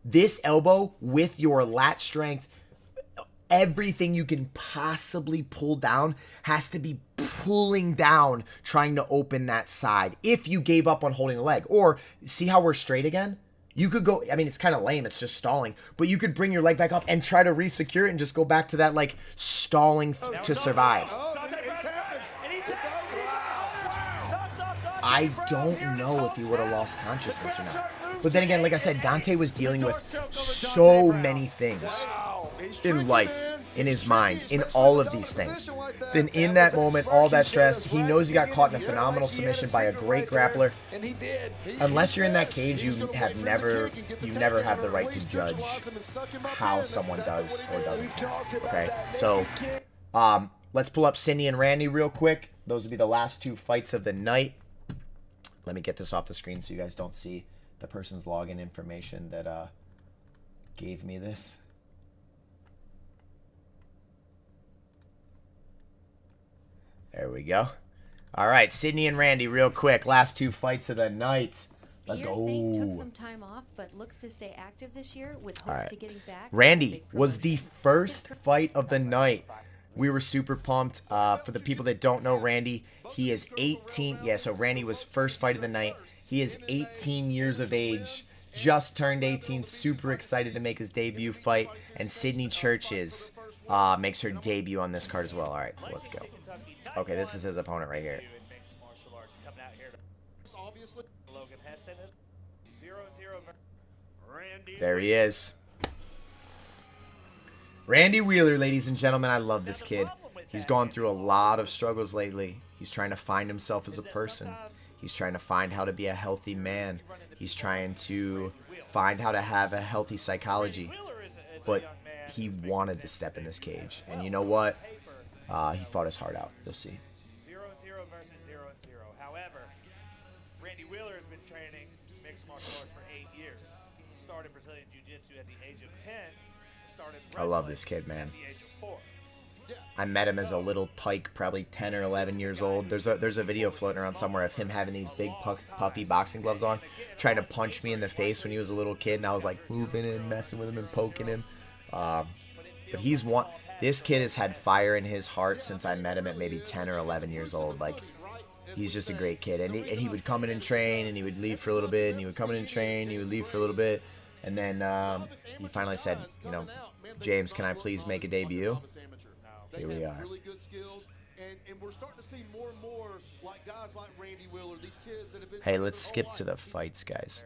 This elbow with your lat strength, everything you can possibly pull down has to be pulling down, trying to open that side if you gave up on holding the leg. Or see how we're straight again? You could go, I mean, it's kind of lame, it's just stalling, but you could bring your leg back up and try to re-secure it and just go back to that, like, stalling to survive. I don't know if he would have lost consciousness or not. But then again, like I said, Dante was dealing with so many things in life, in his mind, in all of these things. Then in that moment, all that stress, he knows he got caught in a phenomenal submission by a great grappler. Unless you're in that cage, you never have the right to judge how someone does or doesn't. Okay, so let's pull up Cindy and Randy real quick. Those would be the last two fights of the night. Let me get this off the screen so you guys don't see the person's login information that gave me this. There we go. All right, Sydney and Randy, real quick. Last two fights of the night. Let's go. Took some time off, but looks to stay active this year with hopes to getting back. Randy was the first fight of the night. We were super pumped. For the people that don't know Randy, he is 18. Yeah, so Randy was first fight of the night. He is 18 years of age. Just turned 18. Super excited to make his debut fight. And Sydney Churches makes her debut on this card as well. All right, so let's go. Okay, this is his opponent right here. There he is. Randy Wheeler, ladies and gentlemen, I love this kid. He's gone through a lot of struggles lately. He's trying to find himself as a person. He's trying to find how to be a healthy man. He's trying to find how to have a healthy psychology. But he wanted to step in this cage. And you know what? He fought his heart out. You'll see. 0-0 versus 0-0. However, Randy Wheeler has been training mixed martial arts for 8 years. He started Brazilian Jiu-Jitsu at the age of 10. I love this kid, man. I met him as a little tyke, probably 10 or 11 years old. There's a video floating around somewhere of him having these big puffy boxing gloves on, trying to punch me in the face when he was a little kid, and I was like moving and messing with him and poking him. But this kid has had fire in his heart since I met him at maybe 10 or 11 years old. Like, he's just a great kid, and he would come in and train, and he would leave for a little bit, and he would come in and train, he would leave for a little bit, and then he finally said, you know, James, can I please make a debut? Here we are. Really good skills, and we're starting to see more and more like guys like Randy Wheeler, these kids that have been. Hey, let's skip to the fights, guys.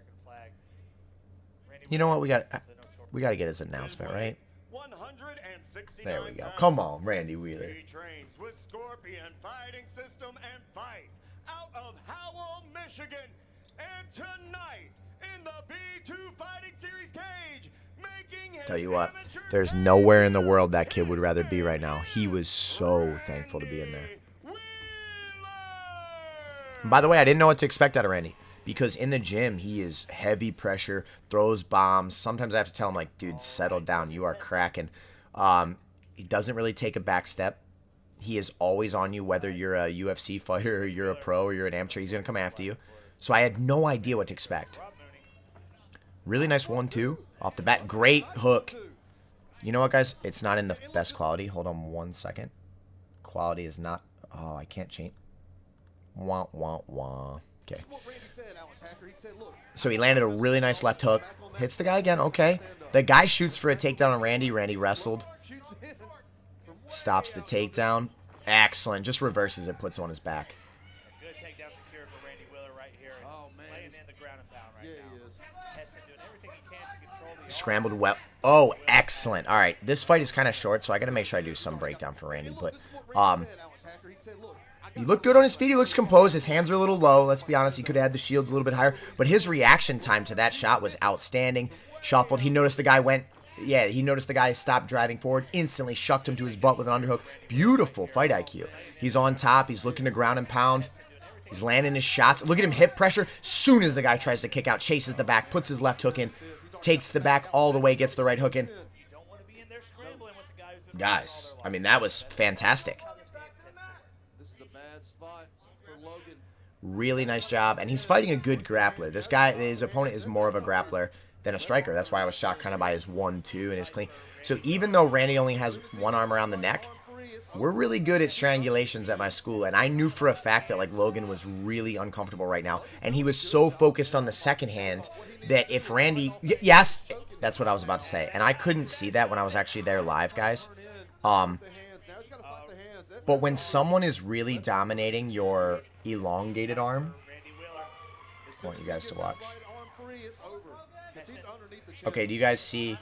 You know what? We got to get his announcement, right? There we go. Come on, Randy Wheeler. He trains with Scorpion Fighting System and fights out of Howell, Michigan. And tonight in the B2 Fighting Series cage, making his Tell you what, there's nowhere in the world that kid would rather be right now. He was so thankful to be in there. And by the way, I didn't know what to expect out of Randy, because in the gym, he is heavy pressure, throws bombs. Sometimes I have to tell him, like, dude, settle down. You are cracking. He doesn't really take a back step. He is always on you, whether you're a UFC fighter or you're a pro or you're an amateur. He's going to come after you. So I had no idea what to expect. Really nice 1-2 off the bat. Great hook. You know what, guys? It's not in the best quality. Hold on 1 second. Quality is not... Oh, I can't change. Wah, wah, wah. Okay. So he landed a really nice left hook. Hits the guy again. Okay. The guy shoots for a takedown on Randy. Randy wrestled. Stops the takedown. Excellent. Just reverses it. Puts it on his back. Good takedown secured for Randy Wheeler right here. Laying in the ground and pound right now. Heston doing everything he can to control the Scrambled well. Oh, excellent. All right. This fight is kind of short, so I got to make sure I do some breakdown for Randy. But he looked good on his feet. He looks composed. His hands are a little low. Let's be honest. He could have had the shields a little bit higher. But his reaction time to that shot was outstanding. Shuffled. He noticed the guy went... Yeah, he noticed the guy stopped driving forward. Instantly shucked him to his butt with an underhook. Beautiful fight IQ. He's on top. He's looking to ground and pound. He's landing his shots. Look at him, hip pressure. Soon as the guy tries to kick out, chases the back, puts his left hook in, takes the back all the way, gets the right hook in. Guys, I mean, that was fantastic. Really nice job. And he's fighting a good grappler. This guy, his opponent is more of a grappler than a striker. That's why I was shocked kind of by his 1-2 and his clean. So even though Randy only has one arm around the neck, we're really good at strangulations at my school. And I knew for a fact that, like, Logan was really uncomfortable right now. And he was so focused on the second hand that if Randy... Yes, that's what I was about to say. And I couldn't see that when I was actually there live, guys. But when someone is really dominating your elongated arm, I want you guys to watch. Okay, do you guys see?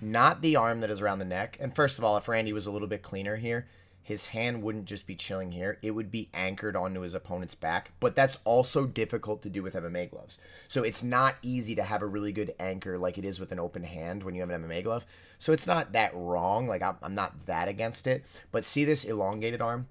Not the arm that is around the neck. And first of all, if Randy was a little bit cleaner here, his hand wouldn't just be chilling here. It would be anchored onto his opponent's back. But that's also difficult to do with MMA gloves. So it's not easy to have a really good anchor like it is with an open hand when you have an MMA glove. So it's not that wrong. Like, I'm not that against it. But see this elongated arm?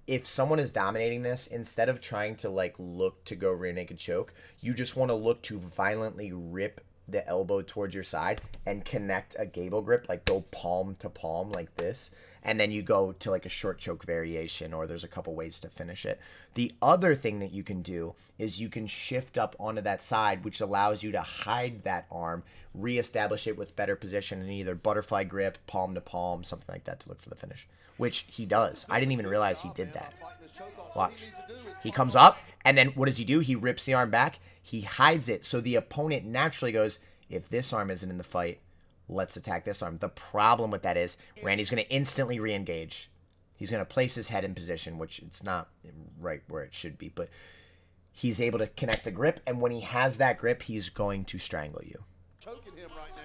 If someone is dominating this, instead of trying to, like, look to go rear naked choke, you just want to look to violently rip the elbow towards your side and connect a gable grip, like go palm to palm like this, and then you go to like a short choke variation, or there's a couple ways to finish it. The other thing that you can do is you can shift up onto that side, which allows you to hide that arm, reestablish it with better position, and either butterfly grip, palm to palm, something like that to look for the finish, which he does. I didn't even realize he did that. Watch. He comes up, and then what does he do? He rips the arm back. He hides it, so the opponent naturally goes, if this arm isn't in the fight, let's attack this arm. The problem with that is Randy's going to instantly re-engage. He's going to place his head in position, which it's not right where it should be, but he's able to connect the grip, and when he has that grip, he's going to strangle you. Choking him right now.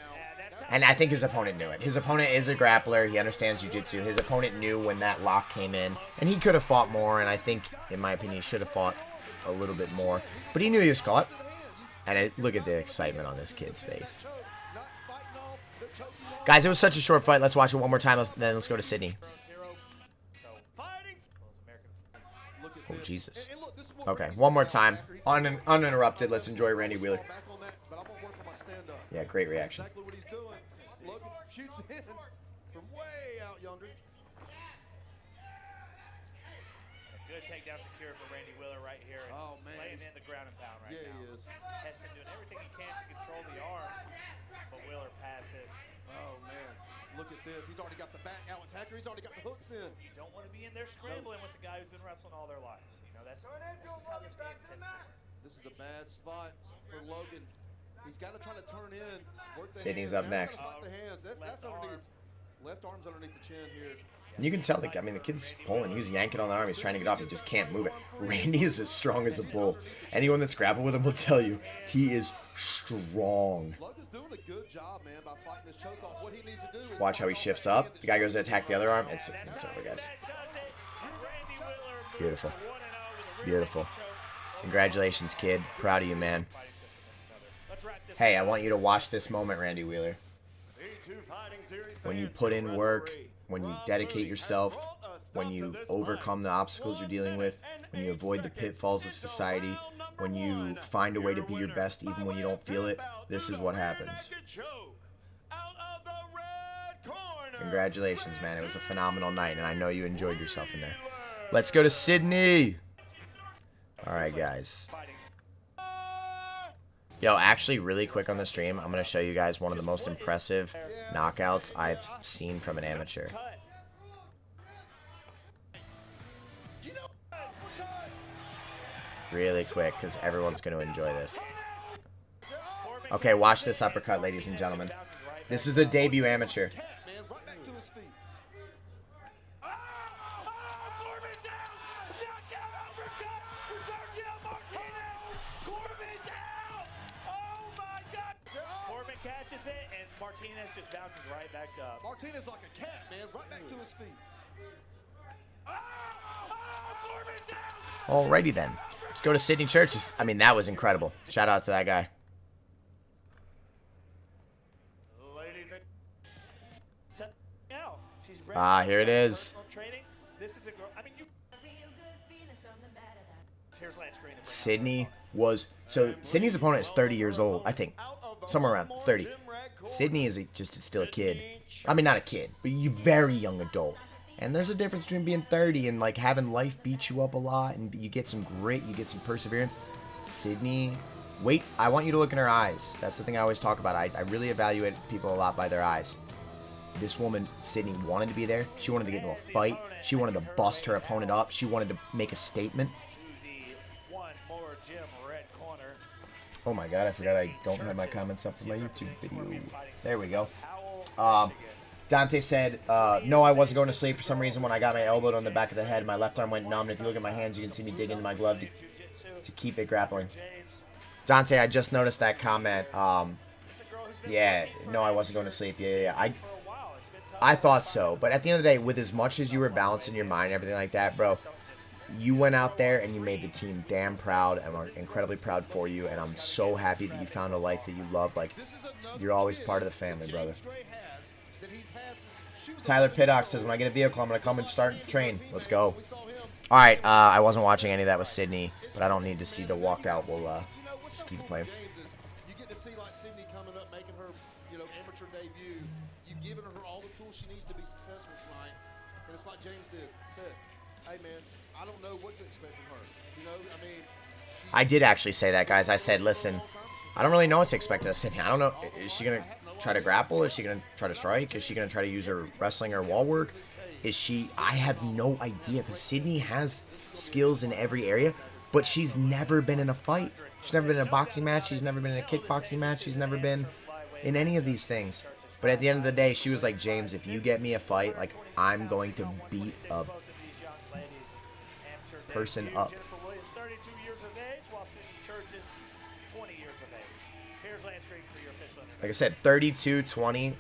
And I think his opponent knew it. His opponent is a grappler. He understands jiu-jitsu. His opponent knew when that lock came in. And he could have fought more, and I think, in my opinion, he should have fought a little bit more. But he knew he was caught. And look at the excitement on this kid's face. Guys, it was such a short fight. Let's watch it one more time, then let's go to Sydney. Oh, Jesus. Okay, one more time. Uninterrupted. Let's enjoy Randy Wheeler. Yeah, great reaction. Shoots in from way out yonder. A good takedown secure for Randy Wheeler right here. Oh, man. Laying in the ground and pound right now. Yeah, he is. Heston doing everything he can to control the arms, but Wheeler passes. Oh, man. Look at this. He's already got the back. Alex Hacker, he's already got the hooks in. You don't want to be in there scrambling with a guy who's been wrestling all their lives. You know, this is how this game tends to work. This is a bad spot for Logan. He's got to try to turn in. Work the Sydney's hands. up next. The hands. That's underneath. Left arm's underneath the chin here. You can tell, I mean, the kid's pulling. He's yanking on the arm. He's trying to get off. He just can't move it. Randy is as strong as a bull. Anyone that's grappled with him will tell you he is strong. Logan's doing a good job, man, by fighting this choke off. What he needs to do is Watch how he shifts up. The guy goes to attack the other arm. It's over, guys. Beautiful. Beautiful. Congratulations, kid. Proud of you, man. Hey, I want you to watch this moment, Randy Wheeler. When you put in work, when you dedicate yourself, when you overcome the obstacles you're dealing with, when you avoid the pitfalls of society, when you find a way to be your best even when you don't feel it, this is what happens. Congratulations, man. It was a phenomenal night, and I know you enjoyed yourself in there. Let's go to Sydney. All right, guys. Yo, actually, really quick on the stream, I'm going to show you guys one of the most impressive knockouts I've seen from an amateur. Really quick, because everyone's going to enjoy this. Okay, watch this uppercut, ladies and gentlemen. This is a debut amateur. Catches it, and Martinez just bounces right back up. Martinez like a cat, man, right back to his feet. Alrighty then. Let's go to Sydney Church. I mean, that was incredible. Shout out to that guy. Ah, here it is. Sydney was... So, Sydney's opponent is 30 years old, I think. Somewhere around 30. Sydney is just still a kid. I mean, not a kid, but you very young adult. And there's a difference between being 30 and like having life beat you up a lot, and you get some grit, you get some perseverance. Sydney, wait, I want you to look in her eyes. That's the thing I always talk about. I really evaluate people a lot by their eyes. This woman, Sydney, wanted to be there. She wanted to get into a fight. She wanted to bust her opponent up. She wanted to make a statement. Oh my god, I forgot I don't have my comments up for my YouTube video. There we go. Dante said, no, I wasn't going to sleep for some reason when I got my elbow on the back of the head. My left arm went numb. And if you look at my hands, you can see me dig into my glove to keep it grappling. Dante, I just noticed that comment. Yeah, no, I wasn't going to sleep. Yeah. I thought so. But at the end of the day, with as much as you were balancing your mind and everything like that, bro, you went out there and you made the team damn proud, and we're incredibly proud for you, and I'm so happy that you found a life that you love. Like, you're always part of the family, brother. Tyler Piddock says, when I get a vehicle, I'm going to come and start and train. Let's go. All right, I wasn't watching any of that with Sydney, but I don't need to see the walkout. We'll just keep playing. You get to see like Sydney coming up, making her, amateur debut. You've given her all the tools she needs to be successful tonight. And it's like James said, hey, man, I don't know what to expect from her. I did actually say that, guys. I said, listen, I don't really know what to expect of Sydney. I don't know. Is she going to try to grapple? Is she going to try to strike? Is she going to try to use her wrestling or wall work? I have no idea, because Sydney has skills in every area, but she's never been in a fight. She's never been in a boxing match. She's never been in a kickboxing match. She's never been in any of these things. But at the end of the day, she was like, James, if you get me a fight, like, I'm going to beat a person up. Like I said, 32-20.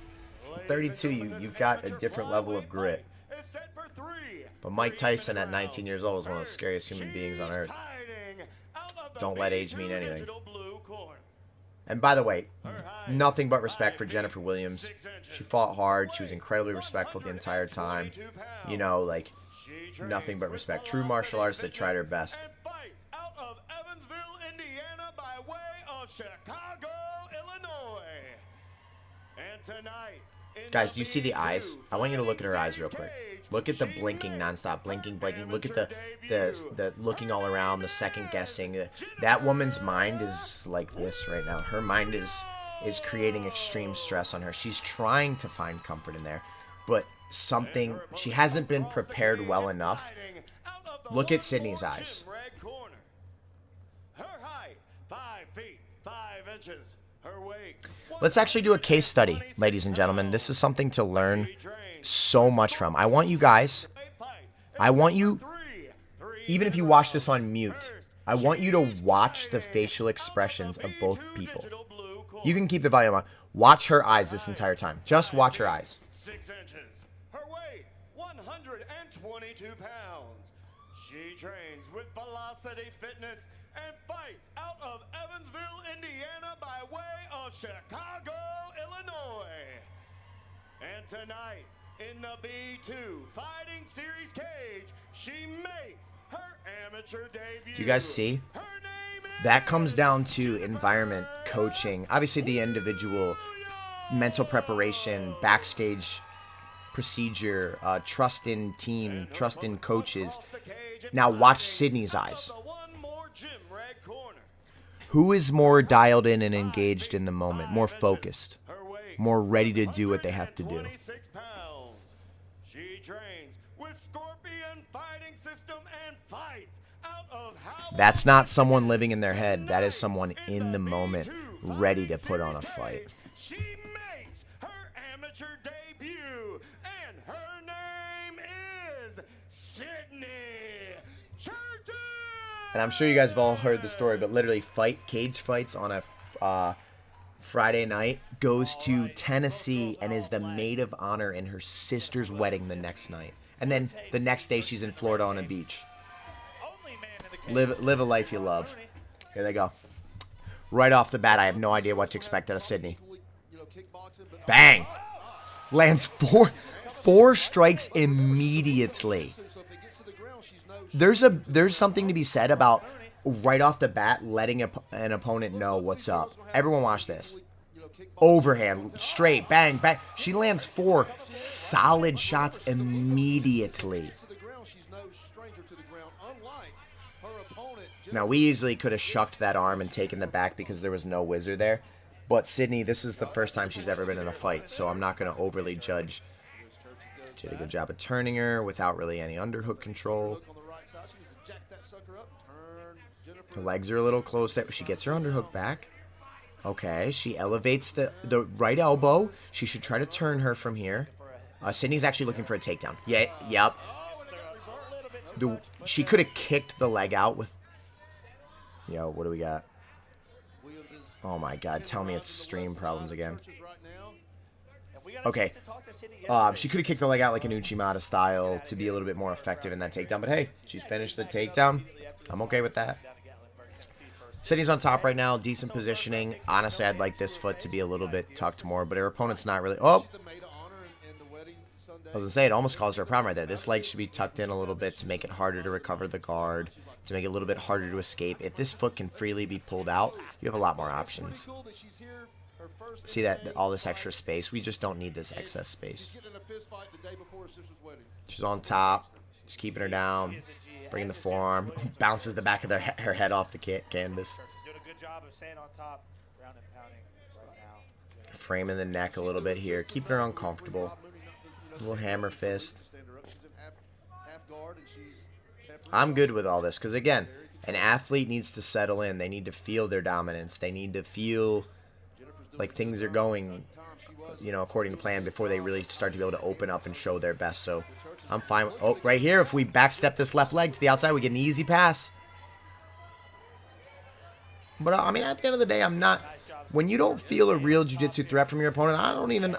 32, you've got a different level of grit. But Mike Tyson at 19 years old is one of the scariest human beings on earth. Don't let age mean anything. And by the way, nothing but respect for Jennifer Williams. She fought hard. She was incredibly respectful the entire time. You know, like, nothing but respect. True martial artist that tried her best. Guys, do you see the eyes? I want you to look at her eyes real quick. Look at the blinking nonstop, blinking, blinking. Look at the looking all around, the second guessing. That woman's mind is like this right now. Her mind is creating extreme stress on her. She's trying to find comfort in there, but she hasn't been prepared well enough. Look at Sydney's eyes. Let's actually do a case study, ladies and gentlemen. This is something to learn so much from. I want you, even if you watch this on mute, I want you to watch the facial expressions of both people. You can keep the volume on. Watch her eyes this entire time. Just watch her eyes. 6 inches. Her weight, 122 pounds. She trains with Velocity Fitness and fights out of Evansville, Indiana by way of Chicago, Illinois. And tonight, in the B2 Fighting Series cage, she makes her amateur debut. Do you guys see? That comes down to environment, coaching, obviously the individual mental preparation, backstage procedure, trust in team, trust in coaches. Now watch Sydney's eyes. Who is more dialed in and engaged in the moment, more focused, more ready to do what they have to do? She trains with Scorpion Fighting System and fights out of That's not someone living in their head. That is someone in the moment, ready to put on a fight. She makes her amateur debut, and her name is Sydney Churches. And I'm sure you guys have all heard the story, but literally cage fights on a Friday night, goes to Tennessee and is the maid of honor in her sister's wedding the next night. And then the next day she's in Florida on a beach. Live a life you love. Here they go. Right off the bat, I have no idea what to expect out of Sydney. Bang! Lands four strikes immediately. There's something to be said about right off the bat letting an opponent know what's up. Everyone watch this. Overhand, straight, bang, bang. She lands 4 solid shots immediately. Now, we easily could have shucked that arm and taken the back because there was no whizzer there. But Sydney, this is the first time she's ever been in a fight, so I'm not going to overly judge. She did a good job of turning her without really any underhook control. Her legs are a little close there. She gets her underhook back. Okay, she elevates the right elbow. She should try to turn her from here. Sydney's actually looking for a takedown. Yeah, yep. She could have kicked the leg out with... Yo, what do we got? Oh my god, tell me it's stream problems again. Okay. She could have kicked the leg out like an Uchimata style to be a little bit more effective in that takedown. But hey, she's finished the takedown. I'm okay with that. Sydney's on top right now. Decent positioning. Honestly, I'd like this foot to be a little bit tucked more, but her opponent's not really... Oh! I was going to say, it almost caused her a problem right there. This leg should be tucked in a little bit to make it harder to recover the guard, to make it a little bit harder to escape. If this foot can freely be pulled out, you have a lot more options. See that all this extra space? We just don't need this excess space. She's on top. Just keeping her down. Bringing the forearm. Bounces the back of her head off the canvas. Framing the neck a little bit here. Keeping her uncomfortable. A little hammer fist. I'm good with all this because, again, an athlete needs to settle in. They need to feel their dominance. They need to feel like things are going, you know, according to plan before they really start to be able to open up and show their best. So I'm fine. Oh, right here, if we backstep this left leg to the outside, we get an easy pass. But, I mean, at the end of the day, I'm not when you don't feel a real jiu-jitsu threat from your opponent,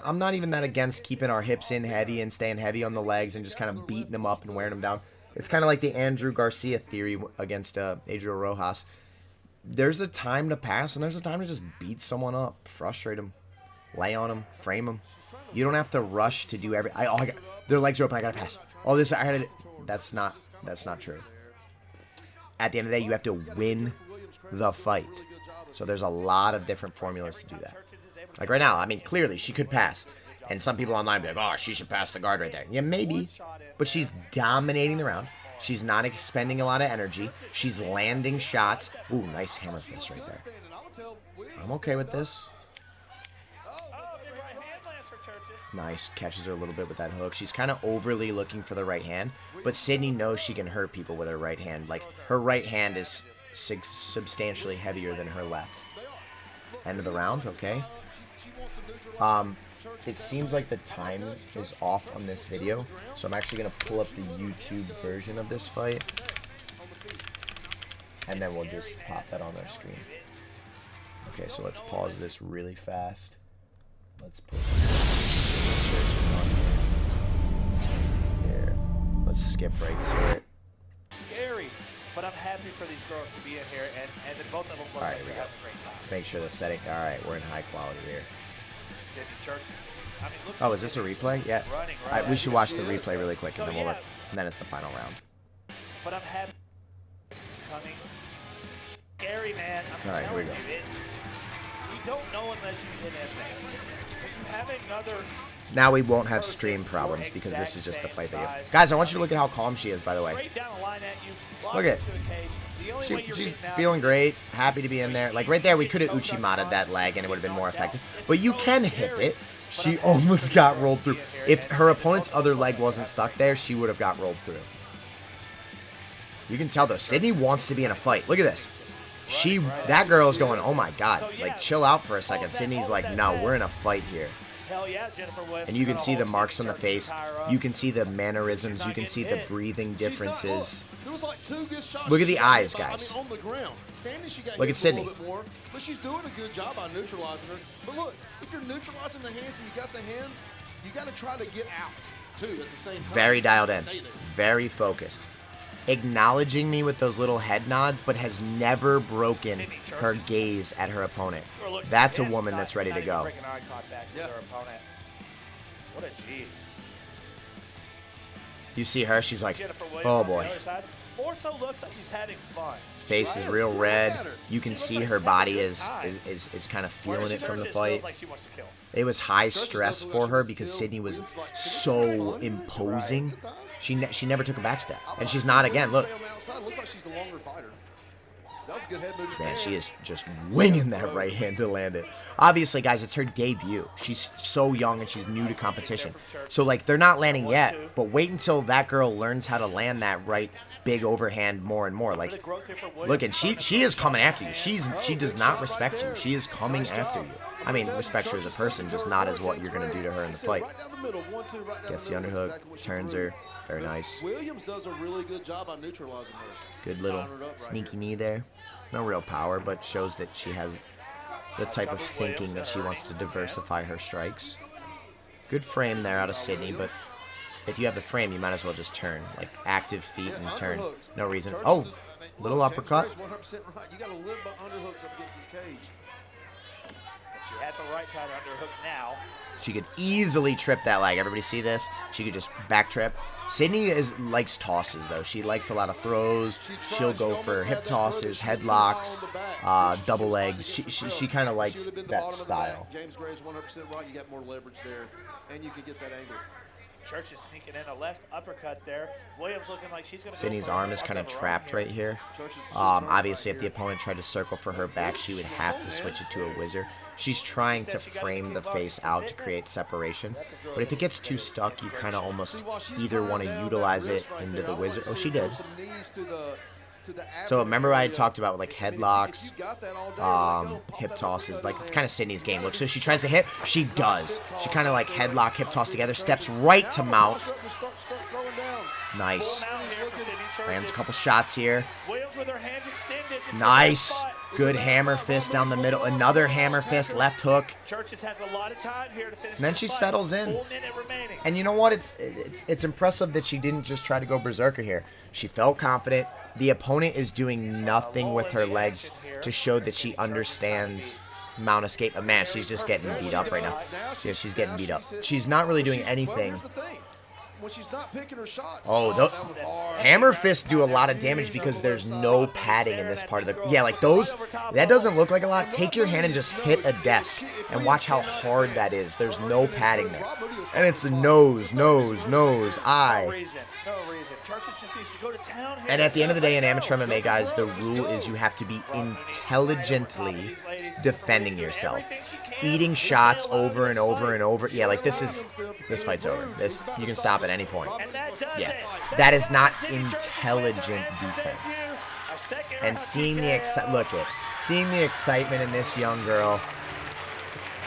I'm not even that against keeping our hips in heavy and staying heavy on the legs and just kind of beating them up and wearing them down. It's kind of like the Andrew Garcia theory against Adriel Rojas. There's a time to pass and there's a time to just beat someone up, frustrate them, lay on them, frame them. You don't have to rush to do every. Their legs are open. I gotta pass. All this. That's not true. At the end of the day, you have to win the fight. So there's a lot of different formulas to do that. Like right now, I mean, clearly she could pass. And some people online be like, oh, she should pass the guard right there. Yeah, maybe. But she's dominating the round. She's not expending a lot of energy. She's landing shots. Ooh, nice hammer fist right there. I'm okay with this. Nice. Catches her a little bit with that hook. She's kind of overly looking for the right hand. But Sydney knows she can hurt people with her right hand. Like, her right hand is substantially heavier than her left. End of the round, okay. It seems like the time is off on this video, so I'm actually going to pull up the YouTube version of this fight, and then we'll just pop that on our screen. Okay, so let's pause this really fast. Let's put Churches on here. Let's skip right to it. Scary. But I'm happy for these girls to be in here, and then both of them look like they're having a great time. Let's make sure the setting. All right, we're in high quality here. Sydney Churches. I mean, look. Oh, is this a replay? Yeah. All right, we should watch the replay really quick, and then and then it's the final round. But I'm happy. Coming. Scary, man. All right, here we go. You don't know unless you hit that thing. But you have another. Now we won't have stream problems because this is just the fight video. Guys, I want you to look at how calm she is, by the way. Look at she's feeling great, happy to be in there. Like right there, we could have Uchima'd that leg and it would have been more effective. But you can hip it. She almost got rolled through. If her opponent's other leg wasn't stuck there, she would have got rolled through. You can tell though, Sydney wants to be in a fight. Look at this. That girl is going, oh my God, like chill out for a second. Sydney's like, no, we're in a fight here. And you can see the marks on the face. You can see the mannerisms. You can see the breathing differences. Look at the eyes, guys. Look at Sydney. But she's doing a good job on neutralizing her. But look, if you're neutralizing the hands and you got the hands, you got to try to get out, too, at the same time. Very dialed in. Very focused. Acknowledging me with those little head nods, but has never broken her gaze at her opponent. That's a woman that's ready to go. What a G. You see her, she's like, oh boy. Also looks like she's having fun. Face is real red. You can see her body is kind of feeling it from the fight. It was high stress for her because Sydney was so imposing. She never took a back step, and she's not again. Look, man, she is just winging that right hand to land it. Obviously, guys, it's her debut. She's so young and she's new to competition, so like they're not landing yet. But wait until that girl learns how to land that right big overhand more and more. Like, look, and she is coming after you. She does not respect you. She is coming after you. I mean, respect her as a person, just not as what you're going to do to her in the fight. Gets the underhook, turns her. Very nice. Williams does a really good job on neutralizing her. Good little sneaky knee there. No real power, but shows that she has the type of thinking that she wants to diversify her strikes. Good frame there out of Sydney, but if you have the frame, you might as well just turn. Like, active feet and turn. No reason. Oh, little uppercut. You got to live by underhooks up against his cage. She has the right side underhook now. She could easily trip that leg. Everybody see this? She could just back trip. Sydney likes tosses, though. She likes a lot of throws. She'll go for hip tosses, headlocks, double legs. She kind of likes that style. James Gray's 100% right. You got more leverage there, and you can get that angle. Church is sneaking in a left uppercut there. Williams looking like she's going to. Sydney's arm is kind of trapped right here. Obviously, if the opponent tried to circle for her back, she would have to switch it to a whizzer. She's trying to frame the face out to create separation. But if it gets too stuck, you kind of almost either want to utilize it into the whizzer. Oh, she did. So remember I had talked about like headlocks, hip tosses. Like it's kind of Sydney's game. Look, so she tries to hit. She does. She kind of like headlock, hip toss together. Steps right to mount. Nice. Full mount here for Sydney Churches. Lands a couple shots here. Williams with her hands extended. This is Nice. a spot. Good hammer fist down the middle. Another hammer fist, left hook. Churches has a lot of time here to finish. And then this she fight. settles in. Full minute remaining. And you know what? It's impressive that she didn't just try to go berserker here. She felt confident. The opponent is doing nothing with her legs to show that she understands mount escape. But man, she's just getting beat up right now. Yeah, she's getting beat up. She's not really doing anything. When she's not picking her shots. Oh, the hammer fists do a lot of damage because there's no padding in this part of the... Yeah, like those, that doesn't look like a lot. Take your hand and just hit a desk and watch how hard that is. There's no padding there. And it's a nose, eye. No reason. Churches just needs to go to town. And at the end of the day in amateur MMA, guys, the rule is you have to be intelligently defending yourself. Eating shots over and over and over. Yeah, like this fight's over. You can stop at any point. Yeah, that is not intelligent defense. And seeing the excitement in this young girl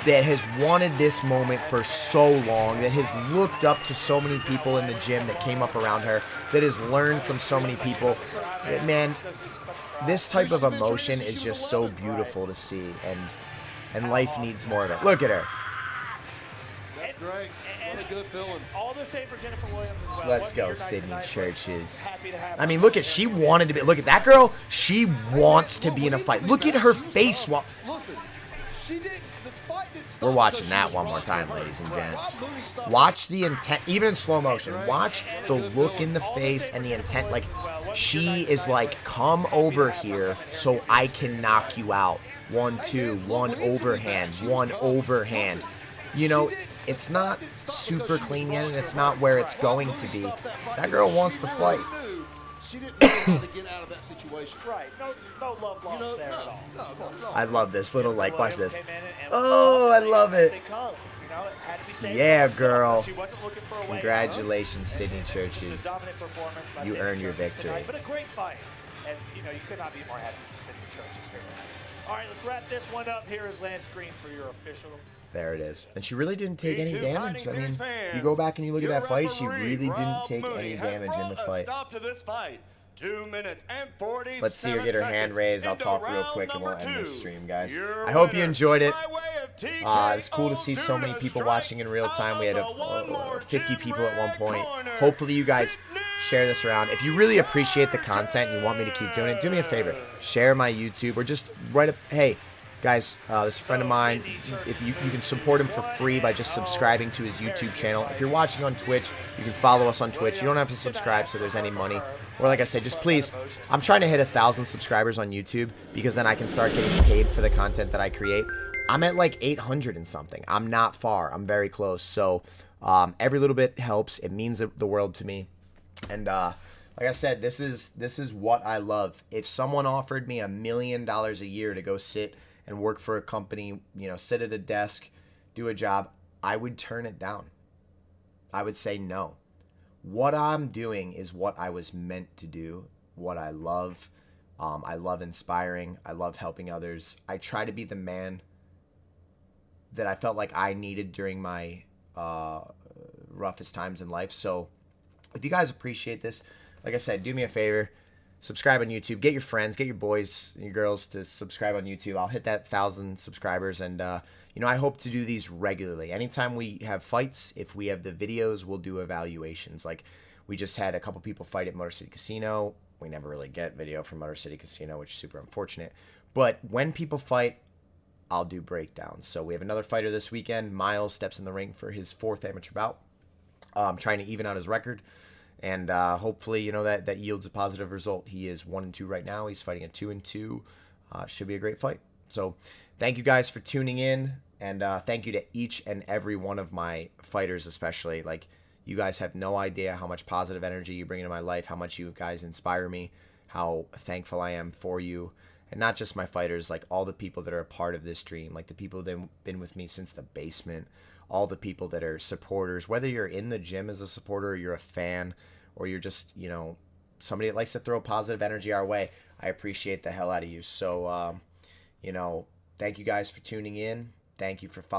that has wanted this moment for so long, that has looked up to so many people in the gym that came up around her, that has learned from so many people. Man, this type of emotion is just so beautiful to see, and life needs more of it. Look at her. That's great. What a good feeling. All the same for Jennifer Williams as well. Let's go, Sydney Churches. I mean, look at, she wanted to be, look at that girl. She wants to be in a fight. Look at her face while... Listen, she did... We're watching that one more time, ladies and gents. Watch the intent, even in slow motion. Watch the look in the face and the intent. Like, she is like, come over here so I can knock you out. 1, 2, one overhand, one overhand. You know, it's not super clean yet, and it's not where it's going to be. That girl wants to fight. She didn't know how to get out of that situation. Right. No love lost there at all. No. I love this little, like, watch this. Oh, I love it. Yeah, girl. Congratulations, Sydney Churches. You earned your victory. But a great fight. And, you could not be more happy with Sydney Churches here. All right, let's wrap this one up. Here is Lance Green for your official. There it is. And she really didn't take any damage. I mean, you go back and you look at that fight, she really didn't take any damage in the fight. Stop to this fight. 2 minutes and 40. Let's see her get her hand raised. I'll talk real quick and we'll end this stream, guys. I hope you enjoyed it. It was cool to see so many people watching in real time. We had 50 people at one point. Hopefully you guys share this around. If you really appreciate the content and you want me to keep doing it, do me a favor. Share my YouTube or just write a... Hey, guys, this is a friend of mine. If you can support him for free by just subscribing to his YouTube channel. If you're watching on Twitch, you can follow us on Twitch. You don't have to subscribe so there's any money. Or like I said, just please, I'm trying to hit 1,000 subscribers on YouTube because then I can start getting paid for the content that I create. I'm at like 800 and something. I'm not far. I'm very close. So every little bit helps. It means the world to me. And like I said, this is what I love. If someone offered me $1 million a year to go sit and work for a company, sit at a desk, do a job, I would turn it down. I would say no. What I'm doing is what I was meant to do, what I love. I love inspiring. I love helping others. I try to be the man that I felt like I needed during my roughest times in life. So if you guys appreciate this, like I said, do me a favor. Subscribe on YouTube. Get your friends, get your boys and your girls to subscribe on YouTube. I'll hit that 1,000 subscribers. And, I hope to do these regularly. Anytime we have fights, if we have the videos, we'll do evaluations. Like, we just had a couple people fight at Motor City Casino. We never really get video from Motor City Casino, which is super unfortunate. But when people fight, I'll do breakdowns. So we have another fighter this weekend. Miles steps in the ring for his 4th amateur bout. Trying to even out his record. And hopefully, that yields a positive result. He is 1-2 right now. He's fighting at 2-2. Should be a great fight. So thank you guys for tuning in. And thank you to each and every one of my fighters, especially. Like, you guys have no idea how much positive energy you bring into my life, how much you guys inspire me, how thankful I am for you. And not just my fighters, like all the people that are a part of this dream, like the people that have been with me since the basement, all the people that are supporters, whether you're in the gym as a supporter or you're a fan or you're just, somebody that likes to throw positive energy our way. I appreciate the hell out of you. So, thank you guys for tuning in. Thank you for following.